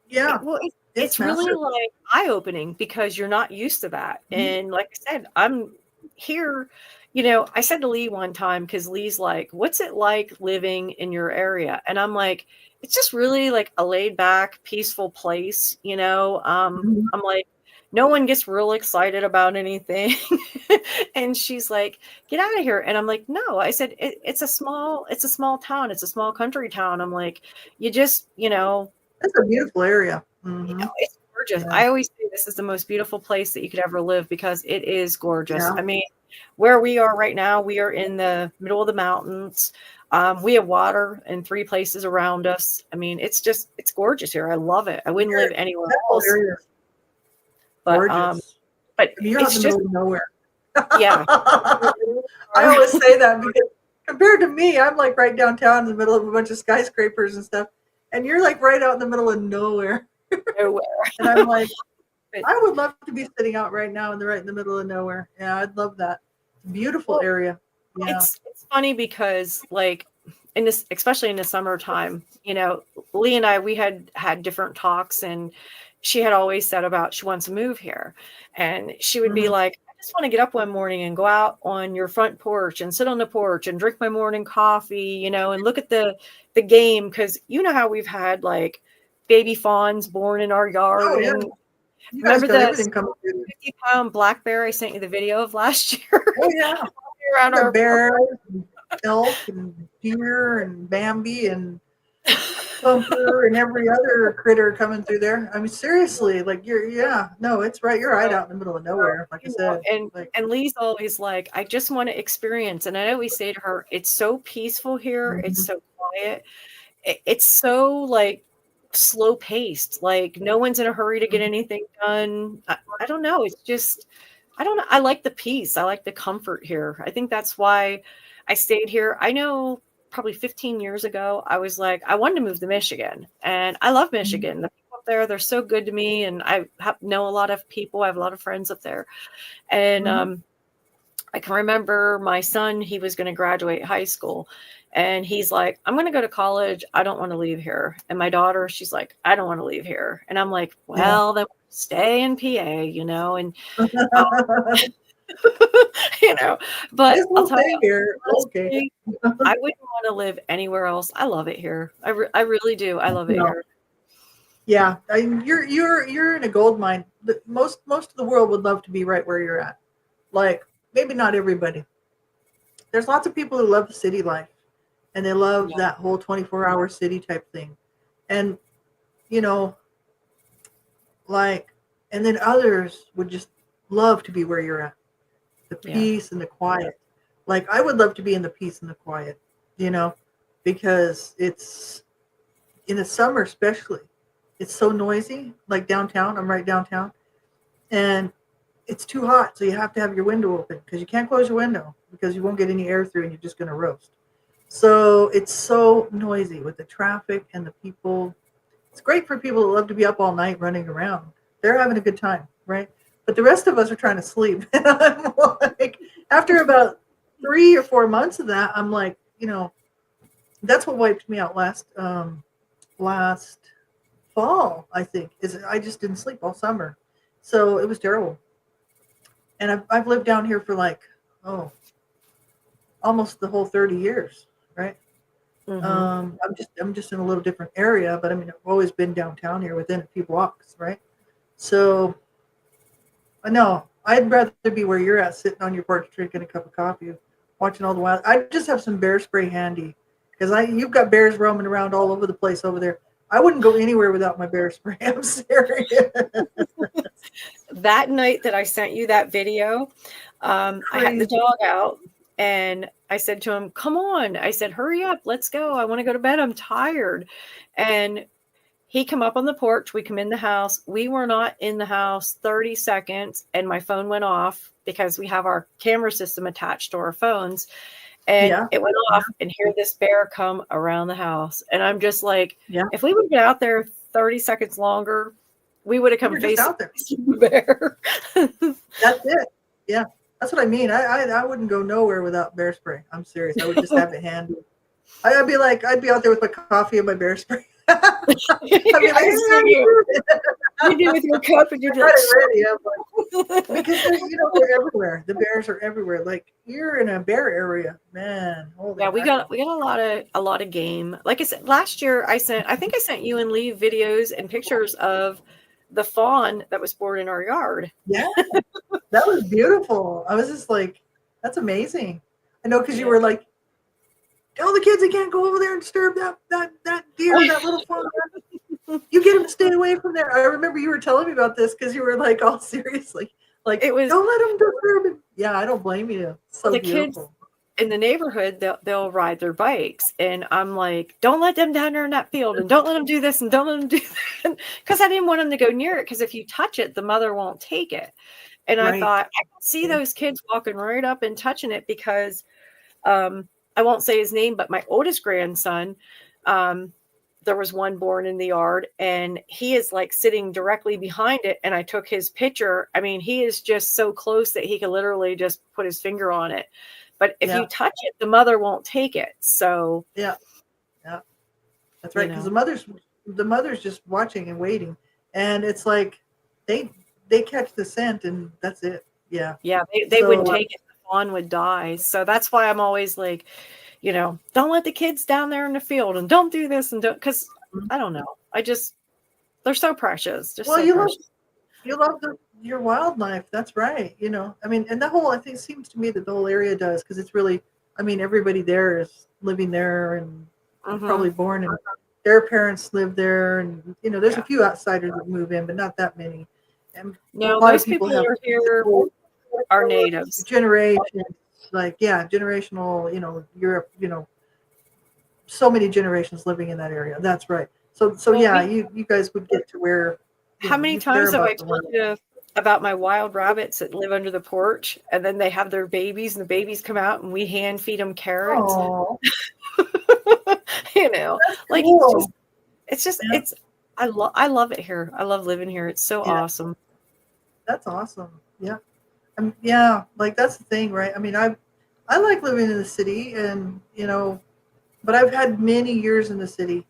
yeah, well, it's it's really massive. like eye opening because you're not used to that. Mhm. And like I said, I'm here. I said to Lee one time because Lee's like, "What's it like living in your area?" And I'm like, "It's just really like a laid back, peaceful place." Mhm. I'm like, no one gets real excited about anything. And she's like, "Get out of here." And I'm like, "No," I said, it's a small town. It's a small country town. I'm like, you just, It's a beautiful area. Hmm. it's gorgeous. Yeah. I always say this is the most beautiful place that you could ever live because it is gorgeous. Yeah. I mean, where we are right now, we are in the middle of the mountains. We have water in 3 places around us. I mean, it's gorgeous here. I love it. I wouldn't live anywhere That whole else. area is But gorgeous. but I mean, you're out in it's the just middle of nowhere. yeah. I always say that because compared to me, I'm like right downtown in the middle of a bunch of skyscrapers and stuff, and you're like right out in the middle of nowhere. Nowhere. And I'm like, But I would love to be sitting out right now right in the middle of nowhere. Yeah, I'd love that. Beautiful area. Yeah. it's funny because like in this, especially in the summertime, Lee and I, we had different talks, and she had always said about she wants to move here, and she would be Mhm. like, I just want to get up one morning and go out on your front porch and sit on the porch and drink my morning coffee, and look at the game, because how we've had like baby fawns born in our yard. Oh yeah. And You guys remember got the everything coming through. 50-pound black bear I sent you the video of last year? Oh yeah. Around The our bears, and elk, and deer, and Bambi, and Bumper, and every other critter coming through there. I mean, seriously, like no, it's right. You're right out in the middle of nowhere, like I said. Like, and Lee's always like, I just want to experience. And I always say to her, it's so peaceful here. It's mhm. so quiet. It's so like slow paced. Like no one's in a hurry to get anything done. I don't know. It's just, I don't know. I like the peace. I like the comfort here. I think that's why I stayed here. I know probably 15 years ago, I was like, I wanted to move to Michigan, and I love Michigan. The people up there, they're so good to me. And I know a lot of people. I have a lot of friends up there. And, Mhm. I can remember my son, he was going to graduate high school, and he's like, I'm going to go to college. I don't want to leave here. And my daughter, she's like, I don't want to leave here. And I'm like, Yeah. well, then stay in PA, and, uh, you know, but This I'll will tell stay you, here. Okay. honestly, I wouldn't want to live anywhere else. I love it here. I really do. I love it No. here. Yeah, you're in a gold mine. Most of the world would love to be right where you're at. Like maybe not everybody. There's lots of people who love city life, and they love Yeah. that whole 24-hour city type thing. And you know, like, and then others would just love to be where you're at, the Yeah. peace and the quiet. Like I would love to be in the peace and the quiet, you know, because it's in the summer especially. It's so noisy. Like downtown, I'm right downtown, and it's too hot, so you have to have your window open because you can't close your window because you won't get any air through, and you're just going to roast. So it's so noisy with the traffic and the people. It's great for people that love to be up all night running around. They're having a good time, right? But the rest of us are trying to sleep. And I'm like, after about 3 or 4 months of that, I'm like, that's what wiped me out last fall, I think, is I just didn't sleep all summer. So it was terrible. And I've lived down here for like, almost the whole 30 years, right? Mm-hmm. I'm just in a little different area, but I mean, I've always been downtown here within a few blocks, right? So I know I'd rather be where you're at, sitting on your porch, drinking a cup of coffee, watching all the wild. I just have some bear spray handy because you've got bears roaming around all over the place over there. I wouldn't go anywhere without my bear spray. I'm serious. That night that I sent you that video, I had the Crazy. dog out, and I said to him, come on. I said, hurry up, let's go. I want to go to bed. I'm tired. And he come up on the porch. We come in the house. We were not in the house 30 seconds, and my phone went off because we have our camera system attached to our phones. And Yeah, it went off, and here this bear come around the house. And I'm just like, yeah. if we would get out there 30 seconds longer, we would have You come were just face to out there. face with the bear. That's it. Yeah, that's what I mean. I wouldn't go nowhere without bear spray. I'm serious. I would just have it handy. I'd be out there with my coffee and my bear spray. I'd be like, I see you. You do with your cup, and you're got like, it ready. I'm like, because they're everywhere. The bears are everywhere. Like you're in a bear area, man. Holy yeah, we got mackerel. a lot of game. Like I said, last year I think I sent you and Lee videos and pictures of the fawn that was born in our yard. Yeah, that was beautiful. I was just like, that's amazing. I know because you Yeah. were like, tell the kids they can't go over there and disturb that deer, that little fawn. You get them to stay away from there. I remember you were telling me about this because you were like all seriously, like, It was, don't let them disturb it. Yeah, I don't blame you. It's well, so the kids beautiful. in the neighborhood, they'll ride their bikes, and I'm like, don't let them down there in that field, and don't let them do this, and don't let them do that, because I didn't want them to go near it, because if you touch it, the mother won't take it. And I Right. thought, I can see those kids walking right up and touching it, because I won't say his name, but my oldest grandson, there was one born in the yard, and he is like sitting directly behind it. And I took his picture. I mean, he is just so close that he could literally just put his finger on it. But if you touch it, the mother won't take it. So Yeah. That's right. Because the mother's just watching and waiting, and it's like they catch the scent, and that's it. Yeah. yeah, they So wouldn't take it. The fawn would die. So that's why I'm always like, don't let the kids down there in the field, and don't do this, and don't, because I don't know. They're so precious. Just well, so precious. you love your wildlife. That's right. I mean, and I think it seems to me that the whole area does because it's really. I mean, everybody there is living there and probably born and their parents live there, and there's a few outsiders that move in, but not that many. And a No, lot most of people people have who are here are natives. generations, like generational. Europe. So many generations living in that area. That's right. So Well, yeah, you guys would get to where how many they're times have I about to told you about my wild rabbits that live under the porch, and then they have their babies, and the babies come out, and we hand feed them carrots? Oh, Like cool. Yeah, I love it here. I love living here. It's so yeah, awesome. that's awesome. Yeah, yeah, like that's the thing, right? I mean, I like living in the city, and but I've had many years in the city,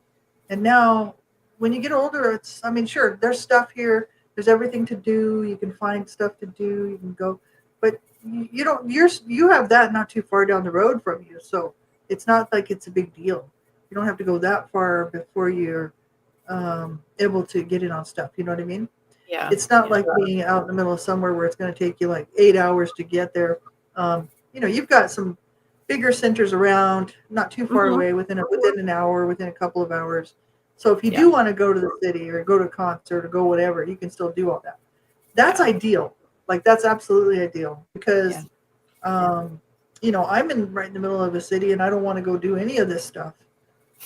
and now when you get older, I mean, sure, there's stuff here, there's everything to do, you can find stuff to do, you can go, but you don't, you have that not too far down the road from you, so it's not like it's a big deal. You don't have to go that far before you're able to get in on stuff. You know what I mean? Yeah. It's not Yeah. like being out in the middle of somewhere where it's going to take you like 8 hours to get there. You've got some bigger centers around, not too far Mm-hmm. away, within an hour, within a couple of hours. So if you Yeah. do want to go to the city or go to a concert or go whatever, you can still do all that. That's Yeah. ideal. Like that's absolutely ideal Yeah. because I'm right in the middle of a city and I don't want to go do any of this stuff.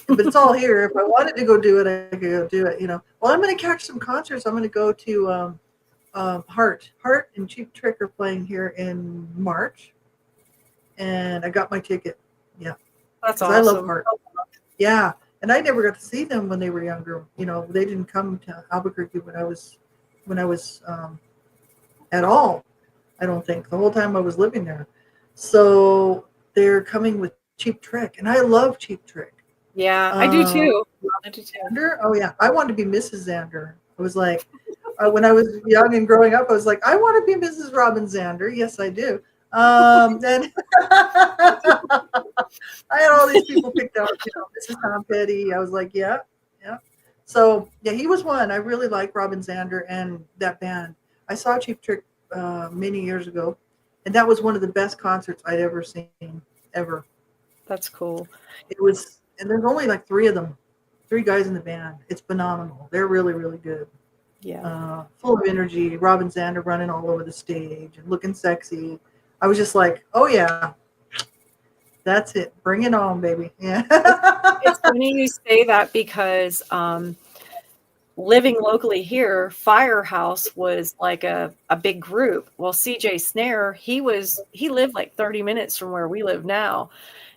But it's all here. If I wanted to go do it, I could go do it. Well, I'm going to catch some concerts. I'm going to go to Heart and Cheap Trick are playing here in March, and I got my ticket. Yeah, That's because I love awesome. Heart. Yeah, and I never got to see them when they were younger. They didn't come to Albuquerque when I was at all. I don't think the whole time I was living there. So they're coming with Cheap Trick, and I love Cheap Trick. Yeah, I do too. I do too. Xander? Oh yeah, I wanted to be Mrs. Xander. I was like, when I was young and growing up, I was like, I want to be Mrs. Robin Xander. Yes, I do. And I had all these people picked out, Mrs. Tom Petty. I was like, yeah, yeah. So yeah, he was one. I really like Robin Xander and that band. I saw Cheap Trick many years ago, and that was one of the best concerts I'd ever seen, ever. That's cool. It was, and there's only like three of them, three guys in the band. It's phenomenal. They're really, really good. Yeah. Full of energy. Robin Zander running all over the stage and looking sexy. I was just like, oh yeah, that's it. Bring it on, baby. Yeah. It's funny you say that because living locally here, Firehouse was like a big group. Well, CJ Snare, he lived like 30 minutes from where we live now.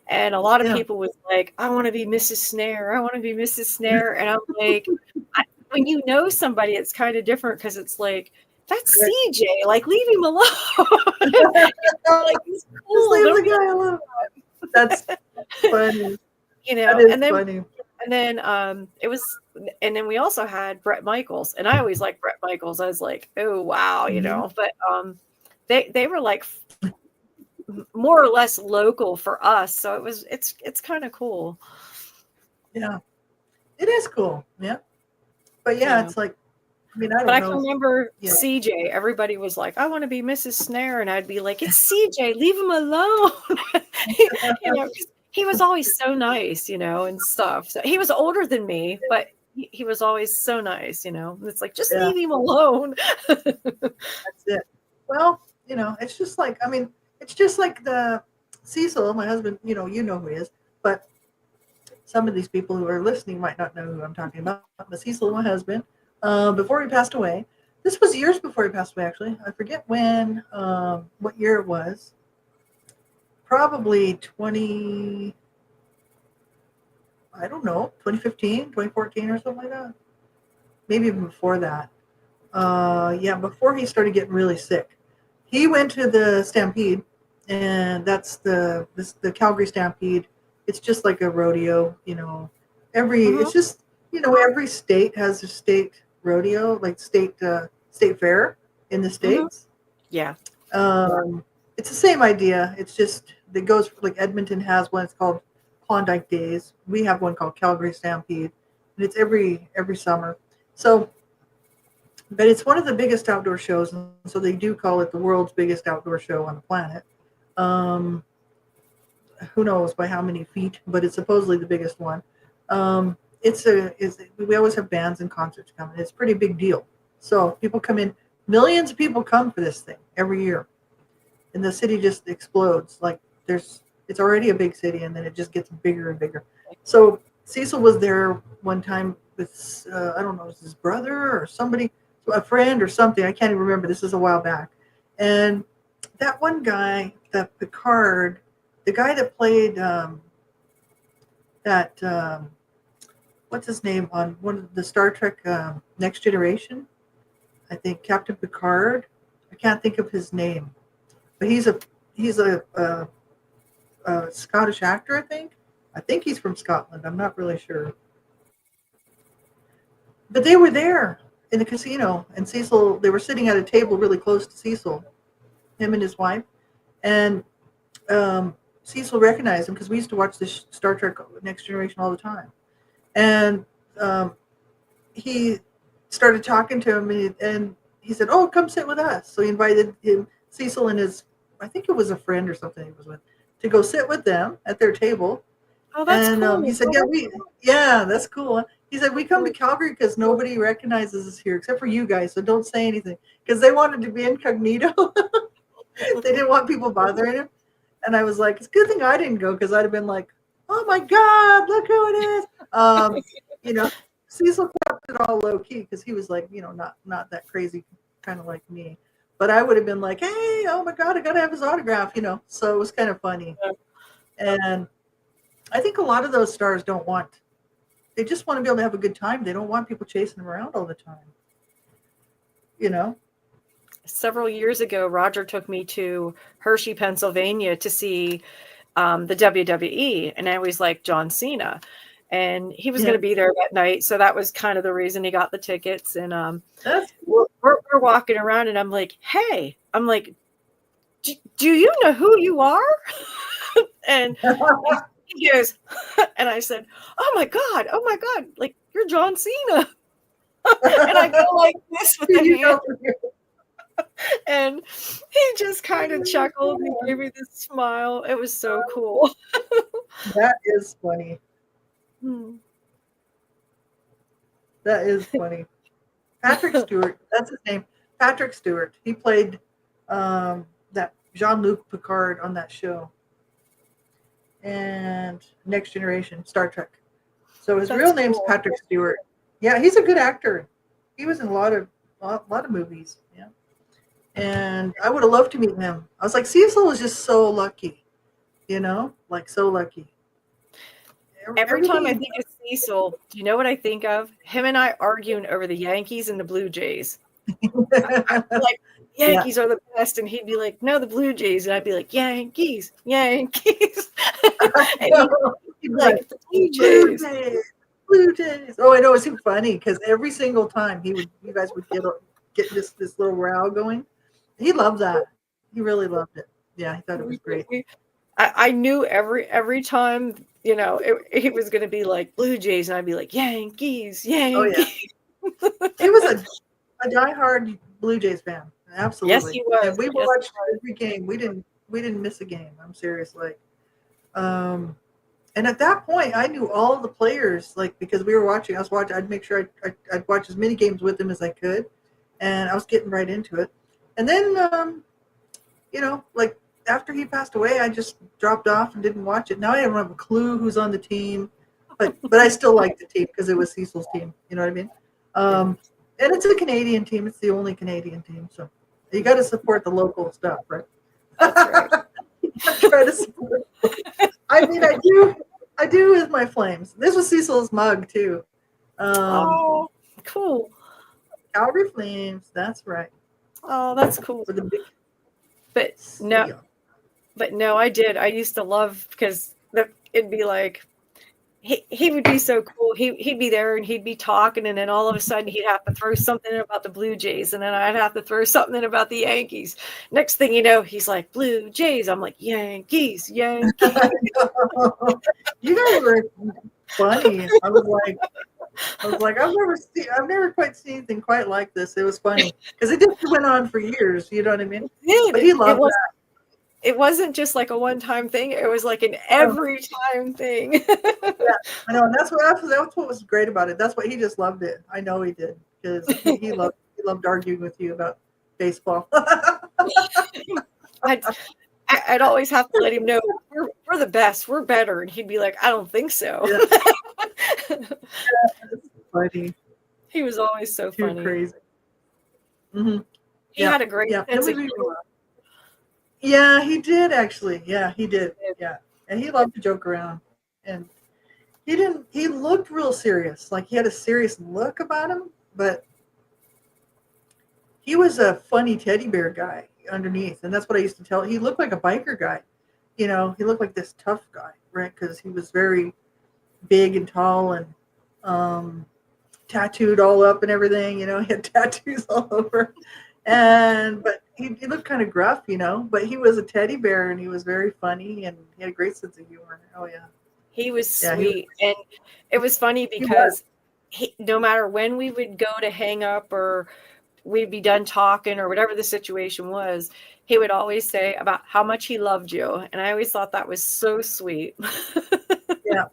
And a lot of Yeah. people was like, I want to be Mrs. Snare. I want to be Mrs. Snare. And I'm like, when you know somebody, it's kind of different because it's like, that's CJ. Like, leave him alone. Like, he's cool. Just leave the guy alone. That's funny. That is funny. And then and then we also had Bret Michaels, and I always liked Bret Michaels. I was like, oh wow, But they were like more or less local for us, so it's kind of cool. Yeah, it is cool. Yeah, but yeah, it's like, I mean, I don't know. But I can remember CJ. Everybody was like, I want to be Mrs. Snare, and I'd be like, it's CJ, leave him alone. He was always so nice, and stuff. So he was older than me, but he was always so nice, It's like, just Yeah, leave him alone. that's it. Well, it's just like, I mean, it's just like the Cecil, my husband, who he is, but some of these people who are listening might not know who I'm talking about. But Cecil, my husband, before he passed away, this was years before he passed away, actually. I forget when, what year it was. Probably I don't know, 2015, 2014 or something like that. Maybe even before that. Yeah, before he started getting really sick. He went to the Stampede, and that's the Calgary Stampede. It's just like a rodeo, Hmm. it's just, every state has a state rodeo, like state fair in the Hmm. states. Yeah. It's the same idea. It's just it goes like Edmonton has one. It's called Klondike Days. We have one called Calgary Stampede, and it's every summer. So, but it's one of the biggest outdoor shows, and so they do call it the world's biggest outdoor show on the planet. Um, who knows by how many feet, but it's supposedly the biggest one. We always have bands and concerts coming. It's a pretty big deal. So people come in. Millions of people come for this thing every year, and the city just explodes. Like it's already a big city, and then it just gets bigger and bigger. So Cecil was there one time with I don't know, it was his brother or somebody, a friend or something. I can't even remember. This is a while back, and that one guy, that Picard, the guy that played that what's his name on one of the Star Trek Next Generation, I think Captain Picard. I can't think of his name, but he's a Scottish actor, I think. I think he's from Scotland. I'm not really sure. But they were there in the casino, and Cecil, they were sitting at a table really close to Cecil, him and his wife. And Cecil recognized him because we used to watch this Star Trek Next Generation all the time. And um, he started talking to him, and he said, "Oh, come sit with us." So he invited him, Cecil and his, I think it was a friend or something he was with, to go sit with them at their table. Oh, that's And cool. he said, yeah, that's cool. He said, we come to Calgary because nobody recognizes us here except for you guys. So don't say anything, because they wanted to be incognito. They didn't want people bothering him. And I was like, it's a good thing I didn't go, because I'd have been like, oh my God, look who it is. You know, Cecil kept it all low key because he was like, not that crazy, kind of like me. But I would have been like, hey, oh my God, I got to have his autograph. So it was kind of funny. And I think a lot of those stars they just want to be able to have a good time. They don't want people chasing them around all the time. You know? Several years ago, Roger took me to Hershey, Pennsylvania to see the WWE, and I was like John Cena. And he was Yeah. going to be there that night. So that was kind of the reason he got the tickets. And That's we're walking around, and I'm like, hey, do you know who you are? And he goes, and I said, oh my God, like, you're John Cena. And I go like this with the hand. And he just kind of chuckled and gave me this smile. It was so cool. That is funny. Hmm. That is funny. Patrick Stewart, that's his name. Patrick Stewart. He played that Jean-Luc Picard on that show. And Next Generation, Star Trek. So his real name's Cool. Patrick Stewart. Yeah, he's a good actor. He was in a lot of movies. Yeah. And I would have loved to meet him. I was like, Cecil was just so lucky, like so lucky. Every time I think of Cecil, do you know what I think of? Him and I arguing over the Yankees and the Blue Jays. I'm like, Yankees are the best, and he'd be like, no, the Blue Jays, and I'd be like, Yankees. And he'd be like, the Blue Jays. Blue Jays. Oh, I know, it's funny because every single time you guys would get this little row going. He loved that. He really loved it. Yeah, he thought it was great. I knew every time, it was going to be like Blue Jays, and I'd be like, Yankees. Oh yeah, he was a diehard Blue Jays fan. Absolutely. Yes, he was. And we watched every game. We didn't miss a game. I'm serious. Like, And at that point, I knew all the players, like because we were watching. I was watching. I'd make sure I'd watch as many games with him as I could, and I was getting right into it. And then, like after he passed away, I just dropped off and didn't watch it. Now I don't have a clue who's on the team, but I still like the team because it was Cecil's team. You know what I mean? And it's a Canadian team. It's the only Canadian team, so you got to support the local stuff, right? That's right. Try to support. I mean, I do with my Flames. This was Cecil's mug too. Oh, cool. Calgary Flames. That's right. Oh, that's cool. For the big. But no, I did. I used to love because it'd be like he would be so cool. He'd be there and he'd be talking, and then all of a sudden he'd have to throw something in about the Blue Jays, and then I'd have to throw something in about the Yankees. Next thing you know, he's like Blue Jays. I'm like Yankees. You guys were funny. I was like, I've never quite seen anything quite like this. It was funny because it just went on for years. You know what I mean? Yeah, but he loved that. It wasn't just like a one-time thing. It was like an every time thing. Yeah, I know. And that's what was great about it. That's why he just loved it. I know he did because he loved arguing with you about baseball. I'd always have to let him know we're the best. We're better. And he'd be like, I don't think so. Yeah. That's funny. He was always so Too funny. crazy. Mm-hmm. He had a great sense of humor. Yeah, he did actually. Yeah, he did. Yeah. And he loved to joke around. And he looked real serious. Like he had a serious look about him, but he was a funny teddy bear guy underneath. And that's what I used to tell. He looked like a biker guy. He looked like this tough guy, right? Because he was very big and tall and tattooed all up and everything. He had tattoos all over. But he looked kind of gruff, but he was a teddy bear and he was very funny and he had a great sense of humor. Oh yeah. He was sweet. And it was funny because no matter when we would go to hang up or we'd be done talking or whatever the situation was, he would always say about how much he loved you. And I always thought that was so sweet. Yeah.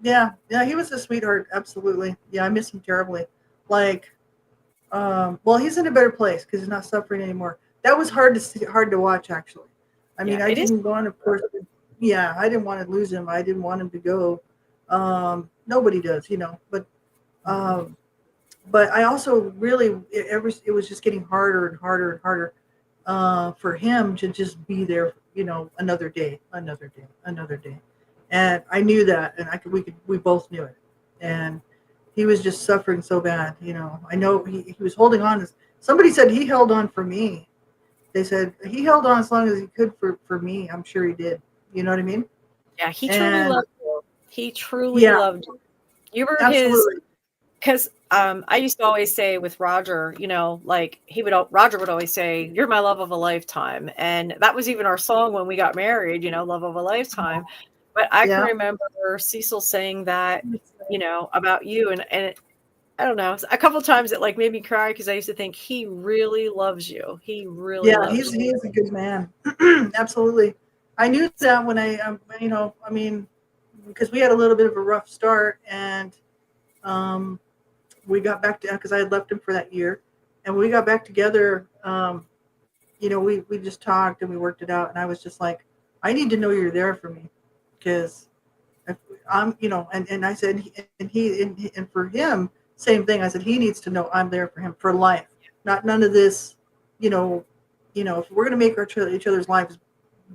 He was a sweetheart. Absolutely. Yeah. I miss him terribly. Well, he's in a better place because he's not suffering anymore. That was hard to watch, actually. I mean, I didn't want, of course. Yeah, I didn't want to lose him. I didn't want him to go. Nobody does, But I also really it was just getting harder and harder and harder for him to just be there. Another day. And I knew that, and we both knew it, and he was just suffering so bad. I know he was holding on. Somebody said he held on for me. They said he held on as long as he could for me. I'm sure he did. You know what I mean? Yeah, he truly loved you. He truly loved you. You were his. Because I used to always say with Roger, Roger would always say, "You're my love of a lifetime," and that was even our song when we got married. Love of a lifetime. But I can remember Cecil saying that, about you. And I don't know, a couple of times it made me cry because I used to think he really loves you. He really loves you. He is a good man. Absolutely. I knew that when because we had a little bit of a rough start and we got back to, because I had left him for that year. And when we got back together, we just talked and we worked it out. And I was just like, I need to know you're there for me. Because I'm, and I said, and for him, same thing. I said, he needs to know I'm there for him for life, none of this, if we're going to make each other's lives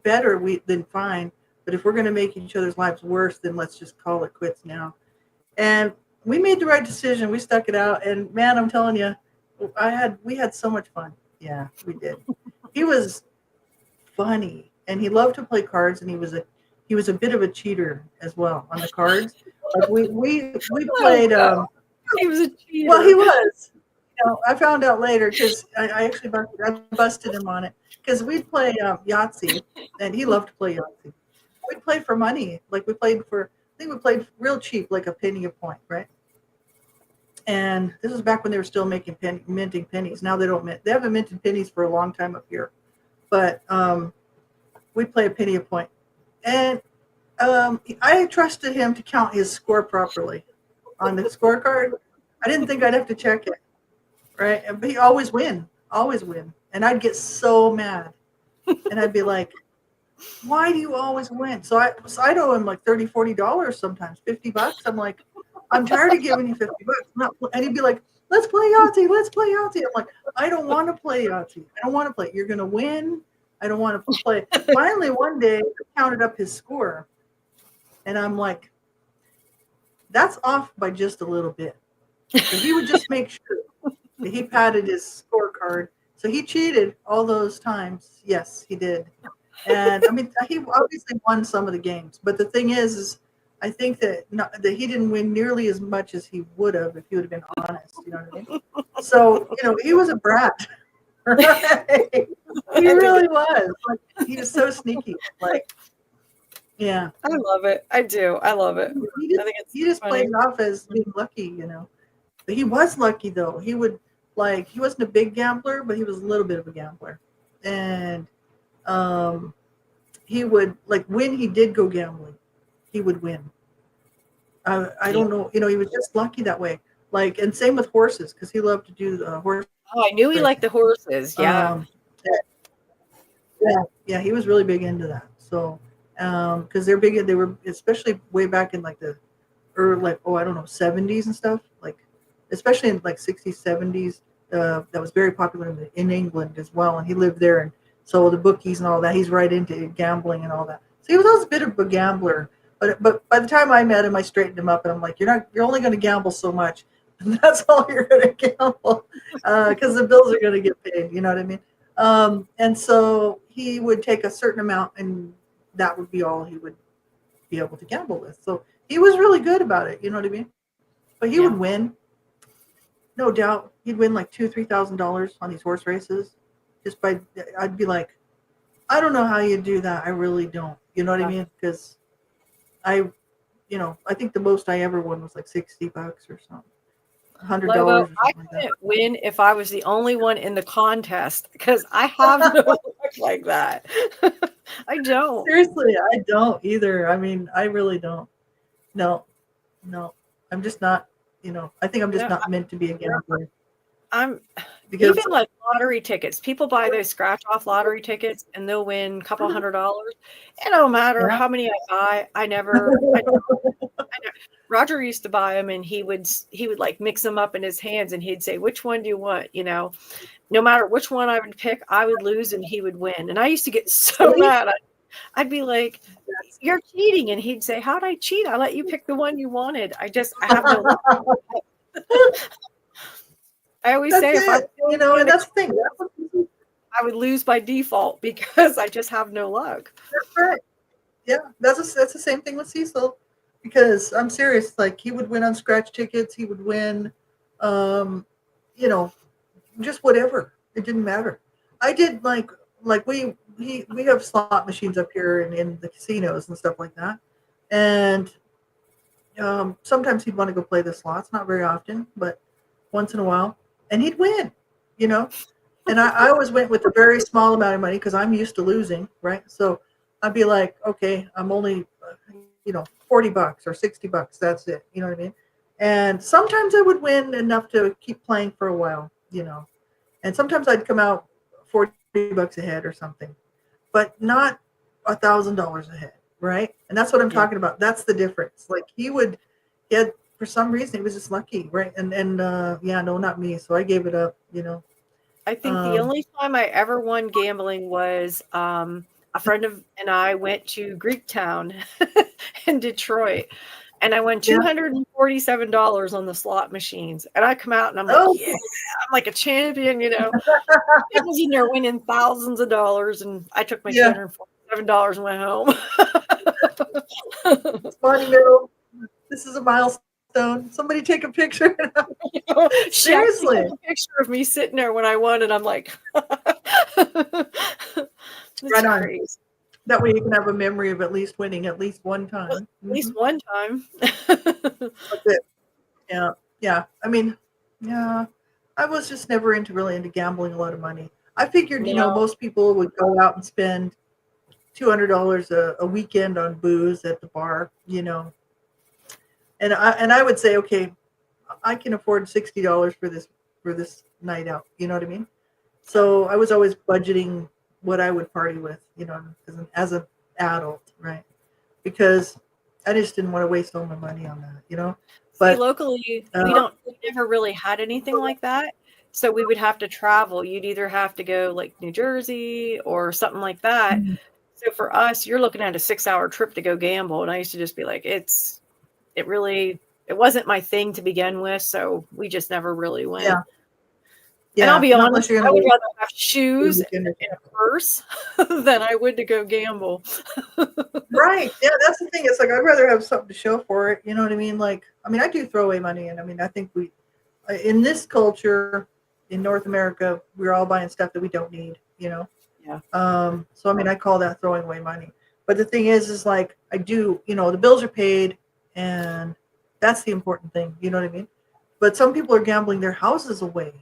better, then fine. But if we're going to make each other's lives worse, then let's just call it quits now. And we made the right decision. We stuck it out. And man, I'm telling you, we had so much fun. Yeah, we did. He was funny and he loved to play cards, and he was a bit of a cheater as well on the cards. We played. He was a cheater. Well, he was. I found out later because I actually busted him on it because we'd play Yahtzee, and he loved to play Yahtzee. We'd play for money. We played we played real cheap, like a penny a point, right? And this was back when they were still minting pennies. Now they don't mint. They haven't minted pennies for a long time up here, but we'd play a penny a point. And I trusted him to count his score properly on the scorecard. I didn't think I'd have to check it, right? But he always win. And I'd get so mad. And I'd be like, why do you always win? So I'd owe him like $30, $40 sometimes, $50. I'm like, I'm tired of giving you $50. And he'd be like, let's play Yahtzee. Let's play Yahtzee. I'm like, I don't want to play Yahtzee. I don't want to play. You're going to win. I don't want to play. Finally, one day, I counted up his score. And I'm like, that's off by just a little bit. So he would just make sure that he padded his scorecard. So he cheated all those times. Yes, he did. And I mean, he obviously won some of the games. But the thing is I think that that he didn't win nearly as much as he would have if he would have been honest. You know what I mean? So, he was a brat. Right? He really was. Like, he was so sneaky. Like, yeah. I love it. I do. I love it. I think He just played it off as being lucky, But he was lucky though. He wasn't a big gambler, but he was a little bit of a gambler. And he would, like, when he did go gambling, he would win. I don't know, he was just lucky that way. Like, and same with horses, because he loved to do horse. Oh, I knew he liked the horses. Yeah. Yeah, he was really big into that. So, because they were especially way back in like the early, like, I don't know, 70s and stuff. Like, especially in like 60s, 70s. That was very popular in England as well, and he lived there, and so the bookies and all that. He's right into gambling and all that. So he was always a bit of a gambler. But by the time I met him, I straightened him up, and I'm like, you're only going to gamble so much, and that's all you're going to gamble, because the bills are going to get paid. You know what I mean? And so he would take a certain amount, and that would be all he would be able to gamble with. So he was really good about it. You know what I mean? But he would win, no doubt. He'd win like $2,000-$3,000 on these horse races. I'd be like, I don't know how you do that. I really don't. You know what I mean? Because I think the most I ever won was like $60 or something. $100 or something I like couldn't that. win if I was the only one in the contest, because I have no luck like that. I don't. Seriously, I don't either. I mean, I really don't. No. I'm just not, I think I'm just not meant to be a gambler. Even like lottery tickets. People buy those scratch off lottery tickets and they'll win a couple $100. It don't matter how many I buy. I never. Roger used to buy them, and he would like mix them up in his hands, and he'd say, "Which one do you want?" No matter which one I would pick, I would lose and he would win. And I used to get so mad. I'd be like, "You're cheating," and he'd say, "How'd I cheat? I let you pick the one you wanted. I have no luck." I always say, if and that's the thing. I would lose by default because I just have no luck. That's right. Yeah, that's the same thing with Cecil, because I'm serious. Like, he would win on scratch tickets. He would win, just whatever. It didn't matter. I did like we have slot machines up here in the casinos and stuff like that, and sometimes he'd want to go play the slots. Not very often, but once in a while. And he'd win, and I always went with a very small amount of money because I'm used to losing, right? So I'd be like, okay, I'm only, $40 or $60. That's it. You know what I mean? And sometimes I would win enough to keep playing for a while, and sometimes I'd come out $40 ahead or something, but not $1,000 ahead, right? And that's what I'm talking about. That's the difference. Like, he had, for some reason, he was just lucky, right? And no, not me. So I gave it up, I think the only time I ever won gambling was a friend and I went to Greektown in Detroit, and I won $247 on the slot machines. And I come out and I'm like, yeah, I'm like a champion, I was in there winning thousands of dollars, and I took my $247 and went home. Monumental. This is a milestone. Somebody take a picture. Seriously, a picture of me sitting there when I won, and I'm like, right on. Crazy. That way you can have a memory of at least winning at least one time. At least one time. That's it. Yeah. I mean, I was just never really into gambling a lot of money. I figured, most people would go out and spend $200 a weekend on booze at the bar, and I would say, okay, I can afford $60 for this night out. You know what I mean? So I was always budgeting what I would party with, as an adult, right? Because I just didn't want to waste all my money on that, See, But locally, uh, we never really had anything like that. So we would have to travel. You'd either have to go like New Jersey or something like that. So for us, you're looking at a 6-hour trip to go gamble. And I used to just be like, it wasn't my thing to begin with. So we just never really went. yeah, And I'll yeah, be not unless honest, you're I gonna would go rather have to a shoes weekend or and a purse than I would to go gamble. right. Yeah, that's the thing. It's like I'd rather have something to show for it. You know what I mean? Like, I mean, I do throw away money, and I mean, I think in this culture, in North America, we're all buying stuff that we don't need. Yeah. So I mean, I call that throwing away money. But the thing is like I do. The bills are paid, and that's the important thing. You know what I mean? But some people are gambling their houses away.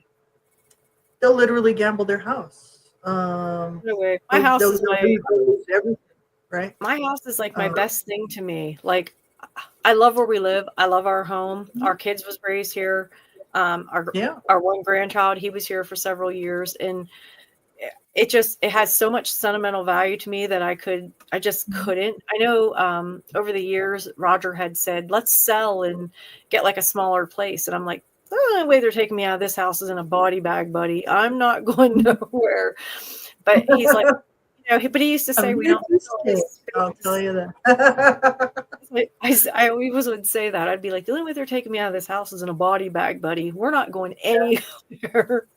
They'll literally gamble their house. Anyway, They'll lose everything, right? my house is like my Uh, best thing to me. Like, I love where we live. I love our home. Our kids was raised here. Our yeah. our one grandchild, he was here for several years, and it has so much sentimental value to me that I just couldn't. I know over the years Roger had said, let's sell and get like a smaller place, and I'm like, the only way they're taking me out of this house is in a body bag, buddy. I'm not going nowhere. But he's like, but he used to A say we don't big fill mistake, this I'll tell space. you that. I always would say that. I'd be like, the only way they're taking me out of this house is in a body bag, buddy. We're not going anywhere.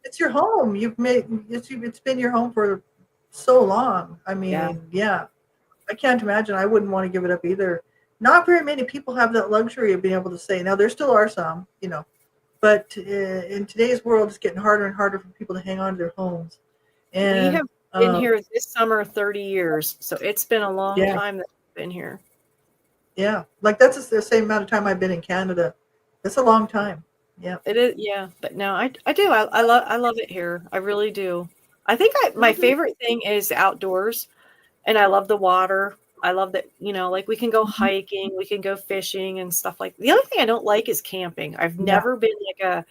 It's your home. It's been your home for so long. I Yeah. mean, yeah. I can't imagine. I wouldn't want to give it up either. Not very many people have that luxury of being able to say. Now there still are some, but in today's world, it's getting harder and harder for people to hang on to their homes. We And have been here this summer 30 years. So it's been a long yeah, time that we've been here. yeah, like that's the same amount of time I've been in Canada. That's a long time. Yeah. It is, yeah. But no, I do. I love it here. I really do. I think my Mhm. favorite thing is outdoors, and I love the water. I love that, like we can go hiking, we can go fishing and stuff like. The only thing I don't like is camping. I've Yeah. never been like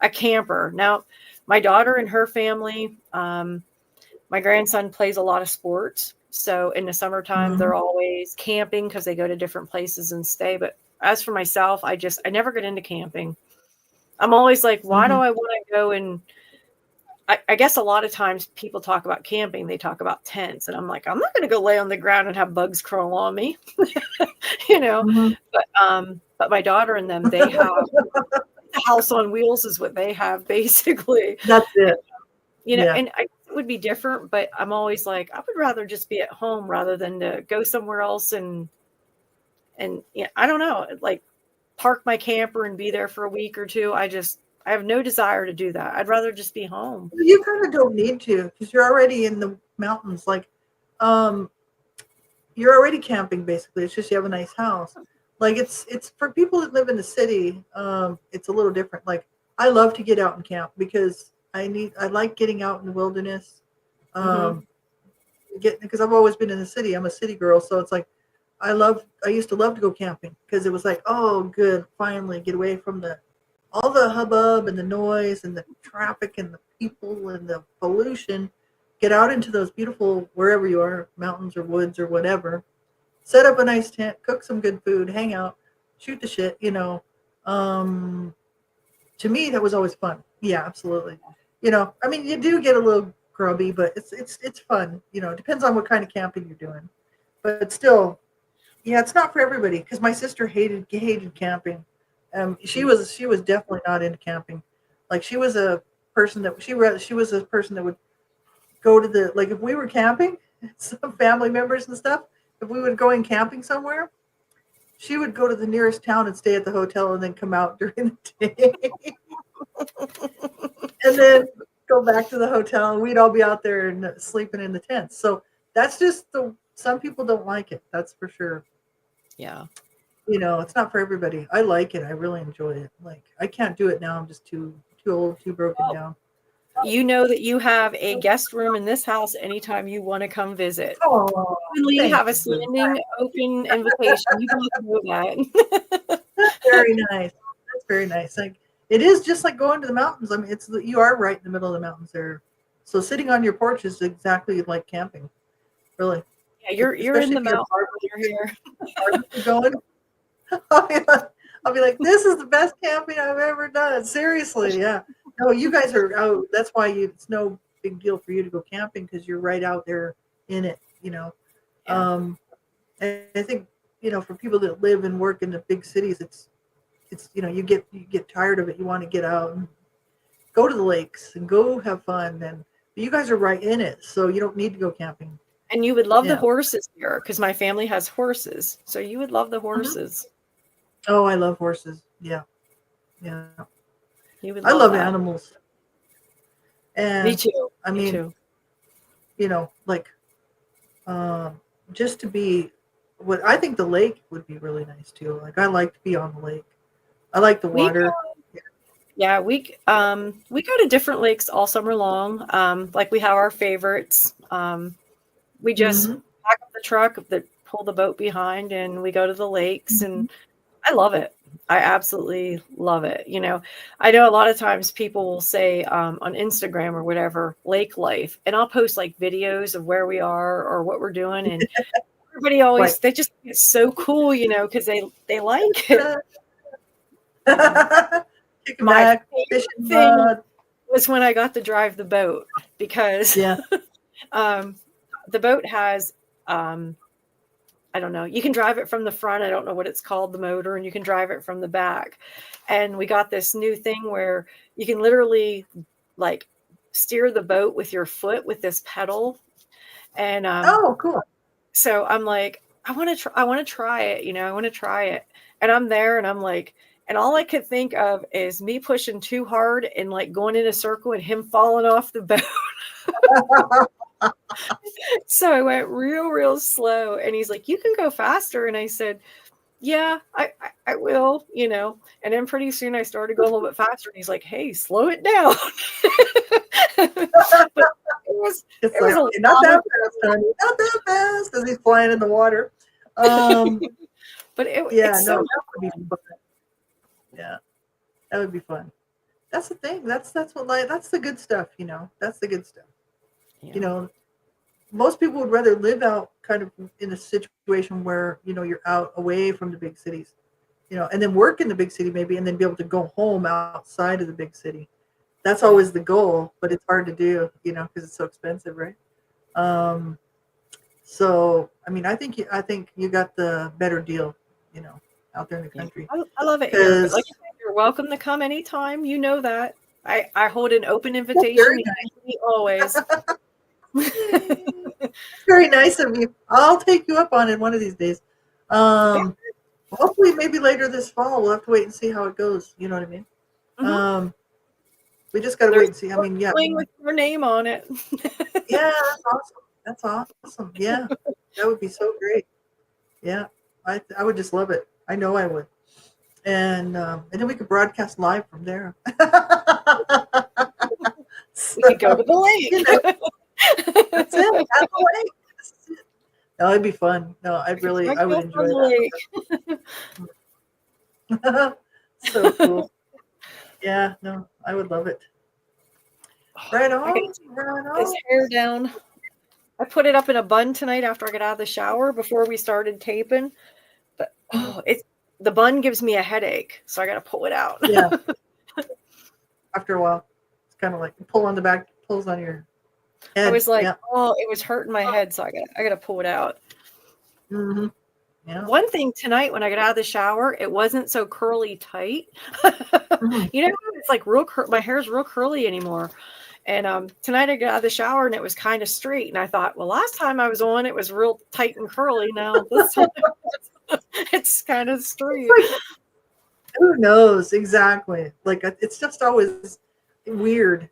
a camper. Now, my daughter and her family, my grandson plays a lot of sports. So in the summertime, they're Mhm. always camping because they go to different places and stay. But as for myself, I never get into camping. I'm always like, why do Mhm. I want to go? And I guess a lot of times people talk about camping, they talk about tents. And I'm like, I'm not going to go lay on the ground and have bugs crawl on me, you know. Mhm. But my daughter and them, they have a house on wheels is what they have basically. That's it. Yeah. And it would be different, but I'm always like, I would rather just be at home rather than to go somewhere else and I don't know, like park my camper and be there for a week or two. I have no desire to do that. I'd rather just be home. You kind of don't need to because you're already in the mountains. Like, um, you're already camping basically. It's just you have a nice house. Like it's for people that live in the city. It's a little different. Like I love to get out and camp because I like getting out in the wilderness. Hmm. Um, because I've always been in the city. I'm a city girl, so it's like I used to love to go camping because it was like, oh, good, finally get away from the all the hubbub and the noise and the traffic and the people and the pollution. Get out into those beautiful wherever you are, mountains or woods or whatever. Set up a nice tent, cook some good food, hang out, shoot the shit. Um, to me, that was always fun. Yeah, absolutely. I mean, you do get a little grubby, but it's fun. It depends on what kind of camping you're doing, but still, yeah, it's not for everybody because my sister hated camping. She was definitely not into camping. Like she was a person that she was a person that would go to the like if we were camping, some family members and stuff. If we would go in camping somewhere, she would go to the nearest town and stay at the hotel and then come out during the day and then go back to the hotel and we'd all be out there and sleeping in the tents. So that's just some people don't like it. That's for sure. Yeah. It's not for everybody. I like it. I really enjoy it. Like I can't do it now. I'm just too old, too broken Well, down. you know that you have a guest room in this house anytime you want to come visit. Oh, We have a thank you. standing open invitation. You both know that. That's very nice. That's very nice. Like it is just like going to the mountains. I mean, you are right in the middle of the mountains there. So sitting on your porch is exactly like camping. Really. Yeah, you're in Especially the if you have mountains. You're here. barbecue going. I'll be like, this is the best camping I've ever done. Seriously, yeah. No, you guys are. Oh, that's why it's no big deal for you to go camping because you're right out there in it. Yeah. And I think for people that live and work in the big cities, it's you get tired of it. You want to get out and go to the lakes and go have fun. But you guys are right in it, so you don't need to go camping. And you would love the Yeah. horses here because my family has horses. So you would love the horses. Oh, I love horses. Yeah. Yeah. You would I love that. animals. And Me too. I Me mean, too. like just to be what I think the lake would be really nice too. Like I like to be on the lake. I like the water. Yeah, we go to different lakes all summer long. Like we have our favorites. We just pack up the truck, pull the boat behind, and we go to the lakes. And I love it. I absolutely love it. I know a lot of times people will say on Instagram or whatever, lake life, and I'll post like videos of where we are or what we're doing, and everybody always they just think it's so cool, because they like it. My favorite thing was when I got to drive the boat because the boat has I don't know, you can drive it from the front. I don't know what it's called, the motor, and you can drive it from the back. And we got this new thing where you can literally like steer the boat with your foot with this pedal. And oh, cool. So I'm like, I want to try it, I want to try it. And I'm there and I'm like, and all I could think of is me pushing too hard and like going in a circle and him falling off the boat. So I went real slow and he's like, you can go faster. And I said, yeah, I will, and then pretty soon I started going a little bit faster and he's like, hey, slow it down. But it was not that fast, honey. Not that fast as he's flying in the water. But it's so that would be fun. Yeah, that would be fun. That's the thing. That's the good stuff. That's the good stuff. Yeah. Most people would rather live out kind of in a situation where you're out away from the big cities, and then work in the big city maybe, and then be able to go home outside of the big city. That's always the goal, but it's hard to do, because it's so expensive, right? So I mean, I think you got the better deal, out there in the country. I love it here. But like I said, you're welcome to come anytime. You know that. I hold an open invitation always. Very nice of you. I'll take you up on it one of these days. Hopefully maybe later this fall. We'll have to wait and see how it goes. You know what I mean? We just got to wait and see. I mean, with your name on it. Yeah, that's awesome. Yeah, that would be so great. Yeah, I would just love it. I know I would. And then we could broadcast live from there. We could go to the lake. That's it. At the lake. No, it'd be fun. No, I would enjoy that. So cool. Yeah, no, I would love it. Right on. His hair down. I put it up in a bun tonight after I got out of the shower before we started taping. But the bun gives me a headache, so I got to pull it out. Yeah. After a while, it's kind of like pull on the back, pulls on your head. I was like, it was hurting my head, so I got to pull it out. Mm-hmm. Yeah. One thing tonight when I got out of the shower, it wasn't so curly tight. It's like my hair's real curly anymore. And tonight I got out of the shower and it was kind of straight. And I thought, well, last time I was on, it was real tight and curly. Now this time it's kind of straight. Who knows exactly? Like it's just always weird,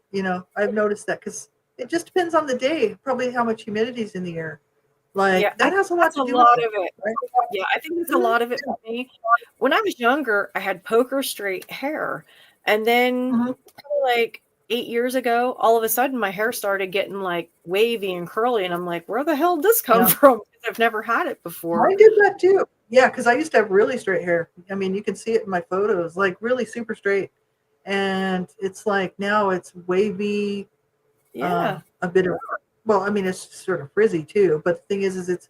I've noticed that because it just depends on the day, probably how much humidity is in the air. Like that has a lot to do with it. Right? Yeah, I think that's a lot of it for me. When I was younger, I had poker straight hair, and then like 8 years ago, all of a sudden my hair started getting like wavy and curly, and I'm like, where the hell did this come from? Because I've never had it before. I did that too. Yeah, because I used to have really straight hair. I mean, you can see it in my photos, like really super straight. And it's like now it's wavy, Yeah. a bit of, well, I mean, it's sort of frizzy too. But the thing is it's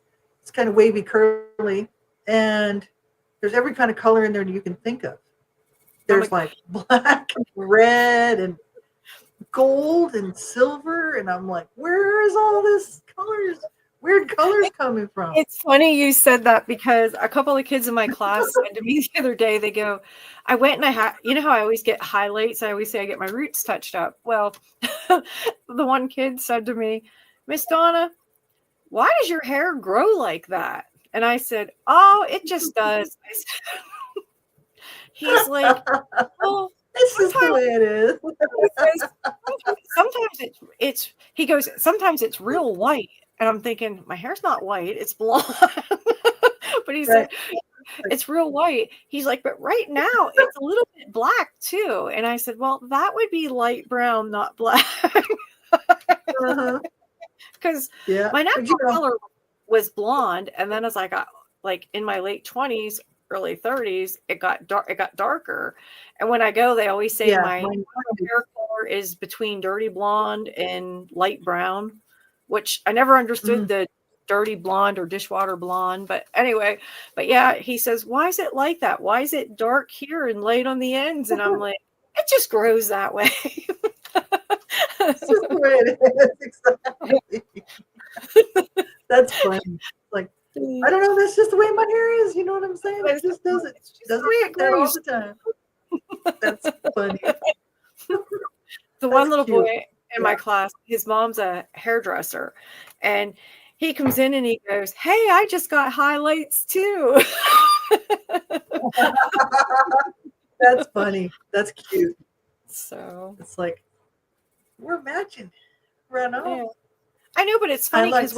kind of wavy, curly, and there's every kind of color in there you can think of. There's like black, and red, and gold, and silver, and I'm like, where is all this colors? Weird colors coming from? It's funny you said that, because a couple of kids in my class said to me the other day, they go, I went and I had, you know how I always get highlights? I always say I get my roots touched up. Well, the one kid said to me, Miss Donna, why does your hair grow like that? And I said, oh, it just does. He's like, well, this is the way it is. Sometimes he goes, sometimes it's real white. And I'm thinking, my hair's not white, it's blonde. But he said, it's real white. He's like, but right now it's a little bit black too. And I said, well, that would be light brown, not black. Because my natural color was blonde. And then as I got like in my late 20s, early 30s, it got darker. And when I go, they always say my hair color is between dirty blonde and light brown, which I never understood the dirty blonde or dishwater blonde. But anyway, but yeah, he says, why is it like that? Why is it dark here and light on the ends? And I'm like, it just grows that way. It's just the way it is. Exactly. That's funny. Like, I don't know, that's just the way my hair is. You know what I'm saying? It just does it. Does it like that all the time. That's funny. The one little boy in my class, his mom's a hairdresser, and he comes in and he goes, hey, I just got highlights too. That's funny. That's cute. So it's like, we're matching right now. Yeah. I know, but it's funny because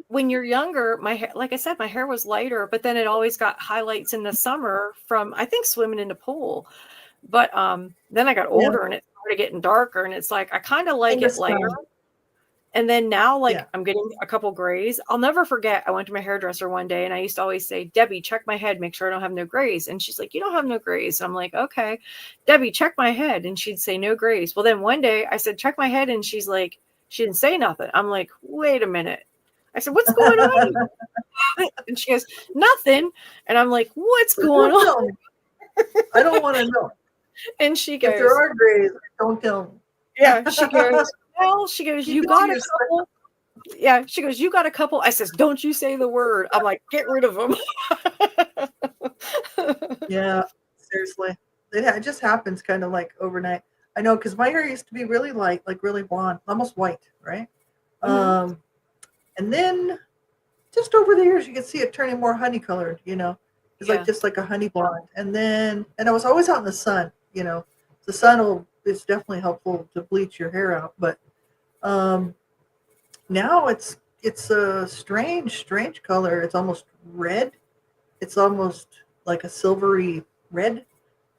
when you're younger, my hair, like I said, my hair was lighter, but then it always got highlights in the summer from, I think, swimming in the pool. But then I got older and it started getting darker, and it's like I kind of like it lighter. And then now, like, I'm getting a couple grays. I'll never forget, I went to my hairdresser one day and I used to always say, Debbie, check my head, make sure I don't have no grays. And she's like, you don't have no grays. And I'm like, okay. Debbie, check my head. And she'd say no grays. Well, then one day I said, check my head. And she's like, she didn't say nothing. I'm like, wait a minute. I said, what's going on? And she goes, nothing. And I'm like, what's going on? I don't want to know. And she goes, if there are grays, don't tell me. Yeah. She goes, well, she goes, you got a couple. Yeah. She goes, you got a couple. I says, don't you say the word. I'm like, get rid of them. Yeah. Seriously. It just happens kind of like overnight. I know, because my hair used to be really light, like really blonde, almost white, right? Mm-hmm. And then just over the years, you can see it turning more honey colored, you know, it's like just like a honey blonde. And I was always out in the sun, you know, the sun is definitely helpful to bleach your hair out. But now it's a strange color. It's almost red. It's almost like a silvery red.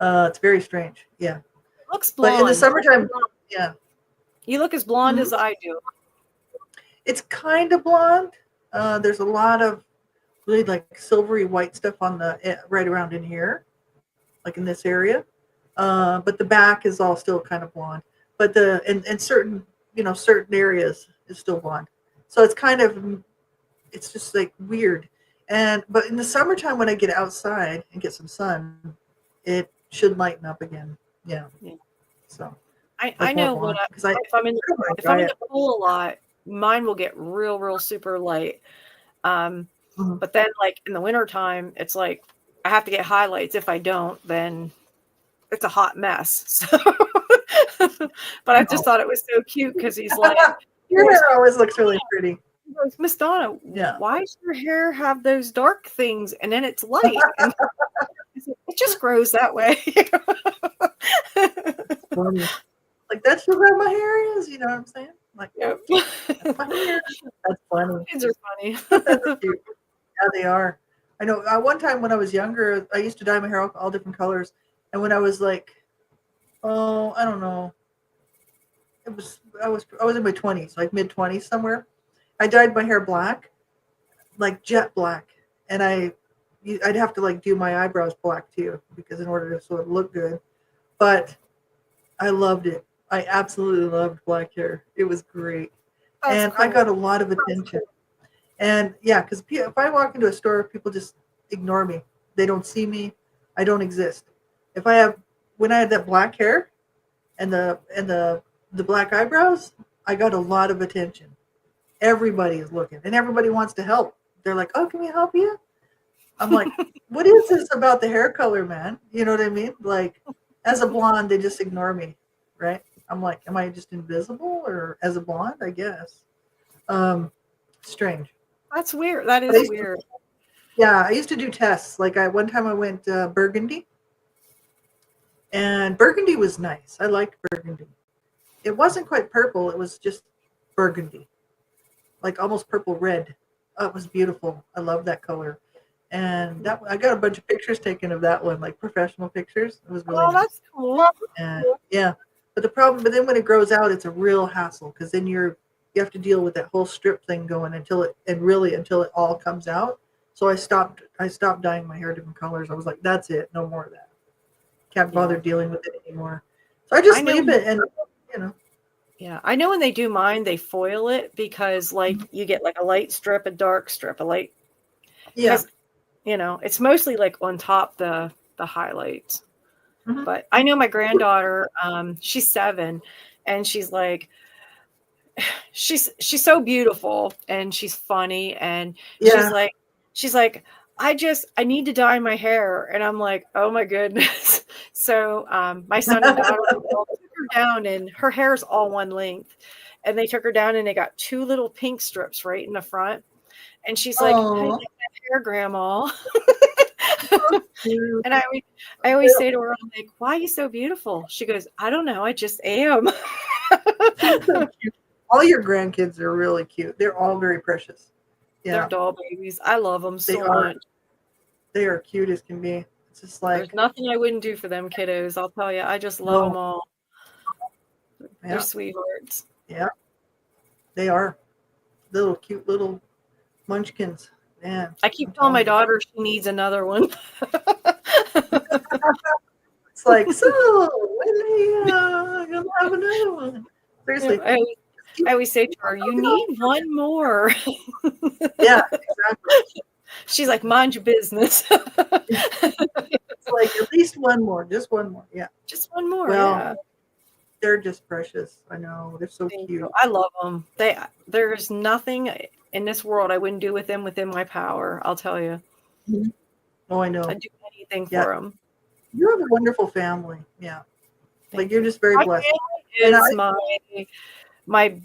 It's very strange. Yeah. It looks blonde. But in the summertime, yeah. You look as blonde as I do. It's kind of blonde. There's a lot of really like silvery white stuff on the right around in here, like in this area. But the back is all still kind of blonde. But and certain areas is still blonde. So it's just like weird. But in the summertime, when I get outside and get some sun, it should lighten up again. Yeah. So I know what if I'm in the pool a lot, mine will get real super light. But then like in the wintertime, it's like I have to get highlights. If I don't, then it's a hot mess. So but I just thought it was so cute because he's like, your hair always looks really pretty. Miss Donna, why does your hair have those dark things and then it's light? And it just grows that way. Like that's just where my hair is, you know what I'm saying? Like, that's my hair. That's funny. Kids are funny. That's cute. Yeah, they are. I know. One time when I was younger, I used to dye my hair all different colors. And when I was like, I don't know, I was in my 20s, like mid 20s somewhere. I dyed my hair black, like jet black, and I'd have to like do my eyebrows black too because in order to sort of look good. But I loved it. I absolutely loved black hair. It was great, That's and I cool. got a lot of attention. And yeah, because if I walk into a store, people just ignore me. They don't see me. I don't exist. If I have when I had that black hair and the black eyebrows, I got a lot of attention. Everybody is looking, and everybody wants to help. They're like, "Oh, can we help you?" I'm like, "What is this about the hair color, man?" You know what I mean? Like, as a blonde, they just ignore me, right? I'm like, "Am I just invisible, or as a blonde? I guess." Um, Strange. That's weird. That But is weird. yeah, I used to do tests. Like I one time I went burgundy, and burgundy was nice. I liked burgundy. It wasn't quite purple. It was just burgundy, like almost purple red. Oh, it was beautiful. I love that color. And that I got a bunch of pictures taken of that one, like professional pictures. It was really Oh, nice. that's cool. And yeah, but then when it grows out, it's a real hassle because then you have to deal with that whole strip thing going until it all comes out. So I stopped dyeing my hair different colors. I was like, that's it, no more of that. Can't bother Yeah. dealing with it anymore. So I I just know. leave it, and you know, Yeah, I know when they do mine, they foil it because like you get like a light strip, a dark strip, a light yeah. because it's mostly like on top the highlights. Mhm. But I know my granddaughter, she's 7, and she's like she's so beautiful and she's funny and she's Yeah. like she's like I need to dye my hair and I'm like, oh my goodness. So my son and daughter took her down and her hair's all one length and they took her down and they got 2 little pink strips right in the front and she's like, I like Oh, that hair, grandma. cute. And I always say to her, I'm like, why are you so beautiful? She goes, I don't know, I just am. She's so cute. All your grandkids are really cute. They're all very precious. They're Yeah, doll babies. I love them they so are. much. They are cute as can be. It's just There's like, nothing I wouldn't do for them kiddos. I'll tell you, I just love them no, all. They're yeah, sweethearts. yeah, they are little cute little munchkins. Man, I keep I'm telling my telling you, daughter she needs another one. it's like so. When are you gonna have another one? Yeah, Seriously, I always say to her, you need one more. yeah, exactly. She's like, mind your business. It's like at least one more, just one more. Yeah. Just one more, Well, yeah. they're just precious. I know they're so Thank you. cute. I love them. There's nothing in this world I wouldn't do with them within my power. I'll tell you. Mhm. Oh, I know. I'd do anything Yeah, for them. you have a wonderful family. Yeah, like Thank you're you. just very My blessed. And family is my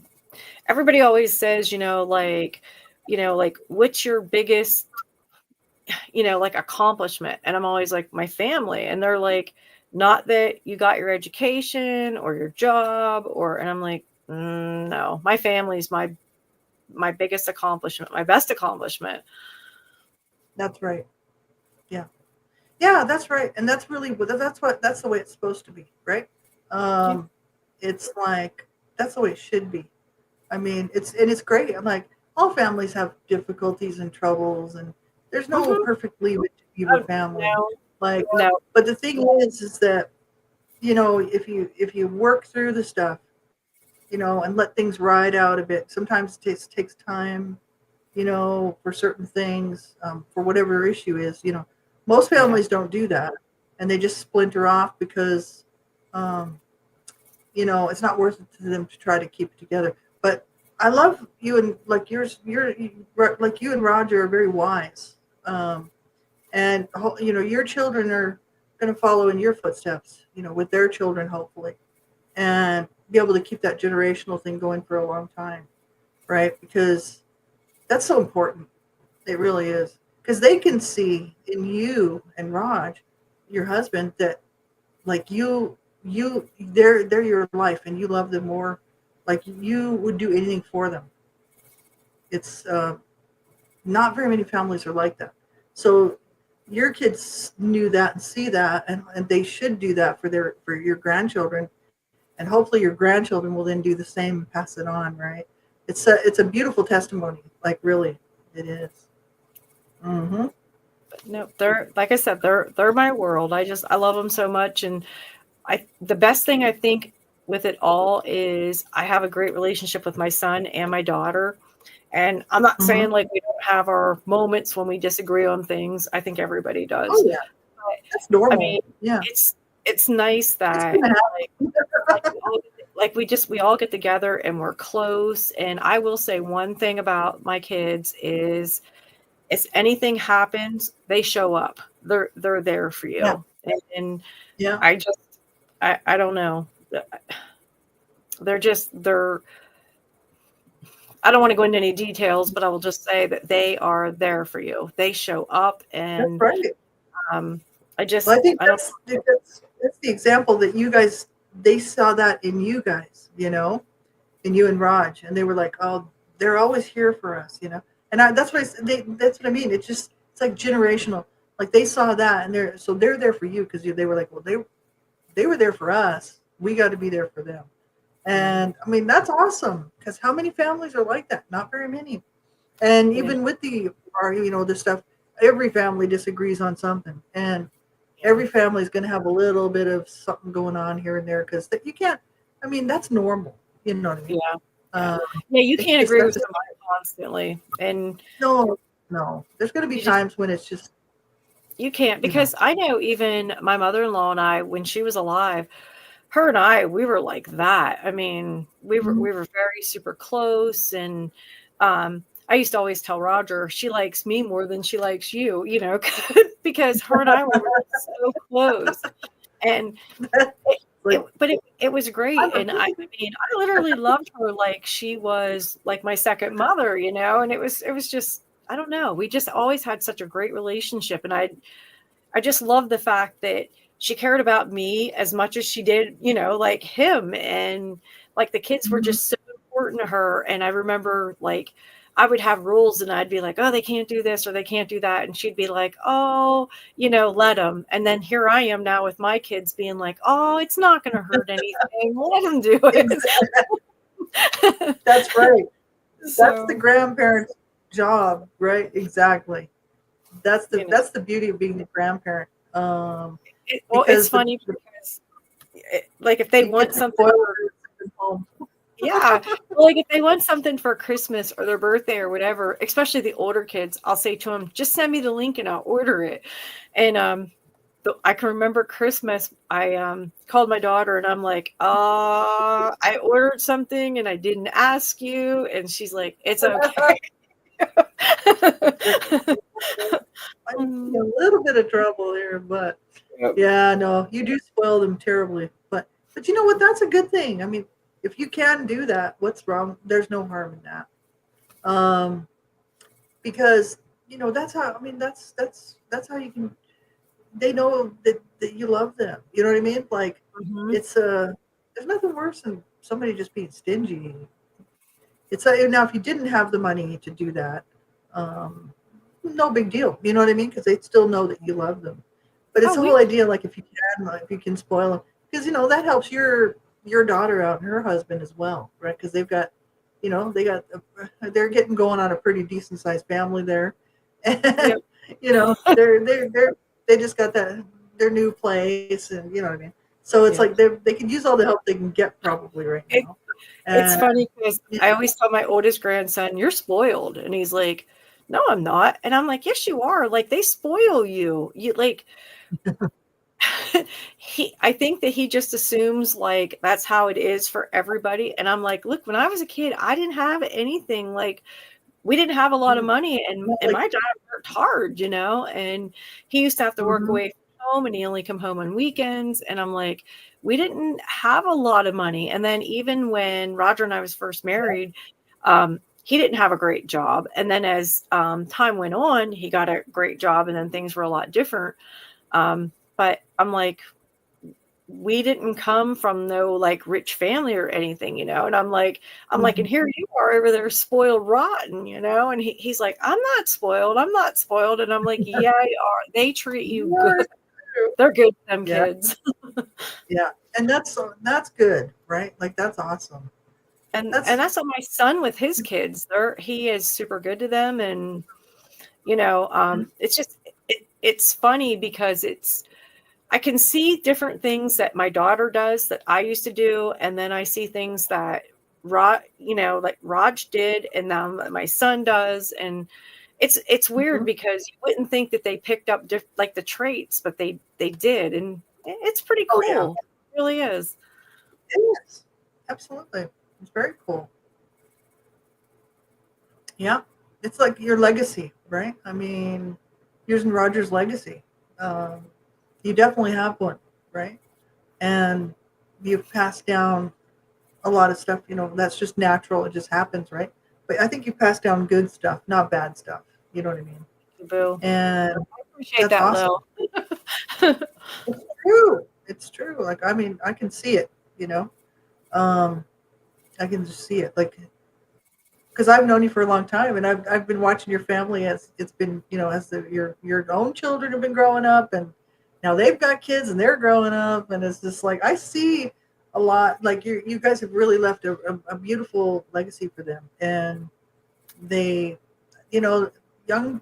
everybody always says, like what's your biggest, like accomplishment? And I'm always like, my family. And they're like, not that you got your education or your job and I'm like, no, my family's my biggest accomplishment, my best accomplishment. that's right. Yeah. Yeah, that's right. And that's really that's the way it's supposed to be, right? Yeah. Um, it's like that's the way it should be. I mean, it's great. I'm like all families have difficulties and troubles, and there's no Hmm. perfectly even Oh, family. no, Like, no. but the thing is that if you work through the stuff, and let things ride out a bit. Sometimes it takes time, for certain things, for whatever issue is. Most Yeah. families don't do that, and they just splinter off because, um, it's not worth it to them to try to keep it together. But I love you and like like you and Roger are very wise, and your children are going to follow in your footsteps, with their children hopefully, and be able to keep that generational thing going for a long time, right? Because that's so important. It really is. Because they can see in you and Raj, your husband, that like they're your life and you love them more. Like you would do anything for them. It's not very many families are like that. So your kids knew that and see that, and they should do that for your grandchildren. and hopefully your grandchildren will then do the same and pass it on, right? It's a beautiful testimony, like really, it is. Mm-hmm. No, they're, like I said, they're my world. I love them so much. And the best thing I think with it all is I have a great relationship with my son and my daughter. And I'm not Mm-hmm. saying like we don't have our moments when we disagree on things. I think everybody Oh does. yeah, But, that's I normal. mean, Yeah, it's nice it's that gonna happen. we all get together and we're close. And I will say one thing about my kids is if anything happens, they show up. They're there for Yeah, you. And yeah. I just I don't know. They're I don't want to go into any details, but I will just say that they are there for you. They show up, That's and right. um, Well, I think I don't. that's the example that you guys, they saw that in you guys, in you and Raj, and they were like, oh, they're always here for us, And that's what that's what I mean. It's like generational. Like they saw that, and they're there for you because they were like, well, they were there for us. We got to be there for them. And I mean, that's awesome because how many families are like that? Not very many. And Yeah, even with the stuff, every family disagrees on something, and yeah, every family is going to have a little bit of something going on here and there because you can't. I mean, that's normal. You know what I mean? yeah, yeah. Uh, Yeah, you can't agree with that's somebody constantly, and no, no. There's going to be you just times when it's just you can't you know. because I know even my mother-in-law and I, when she was alive, her and I, we were like that. I mean, Mhm. we were very super close, and I used to always tell Roger she likes me more than she likes you, because her and I were so close, and Like it was great, I'm and I a mean, I literally loved her like she was like my second mother, and it was just I don't know, we just always had such a great relationship, and I just love the fact that she cared about me as much as she did, like him. And like the kids were Mhm. just so important to her. And I remember like I would have rules and I'd be like, oh, they can't do this or they can't do that. And she'd be like, oh, let them. And then here I am now with my kids being like, oh, it's not going to hurt anything. Let them do it. Exactly. That's right. That's the So, grandparent's job, right? Exactly. That's the you know, that's the beauty of being the grandparent. well, it's Because funny because like if they you get want to something spoil for the home. Yeah. Well, like if they want something for Christmas or their birthday or whatever, especially the older kids, I'll say to them, just send me the link and I'll order it. And I can remember Christmas, I called my daughter and I'm like, I ordered something and I didn't ask you. And she's like, it's okay. I'm in Mm, a little bit of trouble here, but yep. yeah, no, you do spoil them terribly. But you know what? That's a good thing. I mean, if you can do that, what's wrong? There's no harm in that. Um, because that's how. I mean, that's how you can. They know that you love them. You know what I mean? Like Mhm. it's there's nothing worse than somebody just being stingy. It's now if you didn't have the money to do that, um, no big deal. You know what I mean? Because they still know that you love them. But it's Oh, the whole idea, like if you can spoil them, because that helps your daughter out and her husband as well, right? Because they're getting going on a pretty decent sized family there, and yep. they just got their new place, and you know what I mean. So it's Yeah. like they can use all the help they can get probably right now, It's and funny because yeah, I always tell my oldest grandson, "You're spoiled," and he's like, "No, I'm not." And I'm like, "Yes, you are. Like they spoil you. You like." I think that he just assumes like that's how it is for everybody. And I'm like, "Look, when I was a kid, I didn't have anything. Like we didn't have a lot of money, and not like my dad worked hard, and he used to have to work mhm, away from home, and he only come home on weekends. And I'm like, we didn't have a lot of money. And then even when Roger and I was first married, he didn't have a great job. And then as time went on, he got a great job, and then things were a lot different. But I'm like, we didn't come from no like rich family or anything. And I'm like, and mhm. here you are over there spoiled rotten. And he's like, I'm not spoiled. I'm not spoiled. And I'm like, yeah, you are. They treat you good. They're good, them Yeah, kids. yeah, and that's good, right? Like that's awesome. And That's that's what my son with his kids. He is super good to them, and it's just it's funny because I can see different things that my daughter does that I used to do, and then I see things that like Raj did, and now that my son does, and it's weird mhm. because you wouldn't think that they picked up like the traits, but they did, and it's pretty Oh yeah, cool. It really is. it is absolutely. It's very cool. Yeah, it's like your legacy, right? I mean, yours and Roger's legacy. Um, you definitely have one, right? And you've passed down a lot of stuff. That's just natural. It just happens, right? But I think you pass down good stuff, not bad stuff. You know what I mean? Boo. And I appreciate that's that, awesome. Lil. It's true. It's true. Like, I mean, I can see it, you know? Um, I can just see it. Like, because I've known you for a long time, and I've been watching your family as it's been, as your own children have been growing up, and now they've got kids and they're growing up, and it's just like I see a lot. Like you guys have really left a beautiful legacy for them, and they, you know, young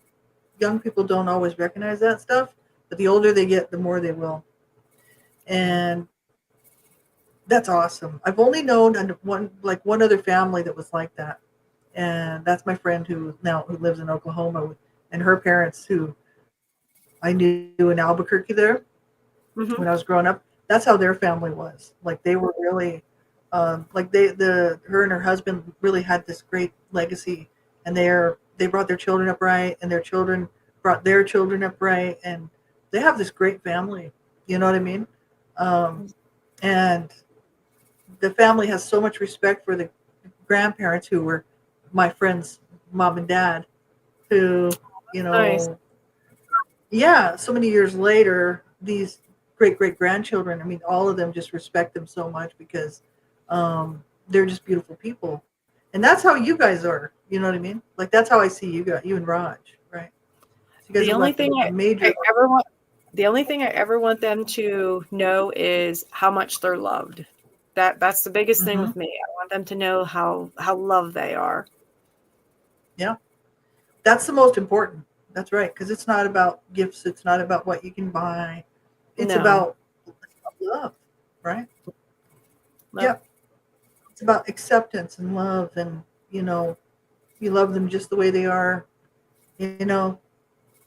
young people don't always recognize that stuff, but the older they get, the more they will, and that's awesome. I've only known one other family that was like that, and that's my friend who lives in Oklahoma, and her parents who I knew in Albuquerque there Hmm. when I was growing up. That's how their family was. Like they were really, like her and her husband really had this great legacy, and they brought their children up right, and their children brought their children up right, and they have this great family. You know what I mean? Um, and the family has so much respect for the grandparents who were my friend's mom and dad, who, you Nice. know, yeah, so many years later, these great great grandchildren, I mean, all of them just respect them so much because they're just beautiful people. And that's how you guys are. You know what I mean? Like, that's how I see you guys, you and Raj, right? So you guys The have only left thing a major. I ever want the only thing I ever want them to know is how much they're loved. That's the biggest thing Hmm. with me. I want them to know how loved they are. Yeah, that's the most important. That's right. Because it's not about gifts, it's not about what you can buy, No. it's about love, right? No. Yeah, it's about acceptance and love, and you know you love them just the way they are, you know,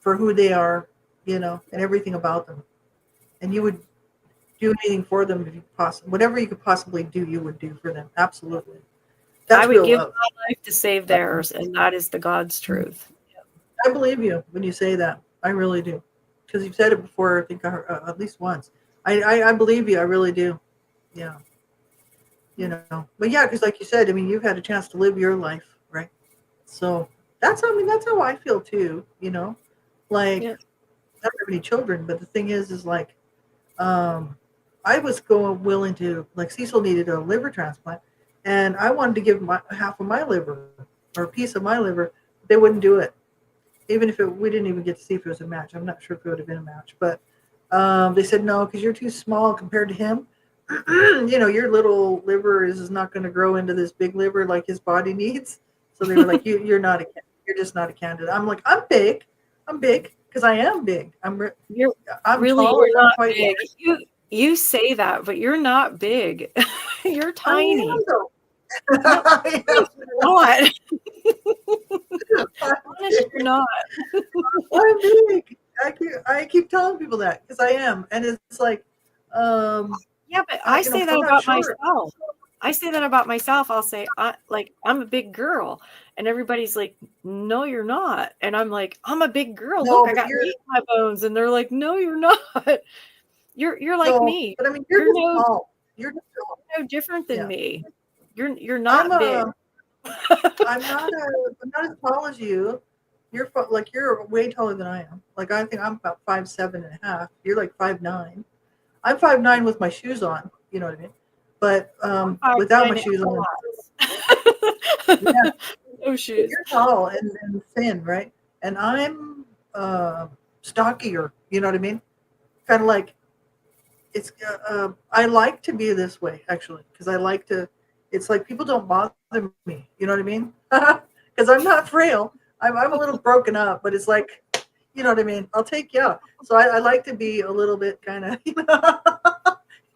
for who they are, and everything about them. And you would do anything for them if you whatever you could possibly do, you would do for them. Absolutely. I That's would real give love. my life to save theirs, and that is the God's truth. I believe you when you say that. I really do. Because you've said it before, I think at least once. I believe you. I really do. Yeah. But yeah, because like you said, I mean, you've had a chance to live your life, right? So that's how I feel too, like Yeah. I don't have any children, but the thing is like, um, I was going willing to, like, Cecil needed a liver transplant, and I wanted to give my half of my liver or a piece of my liver. They wouldn't do it, even if we didn't even get to see if it was a match. I'm not sure if it would have been a match, but they said no because you're too small compared to him. Your little liver is not going to grow into this big liver like his body needs. So they were like, you're just not a candidate. I'm like, I'm big because I am big. You're I'm really tall. you're I'm not quite big. large. You say that, but you're not big. You're I am tiny. though. No, I am. honest, you're not. I'm Honest, you're big. not. I'm big. I keep telling people that because I am, and it's like, um, Yeah, but I say because that I'm not about short. myself. I say that about myself. I'll say, I'm a big girl, and everybody's like, "No, you're not." And I'm like, "I'm a big girl. Look, No, I but got meat in my bones." And they're like, "No, you're not. You're like no, me. but I mean, you're You're just no tall. You're just tall. no different than Yeah, me. You're I'm not big." a. I'm not as tall as you. Like you're way taller than I am. Like I think I'm about 5'7.5". You're like 5'9". I'm 5'9" with my shoes on. You know what I mean? But I'm without 5'9" my in shoes on, flats. yeah, No shoes. you're tall and thin, right? And I'm stockier. You know what I mean? kind of like it's I like to be this way actually because I like to. It's like people don't bother me. You know what I mean? Because I'm not frail. I'm a little broken up, but it's like, you know what I mean. I'll take you out. So I like to be a little bit kind of, you know.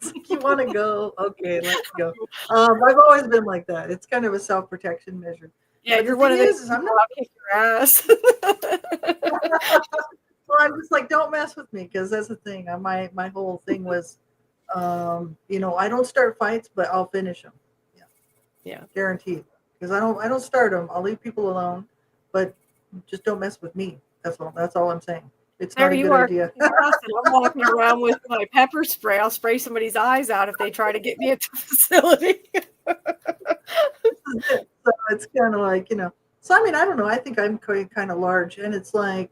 It's like you want to go, okay, let's go. I've always been like that. It's kind of a self protection measure. Yeah, But the you're one thing of those is I'm people, not. I'll kick your ass. Well, I'm just like, don't mess with me because that's the thing. My whole thing was, you know, I don't start fights, but I'll finish them. Yeah, Yeah. guaranteed. Because I don't start them. I'll leave people alone, but just don't mess with me. That's all. That's all I'm saying. It's There not a you good are idea. kicking ass, and I'm walking around with my pepper spray. I'll spray somebody's eyes out if they try to get me at the facility. So it's kind of like, you know. So I mean, I don't know. I think I'm kind of large, and it's like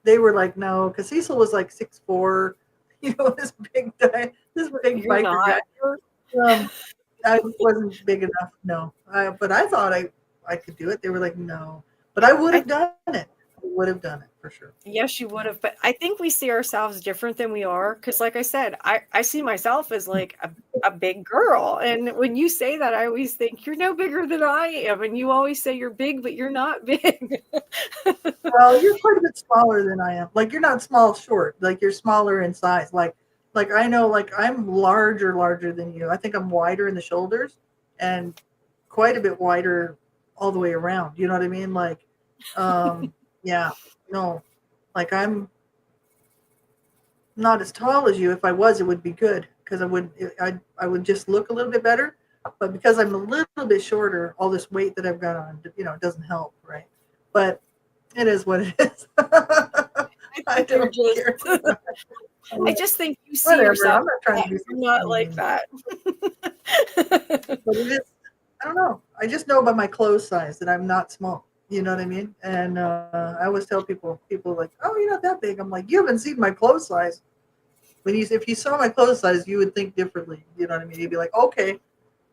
they were like, no, because Cecil was like 6'4", you know, this big You're biker not. guy. Um, I wasn't big enough, no. But I thought I could do it. They were like, no, but I would I have done it. I would have done it for sure. Yes, you would have, but I think we see ourselves different than we are. Because, like I said, I see myself as like a big girl. And when you say that, I always think you're no bigger than I am. And you always say you're big, but you're not big. Well, you're quite a bit smaller than I am. Like you're not small, short. Like you're smaller in size. Like I know, like I'm larger than you. I think I'm wider in the shoulders and quite a bit wider all the way around. You know what I mean? Like, yeah, no, like I'm not as tall as you. If I was, it would be good because I would just look a little bit better. But because I'm a little bit shorter, all this weight that I've got on, you know, it doesn't help, right? But it is what it is. I I think you're don't just, care. I just think you see Whatever. yourself. I'm not trying to do You're something not like mean, that. but it is. I don't know. I just know by my clothes size that I'm not small. You know what I mean? And I always tell people like, "Oh, you're not that big." I'm like, "You haven't seen my clothes size. If you saw my clothes size, you would think differently. You know what I mean? You'd be like, okay,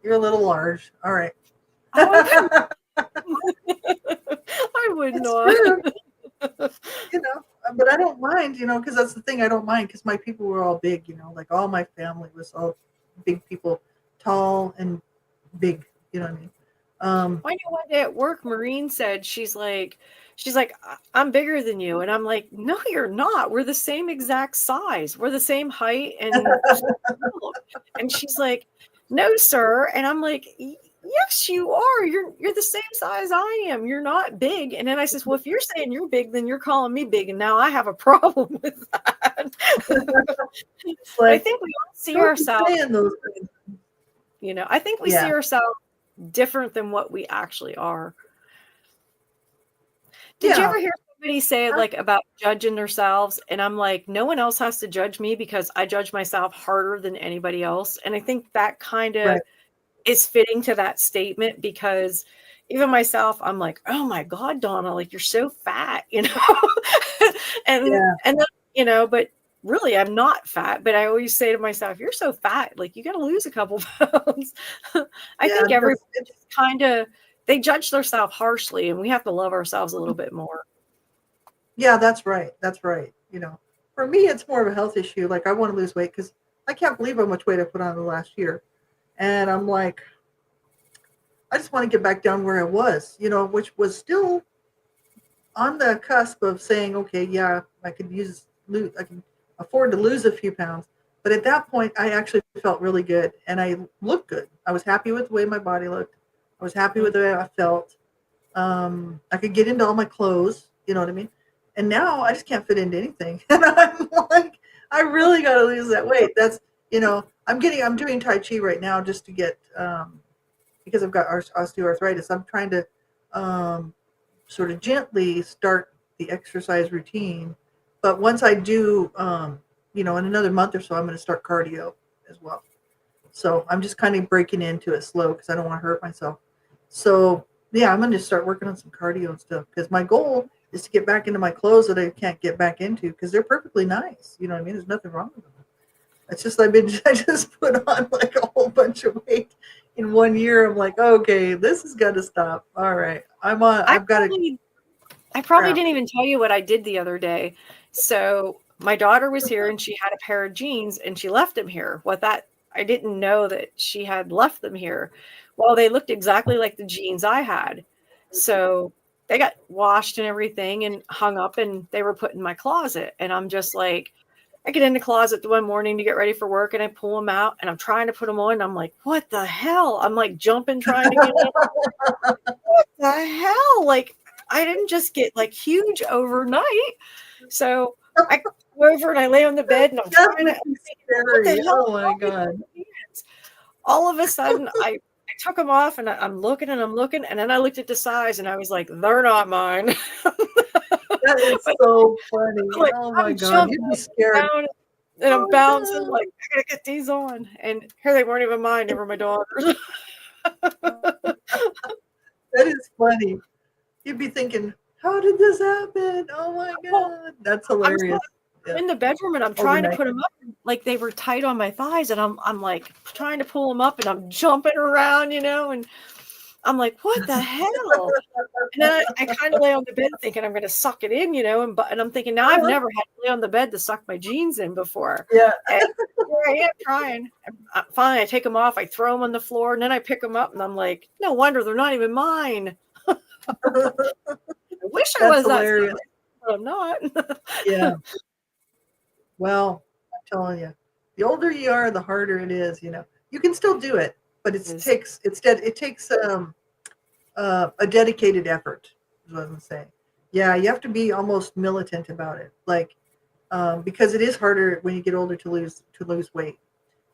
you're a little large. All right." Oh, I would It's not. true, you know. But I don't mind, you know, because that's the thing. I don't mind because my people were all big, you know, like all my family was all big people, tall and big. You know what I mean? I know one day at work, Maureen said, she's like, I'm bigger than you. And I'm like, no, you're not. We're the same exact size. We're the same height. And she's like, no, sir. And I'm like, yes, you are. You're the same size I am. You're not big. And then I says, well, if you're saying you're big, then you're calling me big. And now I have a problem with that. It's I like, think we all see don't be ourselves, saying those things. I think we see Yeah, ourselves different than what we actually are. Did you yeah. ever hear somebody say it like about judging themselves? And I'm like, no one else has to judge me because I judge myself harder than anybody else. And I think that kind of Right. is fitting to that statement because even myself, I'm like, oh my God, Donna, like you're so fat, and Yeah, and then, but really I'm not fat, but I always say to myself, you're so fat, like you got to lose a couple pounds. I yeah. think everybody It's just kind of they judge themselves harshly, and we have to love ourselves a little bit more. yeah. That's right. That's right. You know, for me, it's more of a health issue. Like I want to lose weight because I can't believe how much weight I put on the last year, and I'm like, I just want to get back down where I was. You know, which was still on the cusp of saying, okay, yeah, I can afford to lose a few pounds. But at that point, I actually felt really good and I looked good. I was happy with the way my body looked. I was happy with the way I felt. I could get into all my clothes, you know what I mean? And now I just can't fit into anything. And I'm like, I really got to lose that weight. That's, I'm doing Tai Chi right now just to get, because I've got osteoarthritis. I'm trying to um, sort of gently start the exercise routine. But once I do, in another month or so, I'm going to start cardio as well. So I'm just kind of breaking into it slow because I don't want to hurt myself. So yeah, I'm going to start working on some cardio and stuff because my goal is to get back into my clothes that I can't get back into because they're perfectly nice. You know what I mean? There's nothing wrong with them. It's just I just put on like a whole bunch of weight in 1 year. I'm like, okay, this has got to stop. All right, I I've got to probably crap. didn't even tell you what I did the other day. So my daughter was here and she had a pair of jeans and she left them here. I didn't know that she had left them here. Well, they looked exactly like the jeans I had. So they got washed and everything and hung up and they were put in my closet. And I'm just like, I get in the closet the one morning to get ready for work and I pull them out and I'm trying to put them on. And I'm like, what the hell? I'm like jumping, trying to get in. What the hell? Like, I didn't just get like huge overnight. So I go over and I lay on the bed and I'm trying to, what the hell? Oh my God. All of a sudden I took them off and I'm looking and I'm looking. And then I looked at the size and I was like, they're not mine. That is so funny. Like, Oh my I'm God. You'd be scared. And I'm Oh, bouncing no. like, I gotta get these on. And here they weren't even mine. They were my daughter's. That is funny. You'd be thinking, how did this happen? Oh my God. That's hilarious. I'm in the bedroom and I'm trying to put them up like they were tight on my thighs. And I'm like trying to pull them up and I'm jumping around, and I'm like, what the hell? And then I kind of lay on the bed thinking I'm going to suck it in, and I'm thinking now I've never had to lay on the bed to suck my jeans in before. Yeah. And here I am trying. Finally, I take them off, I throw them on the floor, and then I pick them up and I'm like, no wonder they're not even mine. I wish I was hilarious. That size, but I'm not. Yeah. Well, I'm telling you, the older you are, the harder it is. You can still do it, but it takes a dedicated effort. Is what I'm saying. Yeah, you have to be almost militant about it, like because it is harder when you get older to lose weight.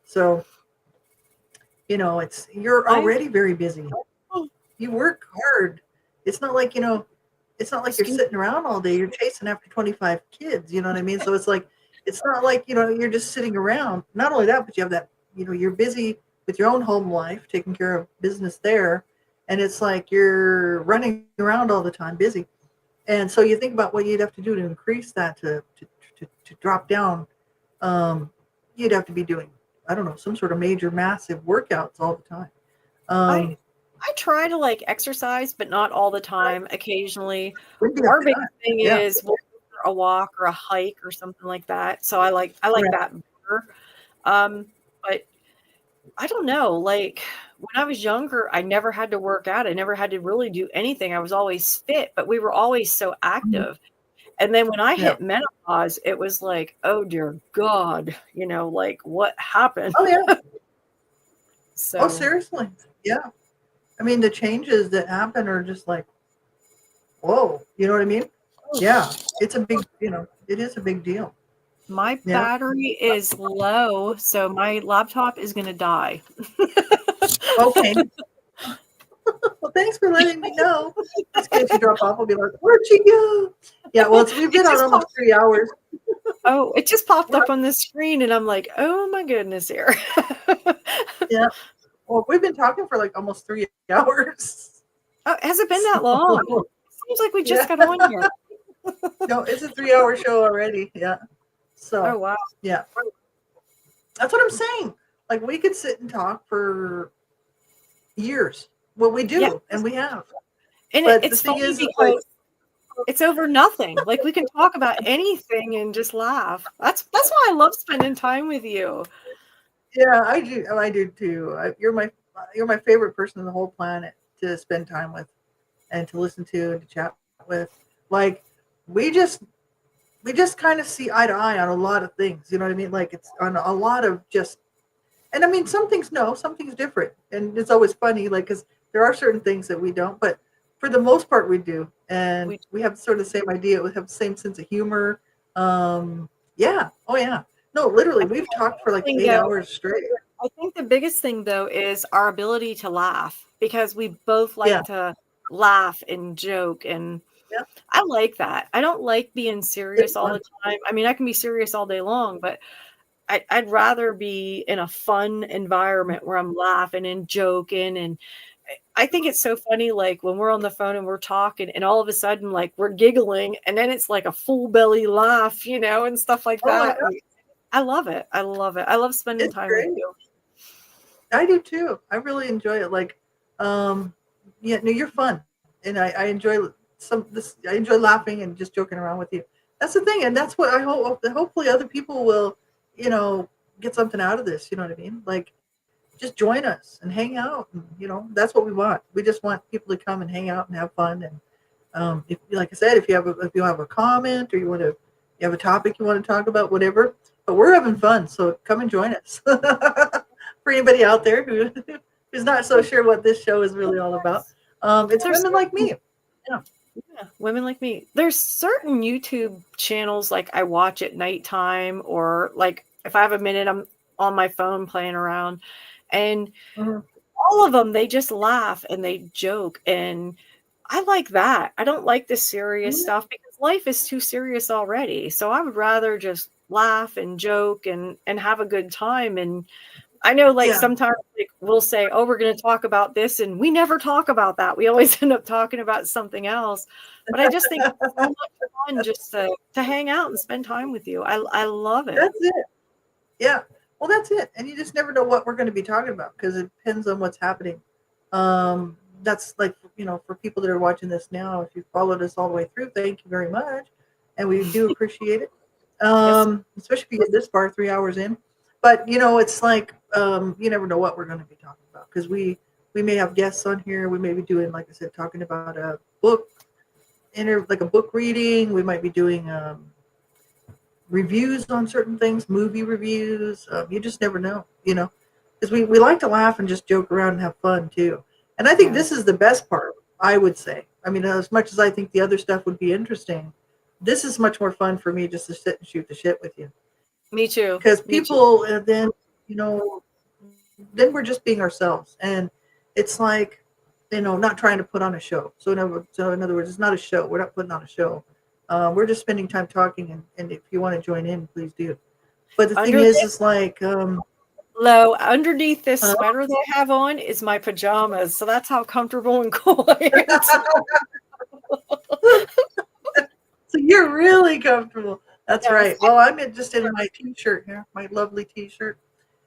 So, you're already very busy. You work hard. It's not like you're sitting around all day. You're chasing after 25 kids. You know what I mean? So it's like. It's not like, you're just sitting around. Not only that, but you have that, you're busy with your own home life, taking care of business there. And it's like you're running around all the time, busy. And so you think about what you'd have to do to increase that, to drop down. You'd have to be doing, I don't know, some sort of major, massive workouts all the time. I try to like exercise, but not all the time. Occasionally. Our big thing is a walk or a hike or something like that. So I like that better. But I don't know, like when I was younger, I never had to work out. I never had to really do anything. I was always fit, but we were always so active. And then when I hit menopause, it was like, oh dear God, like what happened? Oh yeah. Oh, seriously. Yeah. I mean, the changes that happen are just like, whoa, you know what I mean? Yeah, it's a big, it is a big deal. My battery is low, so my laptop is going to die. Okay. Well, thanks for letting me know. In case you drop off, I'll be like, where'd she go? Yeah, well, we've been on almost 3 hours. Oh, it just popped up on the screen, and I'm like, oh my goodness here. Yeah. Well, we've been talking for like almost 3 hours. Oh, has it been that long? It seems like we just got on here. No, it's a 3-hour show already. Yeah. So. Oh wow. Yeah. That's what I'm saying. Like we could sit and talk for years. Well, we do, and we have. And it's funny because it's over nothing. Like we can talk about anything and just laugh. That's why I love spending time with you. Yeah, I do. I do too. You're my favorite person on the whole planet to spend time with, and to listen to and to chat with. Like we just kind of see eye to eye on a lot of things. You know what I mean? Like it's on a lot of just, and I mean some things no, some things different, and it's always funny. Like because there are certain things that we don't, but for the most part we do, and we have sort of the same idea. We have the same sense of humor. Yeah. Oh yeah. No, literally, we've talked for like 8 hours straight. I think the biggest thing though is our ability to laugh, because we both like to laugh and joke, and I like that. I don't like being serious all the time. I mean, I can be serious all day long, but I'd rather be in a fun environment where I'm laughing and joking. And I think it's so funny, like when we're on the phone and we're talking and all of a sudden like we're giggling and then it's like a full belly laugh, and stuff like that. I love it. I love it. I love spending time with you. I do too. I really enjoy it. Like, no, you're fun. And I enjoy I enjoy laughing and just joking around with you. That's the thing, and that's what I hope. Hopefully, other people will, you know, get something out of this. You know what I mean? Like, just join us and hang out. And, you know, that's what we want. We just want people to come and hang out and have fun. And if, like I said, if you have a comment or you have a topic you want to talk about, whatever. But we're having fun, so come and join us. For anybody out there who's not so sure what this show is really all about, it's There's women like me. Yeah. Yeah, women like me. There's certain YouTube channels like I watch at nighttime, or like if I have a minute, I'm on my phone playing around, and Mhm. all of them, they just laugh and they joke, and I like that. I don't like the serious Mhm. stuff because life is too serious already. So I would rather just laugh and joke and have a good time. And I know, like, Yeah. sometimes, like, we'll say, "Oh, we're going to talk about this," and we never talk about that. We always end up talking about something else. But I just think it's so much fun just to hang out and spend time with you. I love it. That's it. Yeah. Well, that's it. And you just never know what we're going to be talking about because it depends on what's happening. That's like, you know, for people that are watching this now, if you followed us all the way through, thank you very much. And we do appreciate it. Yes, Especially if you get this far, 3 hours in. But, you know, it's like, you never know what we're going to be talking about because we may have guests on here. We may be doing, like I said, talking about a book, like a book reading. We might be doing, reviews on certain things, movie reviews. You just never know, you know, because we like to laugh and just joke around and have fun too. And I think yeah. this is the best part, I would say. I mean, as much as I think the other stuff would be interesting, this is much more fun for me just to sit and shoot the shit with you. Me too. Because Me too. people, then, you know, then we're just being ourselves. And it's like, you know, not trying to put on a show. So in other words, it's not a show. We're not putting on a show. We're just spending time talking, and if you want to join in, please do. But the thing Under is like, Low underneath this uh, sweater that I have on is my pajamas, so that's how comfortable and cool I am. so you're really comfortable. That's Yes. right. Well, just in my t-shirt here, my lovely t-shirt,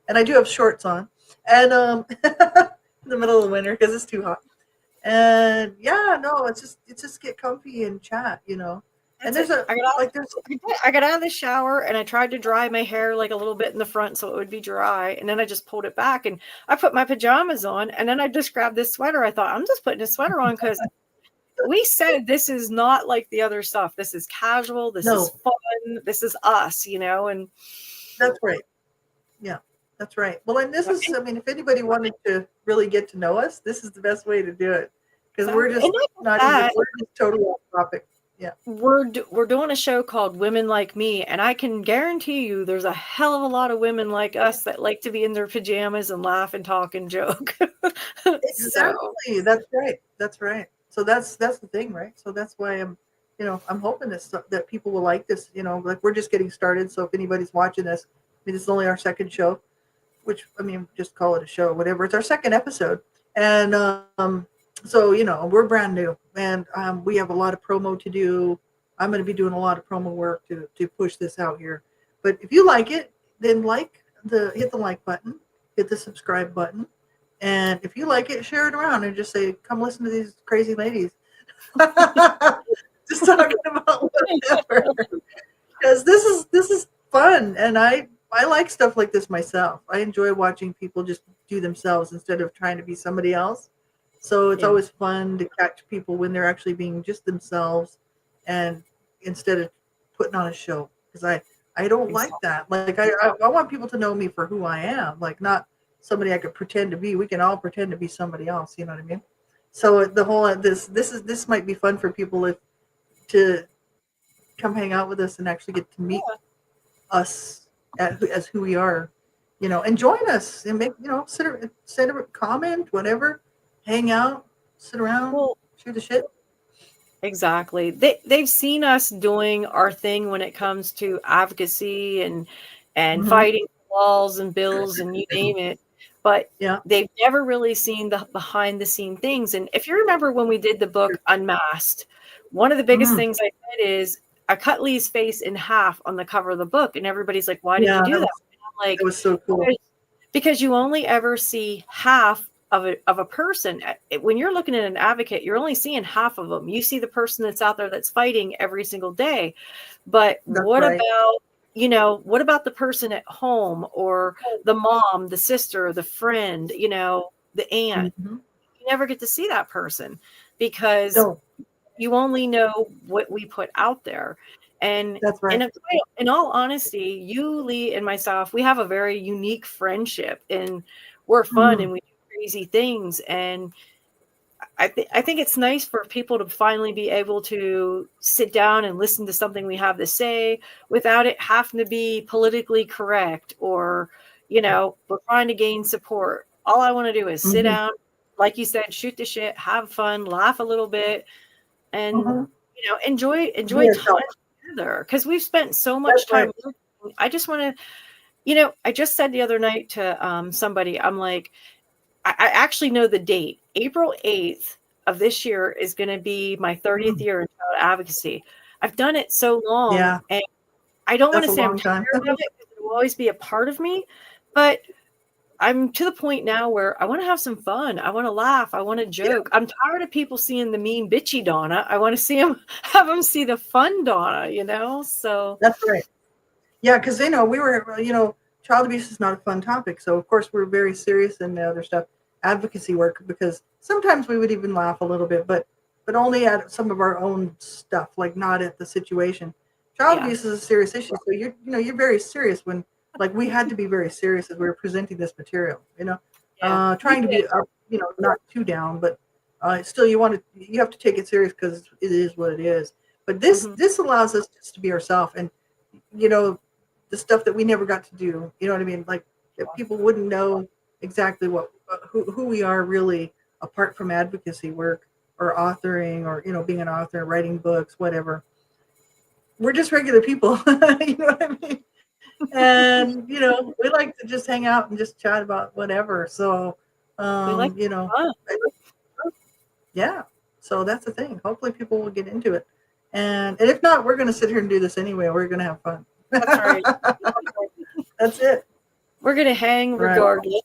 and I do have shorts on, and in the middle of the winter because it's too hot. And yeah, no, it's just get comfy and chat, you know. And That's it. there's I got out of the shower and I tried to dry my hair like a little bit in the front so it would be dry. And then I just pulled it back and I put my pajamas on. And then I just grabbed this sweater. I thought, I'm just putting a sweater on because we said this is not like the other stuff. This is casual. This is no, fun. This is us, you know? And that's right. Yeah, that's right. Well, and this is, I mean, if anybody wanted to really get to know us, this is the best way to do it because we're exactly. just And not just not even, that, we're just totally off topic. Yeah. we're doing a show called Women Like Me, and I can guarantee you there's a hell of a lot of women like us that like to be in their pajamas and laugh and talk and joke. So Exactly. That's right. That's right. So that's the thing, right? So that's why I'm hoping that people will like this. You know, like we're just getting started. So if anybody's watching this, I mean, this is only our second show, which I mean, just call it a show, whatever. It's our second episode, and so you know, we're brand new, and we have a lot of promo to do. I'm going to be doing a lot of promo work to push this out here. But if you like it, then hit the like button, hit the subscribe button, and if you like it, share it around and just say, "Come listen to these crazy ladies." Just talking about whatever. Because this is fun, and I like stuff like this myself. I enjoy watching people just do themselves instead of trying to be somebody else. So it's yeah, always fun to catch people when they're actually being just themselves, and instead of putting on a show. Because I don't like exactly. that. Like I want people to know me for who I am, like not somebody I could pretend to be. We can all pretend to be somebody else. You know what I mean? So the whole this might be fun for people if to come hang out with us and actually get to meet us as who we are, you know, and join us and make, you know, send a comment, whatever, hang out, sit around, Well, shoot the shit. exactly. They've seen us doing our thing when it comes to advocacy and Hmm. fighting laws and bills and you name it, but Yeah. they've never really seen the behind the scene things. And if you remember when we did the book Unmasked, one of the biggest Hmm. things I said is I cut Lee's face in half on the cover of the book, and everybody's like, "Why did you Yeah, do that?" And I'm that like, was so cool. because you only ever see half of a person. When you're looking at an advocate, you're only seeing half of them. You see the person that's out there that's fighting every single day. But That's what right. about, what about the person at home, or the mom, the sister, the friend, the aunt? Mm-hmm. You never get to see that person because No, you only know what we put out there. And that's right. in all honesty, you, Lee, and myself, we have a very unique friendship, and we're fun Mm-hmm. and we do crazy things. And I think it's nice for people to finally be able to sit down and listen to something we have to say without it having to be politically correct, or, we're trying to gain support. All I want to do is sit Mm-hmm. down, like you said, shoot the shit, have fun, laugh a little bit, and Mm-hmm. Be enjoy time yourself. together, because we've spent so That's much time right. working. I just want to, I just said the other night to somebody, I'm like, I actually know the date. April 8th of this year is going to be my 30th Mm. year in child advocacy. I've done it so long, Yeah, and I don't want that's to a say I'm long time. tired of it, because it will always be a part of me, but I'm to the point now where I want to have some fun. I want to laugh. I want to Yeah, joke. I'm tired of people seeing the mean, bitchy Donna. I want to have them see the fun Donna, So, that's right. Yeah, because we were, child abuse is not a fun topic. So of course we're very serious in the other stuff, advocacy work, because sometimes we would even laugh a little bit, but only at some of our own stuff, like not at the situation. Child yeah, abuse is a serious issue, so you're very serious when, like, we had to be very serious as we were presenting this material. yeah. We Trying to did. be up, not too down, but still you have to take it serious because it is what it is. But this Hmm. this allows us just to be ourselves, and you know the stuff that we never got to do. You know what I mean? Like, that people wouldn't know exactly what who we are really, apart from advocacy work or authoring, or being an author, writing books, whatever. We're just regular people. You know what I mean? And we like to just hang out and just chat about whatever. So, We like fun. I- yeah. So that's the thing. Hopefully, people will get into it. And if not, we're going to sit here and do this anyway. We're going to have fun. That's right. That's it. We're going to hang Right. regardless.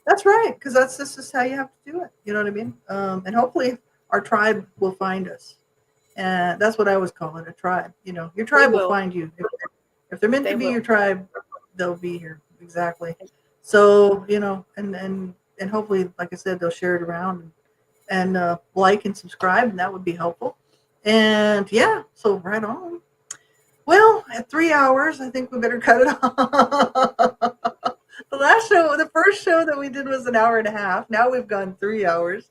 That's right, because that's just how you have to do it. You know what I mean? And hopefully, our tribe will find us, and that's what I always call it, a tribe. Your They tribe will will. find you. If they're meant They to be will. your tribe, they'll be here. Exactly. So and hopefully, like I said, they'll share it around, and like and subscribe, and that would be helpful. And yeah, so right on. Well, at 3 hours, I think we better cut it off. The first show that we did was an hour and a half. Now we've gone 3 hours.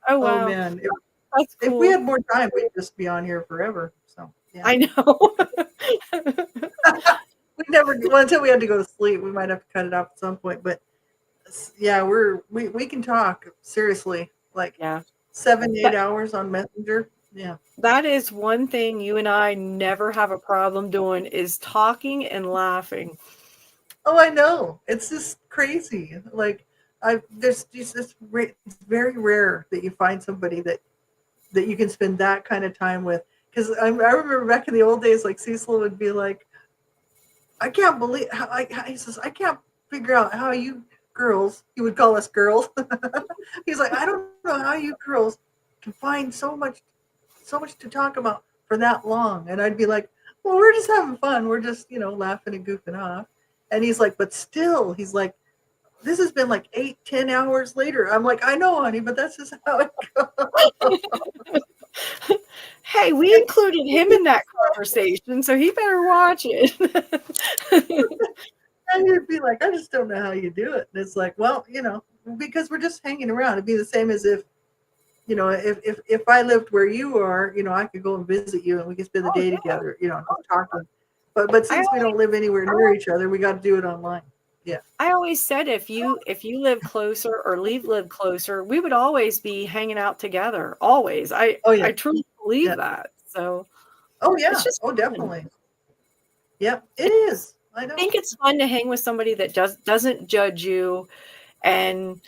Oh, Oh wow. man, That's if we cool. had more time, we'd just be on here forever. So yeah, I know. we never. Well, until we had to go to sleep, we might have to cut it off at some point. But yeah, we can talk seriously, like Yeah. 7 8 That, hours on Messenger. Yeah. that is one thing you and I never have a problem doing, is talking and laughing. Oh, I know. It's just crazy. Like, there's just it's very rare that you find somebody that you can spend that kind of time with. Because I remember back in the old days, like, Cecil would be like, I can't believe how, he says, I can't figure out how you girls, he would call us girls. He's like, I don't know how you girls can find so much to talk about for that long. And I'd be like, well, we're just having fun. We're just, laughing and goofing off. And he's like, but still, he's like, this has been like 8 10 hours later. I'm like, I know, honey, but that's just how it goes. Hey, we included him in that conversation, so he better watch it. And you'd be like, I just don't know how you do it. And it's like, well, because we're just hanging around. It'd be the same as if I lived where you are, I could go and visit you and we could spend the Oh, day yeah. together, just talking. But I since we don't live anywhere near each other, we got to do it online. Yeah. I always said, if you live closer or Lee lived closer, we would always be hanging out together. Always. Oh yeah. I truly believe Yeah. that. So Oh it's yeah. just Oh fun. definitely. Yep. It It's, is. I I know. think it's fun to hang with somebody that doesn't judge you, and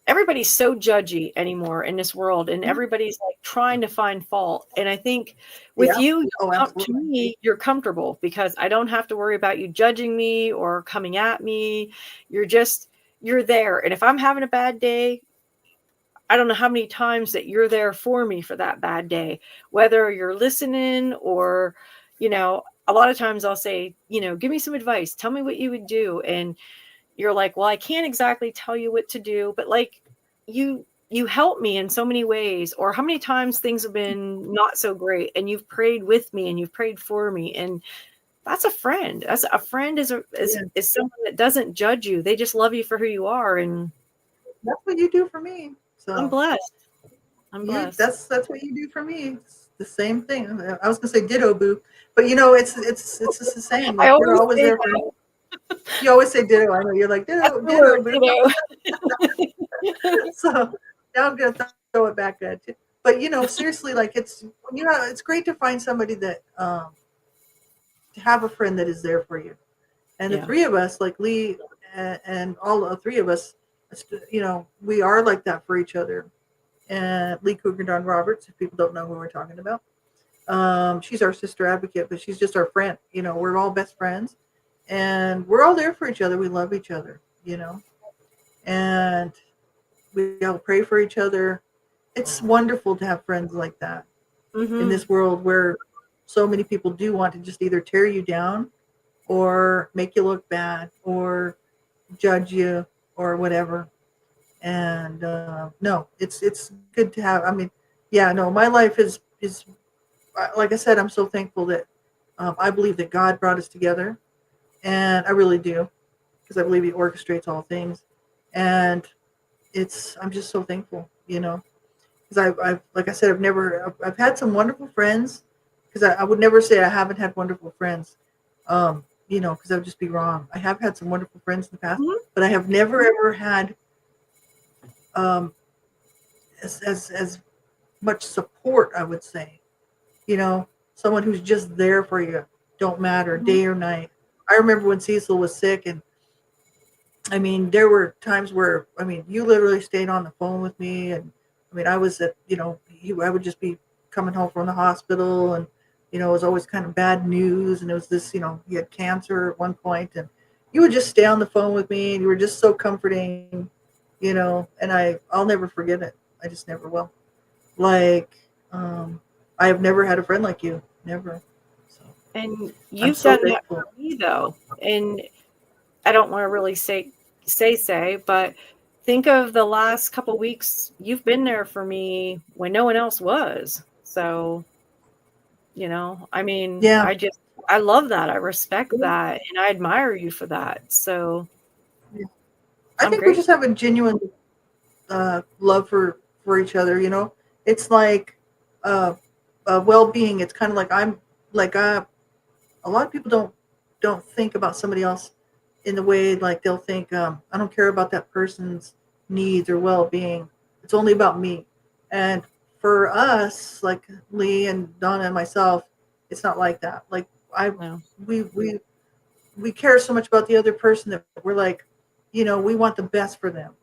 everybody's so judgy anymore in this world, and Mhm. everybody's like trying to find fault. And I think with Yeah. you, Oh, to absolutely. me, you're comfortable because I don't have to worry about you judging me or coming at me. You're just you're there. And if I'm having a bad day, I don't know how many times that you're there for me for that bad day, whether you're listening or, a lot of times I'll say, give me some advice. Tell me what you would do. And you're like, well, I can't exactly tell you what to do, but like you help me in so many ways. Or how many times things have been not so great and you've prayed with me and you've prayed for me. And that's a friend. That's a friend is someone that doesn't judge you. They just love you for who you are. And That's what you do for me. I'm So blessed. I'm blessed. that's what you do for me. It's the same thing. I was gonna say ditto, boo, but it's just the same. I Like you're always always say there for me. You always say ditto. I know you're like that's ditto, the ditto, word, boo. So now I'm gonna throw it back at you. But seriously, like it's great to find somebody that to have a friend that is there for you. And the Yeah. three of us, like Lee and all the three of us, we are like that for each other. And Lee Cougar Don Roberts, if people don't know who we're talking about, she's our sister advocate, but she's just our friend. We're all best friends, and we're all there for each other. We love each other, and we all pray for each other. It's wonderful to have friends like that in Mm-hmm. this world where so many people do want to just either tear you down or make you look bad or judge you or whatever. And no, it's good to have. I mean, yeah, no, my life is like I said, I'm so thankful that I believe that God brought us together, and I really do because I believe He orchestrates all things, and I'm just so thankful, because I've like I said, I've had some wonderful friends, because I would never say I haven't had wonderful friends, because I would just be wrong. I have had some wonderful friends in the past, Mm-hmm. but I have never ever had um, as much support. I would say, someone who's just there for you, don't matter Mm-hmm. day or night. I remember when Cecil was sick, and I mean, there were times where, I mean, you literally stayed on the phone with me. And I mean, I was at, I would just be coming home from the hospital, and, it was always kind of bad news. And it was this, he had cancer at one point, and you would just stay on the phone with me, and you were just so comforting, and I'll never forget it. I just never will. Like, I have never had a friend like you. Never. So And I'm you've so done that thankful. for me though. And I don't want to really say, but think of the last couple weeks. You've been there for me when no one else was. So, I mean, Yeah. I love that. I respect that. And I admire you for that. So Yeah. I I'm think we grateful. just have a genuine love for each other. It's like uh, well-being. It's kind of like I'm like a lot of people don't think about somebody else in the way, like they'll think, I don't care about that person's needs or well-being. It's only about me. And for us, like Lee and Donna and myself, it's not like that. Like I No. we we we care so much about the other person that we're like, we want the best for them.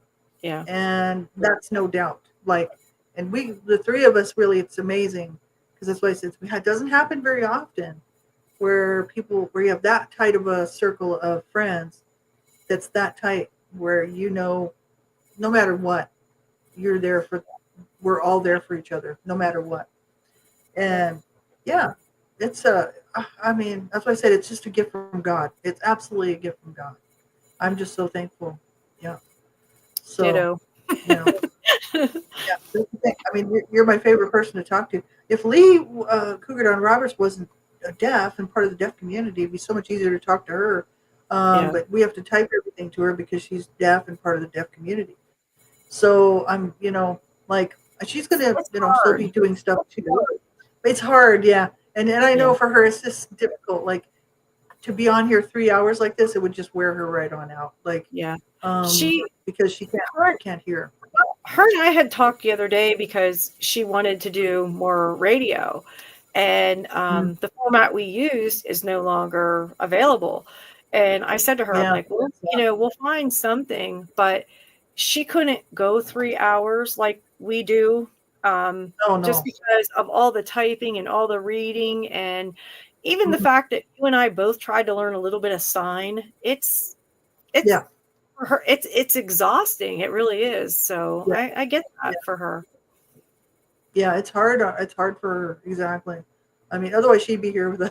Yeah. And that's no doubt. Like, and the three of us, really, it's amazing, because that's why I said it doesn't happen very often, where you have that tight of a circle of friends, that's that tight, where no matter what, you're there for. We're all there for each other, no matter what. And yeah, it's I mean, that's why I said it's just a gift from God. It's absolutely a gift from God. I'm just so thankful. Yeah. So, Ditto. you know, yeah, that's the thing. I mean, you're my favorite person to talk to. If Lee Cougar Don Roberts wasn't deaf and part of the deaf community, it'd be so much easier to talk to her. Yeah. But we have to type everything to her because she's deaf and part of the deaf community. So I'm, like she's gonna, It's still be hard. doing stuff too. It's hard, yeah. And I Yeah. know for her it's just difficult. Like to be on here 3 hours like this, it would just wear her right on out. Like, Yeah. um, She because she her can't hear. her and I had talked the other day because she wanted to do more radio, and Mm, the format we used is no longer available. And I said to her, I'm yeah. like, well, we'll find something, but she couldn't go 3 hours like we do, Oh just no. because of all the typing and all the reading, and even the Mhm. fact that you and I both tried to learn a little bit of sign. It's Yeah. for her, it's exhausting. It really is. So Yeah, I get yeah, that for her. yeah. It's hard. It's hard for her. Exactly. I mean, otherwise she'd be here with us.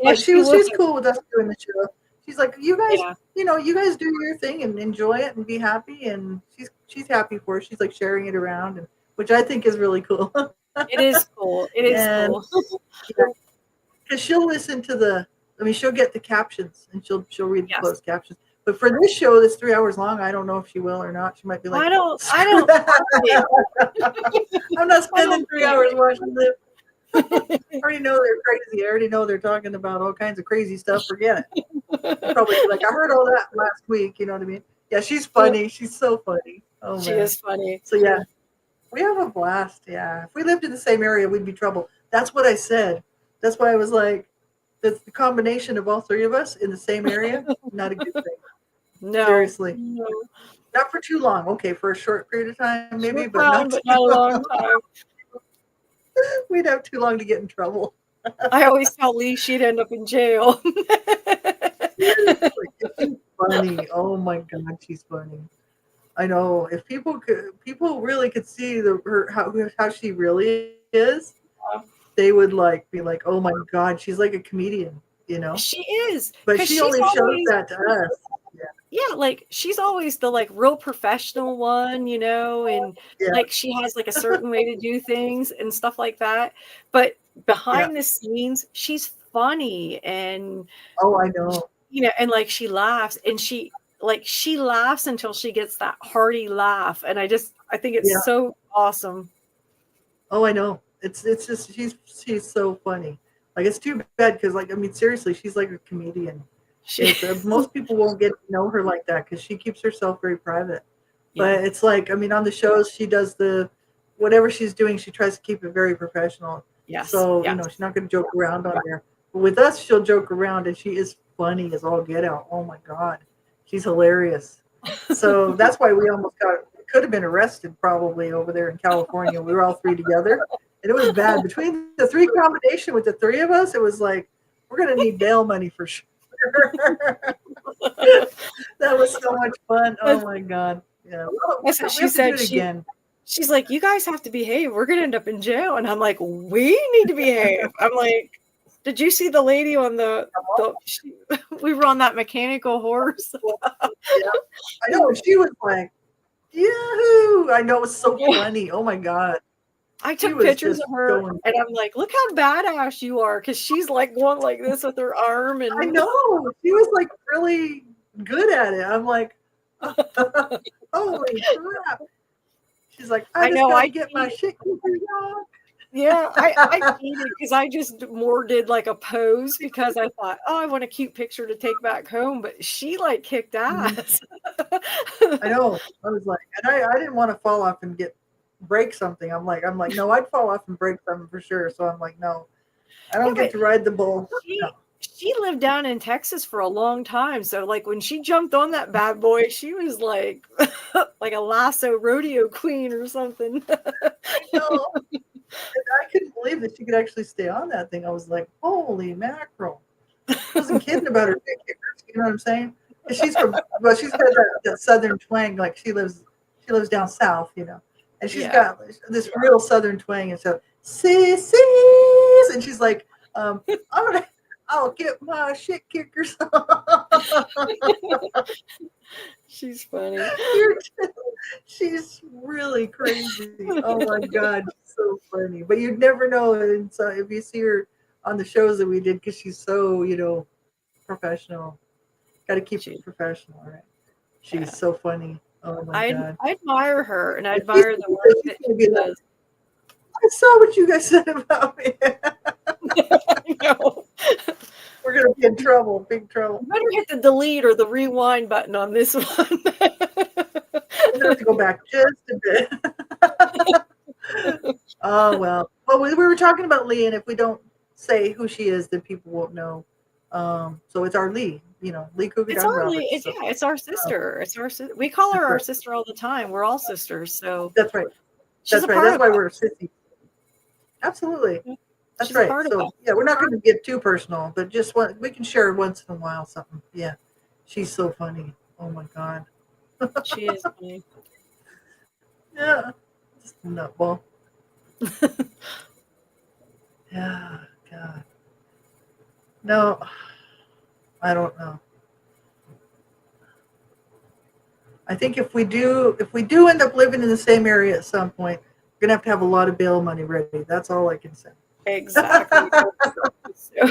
Yeah, But she would. she's cool with us doing the show. She's like, you guys, Yeah, you guys do your thing and enjoy it and be happy. And she's happy for it. She's like sharing it around, and which I think is really cool. it is cool. It is And cool. yeah, because she'll listen to I mean, she'll get the captions and she'll read the Yes. closed captions. But for this show that's 3 hours long, I don't know if she will or not. She might be like, I screw don't that. I'm not I spending don't 3 hours watching this. think. I already know they're crazy. I already know they're talking about all kinds of crazy stuff. Forget it. She'll probably be like, I heard all that last week. You know what I mean? Yeah, she's funny. She's so funny. Oh She man. is funny. So yeah, we have a blast. Yeah. If we lived in the same area, we'd be trouble. That's what I said. That's why I was like, that's the combination of all three of us in the same area. Not a good thing. No, Seriously. no. Not for too long. Okay, for a short period of time, maybe, Short but time, not but too not a long. long time. We'd have too long to get in trouble. I always tell Lee she'd end up in jail. Seriously. She's funny. Oh my God, she's funny. I know. If people really could see how she really is, they would like be like, oh my God, she's like a comedian, you know? She is, But because she she's only shows always, that to us. yeah, like she's always the like real professional one, and Yeah, like she has like a certain way to do things and stuff like that. But yeah. behind the scenes, she's funny and Oh, I know. and like she laughs and she laughs until she gets that hearty laugh. And I think it's Yeah. so awesome. Oh, I know. It's just she's so funny. Like it's too bad because like I mean seriously, she's like a comedian. She, It's most people won't get to know her like that because she keeps herself very private. yeah, But it's like I mean on the shows she does the whatever she's doing, she tries to keep it very professional. yes, So yes. she's not going to joke around on there. But with us, she'll joke around, and she is funny as all get out. Oh my God, she's hilarious. So that's why we almost could have been arrested probably over there in California. We were all three together, and it was bad between the three combination with the three of us. It was like we're going to need bail money for sure. That was so much fun. Oh my God. Yeah. Well, That's what we she have to do said. it again. She's like, you guys have to behave. We're gonna end up in jail. And I'm like, we need to behave. I'm like, did you see the lady on we were on that mechanical horse? Yeah. I know. She was like, Yahoo! I know it was so funny. Oh my God. I She took was pictures just of her going. and I'm like, look how badass you are. Cause she's like going like this with her arm I and know. She was like really good at it. I'm like, holy crap. She's like, I I just know got I to get my shit figured out. yeah, I cheated because I just more did like a pose because I thought, oh, I want a cute picture to take back home. But she like kicked Mhm. ass. I know. I was like, and I didn't want to fall off and break something. I'm like, no, I'd fall off and break something for sure. So I'm like, no, I Yeah, don't get but to ride the bull. No. she lived down in Texas for a long time. So like when she jumped on that bad boy, she was like like a lasso rodeo queen or something. I know. And I couldn't believe that she could actually stay on that thing. I was like, holy mackerel. I wasn't kidding about her dick kickers. You know what I'm saying? 'Cause she's she's got that southern twang. Like she lives down south, and she's Yeah. got this real southern twang. And so, sissies, and she's like, I'll get my shit kickers. She's funny. She's really crazy. Oh my God, she's so funny. But you'd never know. And so if you see her on the shows that we did, because she's so, professional. Got to keep it professional, right? She's Yeah. so funny. Oh my God. I admire her and I admire the work that she does. I saw what you guys said about me. I know. We're gonna be in trouble, big trouble. You better hit the delete or the rewind button on this one. We're gonna have to go back just a bit. Oh well. Well, we were talking about Lee, and if we don't say who she is, then people won't know. So it's our Lee, Lee Cougar. It's our Lee. It's our sister. It's our we call her our sister all the time. We're all sisters. So that's right. She's That's right. That's why we're sissy. Absolutely. That's she's right. So yeah, we're not going to get too personal, but just we can share once in a while something. Yeah, she's so funny. Oh my God. She is funny. Yeah. Just a nutball. Yeah. God. No, I don't know. I think if we do end up living in the same area at some point, we're gonna have a lot of bail money ready. That's all I can say. Exactly. So,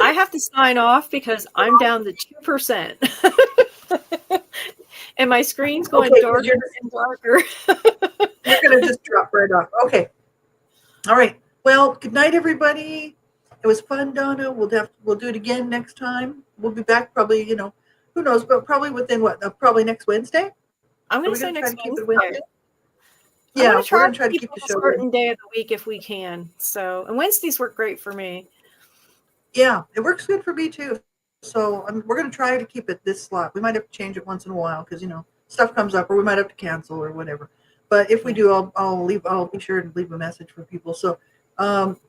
I have to sign off because I'm down to 2%. And my screen's going Okay, darker and darker. you're gonna just drop right off. Okay. All right. Well, good night, everybody. It was fun, Donna. We'll do it again next time. We'll be back probably, who knows, but probably within what? Probably next Wednesday. I'm Are going we to say gonna try next to keep it Wednesday. Wednesday? I'm going Yeah, to we're try gonna to try to keep keep the a show. certain day of the week if we can. So, and Wednesdays work great for me. Yeah, it works good for me too. So we're gonna try to keep it this slot. We might have to change it once in a while because stuff comes up, or we might have to cancel or whatever. But if we do, I'll be sure to leave a message for people. So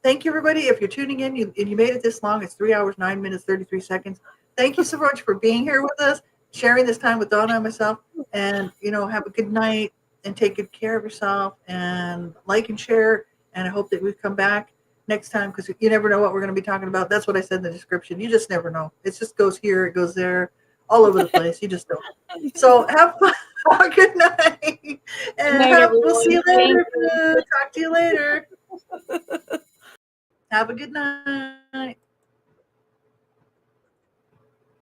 thank you, everybody. If you're tuning in and you made it this long, it's 3 hours 9 minutes 33 seconds. Thank you so much for being here with us, sharing this time with Donna and myself. And have a good night and take good care of yourself and like and share. And I hope that we come back next time because you never know what we're going to be talking about. That's what I said in the description. You just never know. It just goes here, it goes there, all over the place. You just don't. So have fun. Good night. And Good night, we'll see you everyone. later. Talk to you later. Have a good night.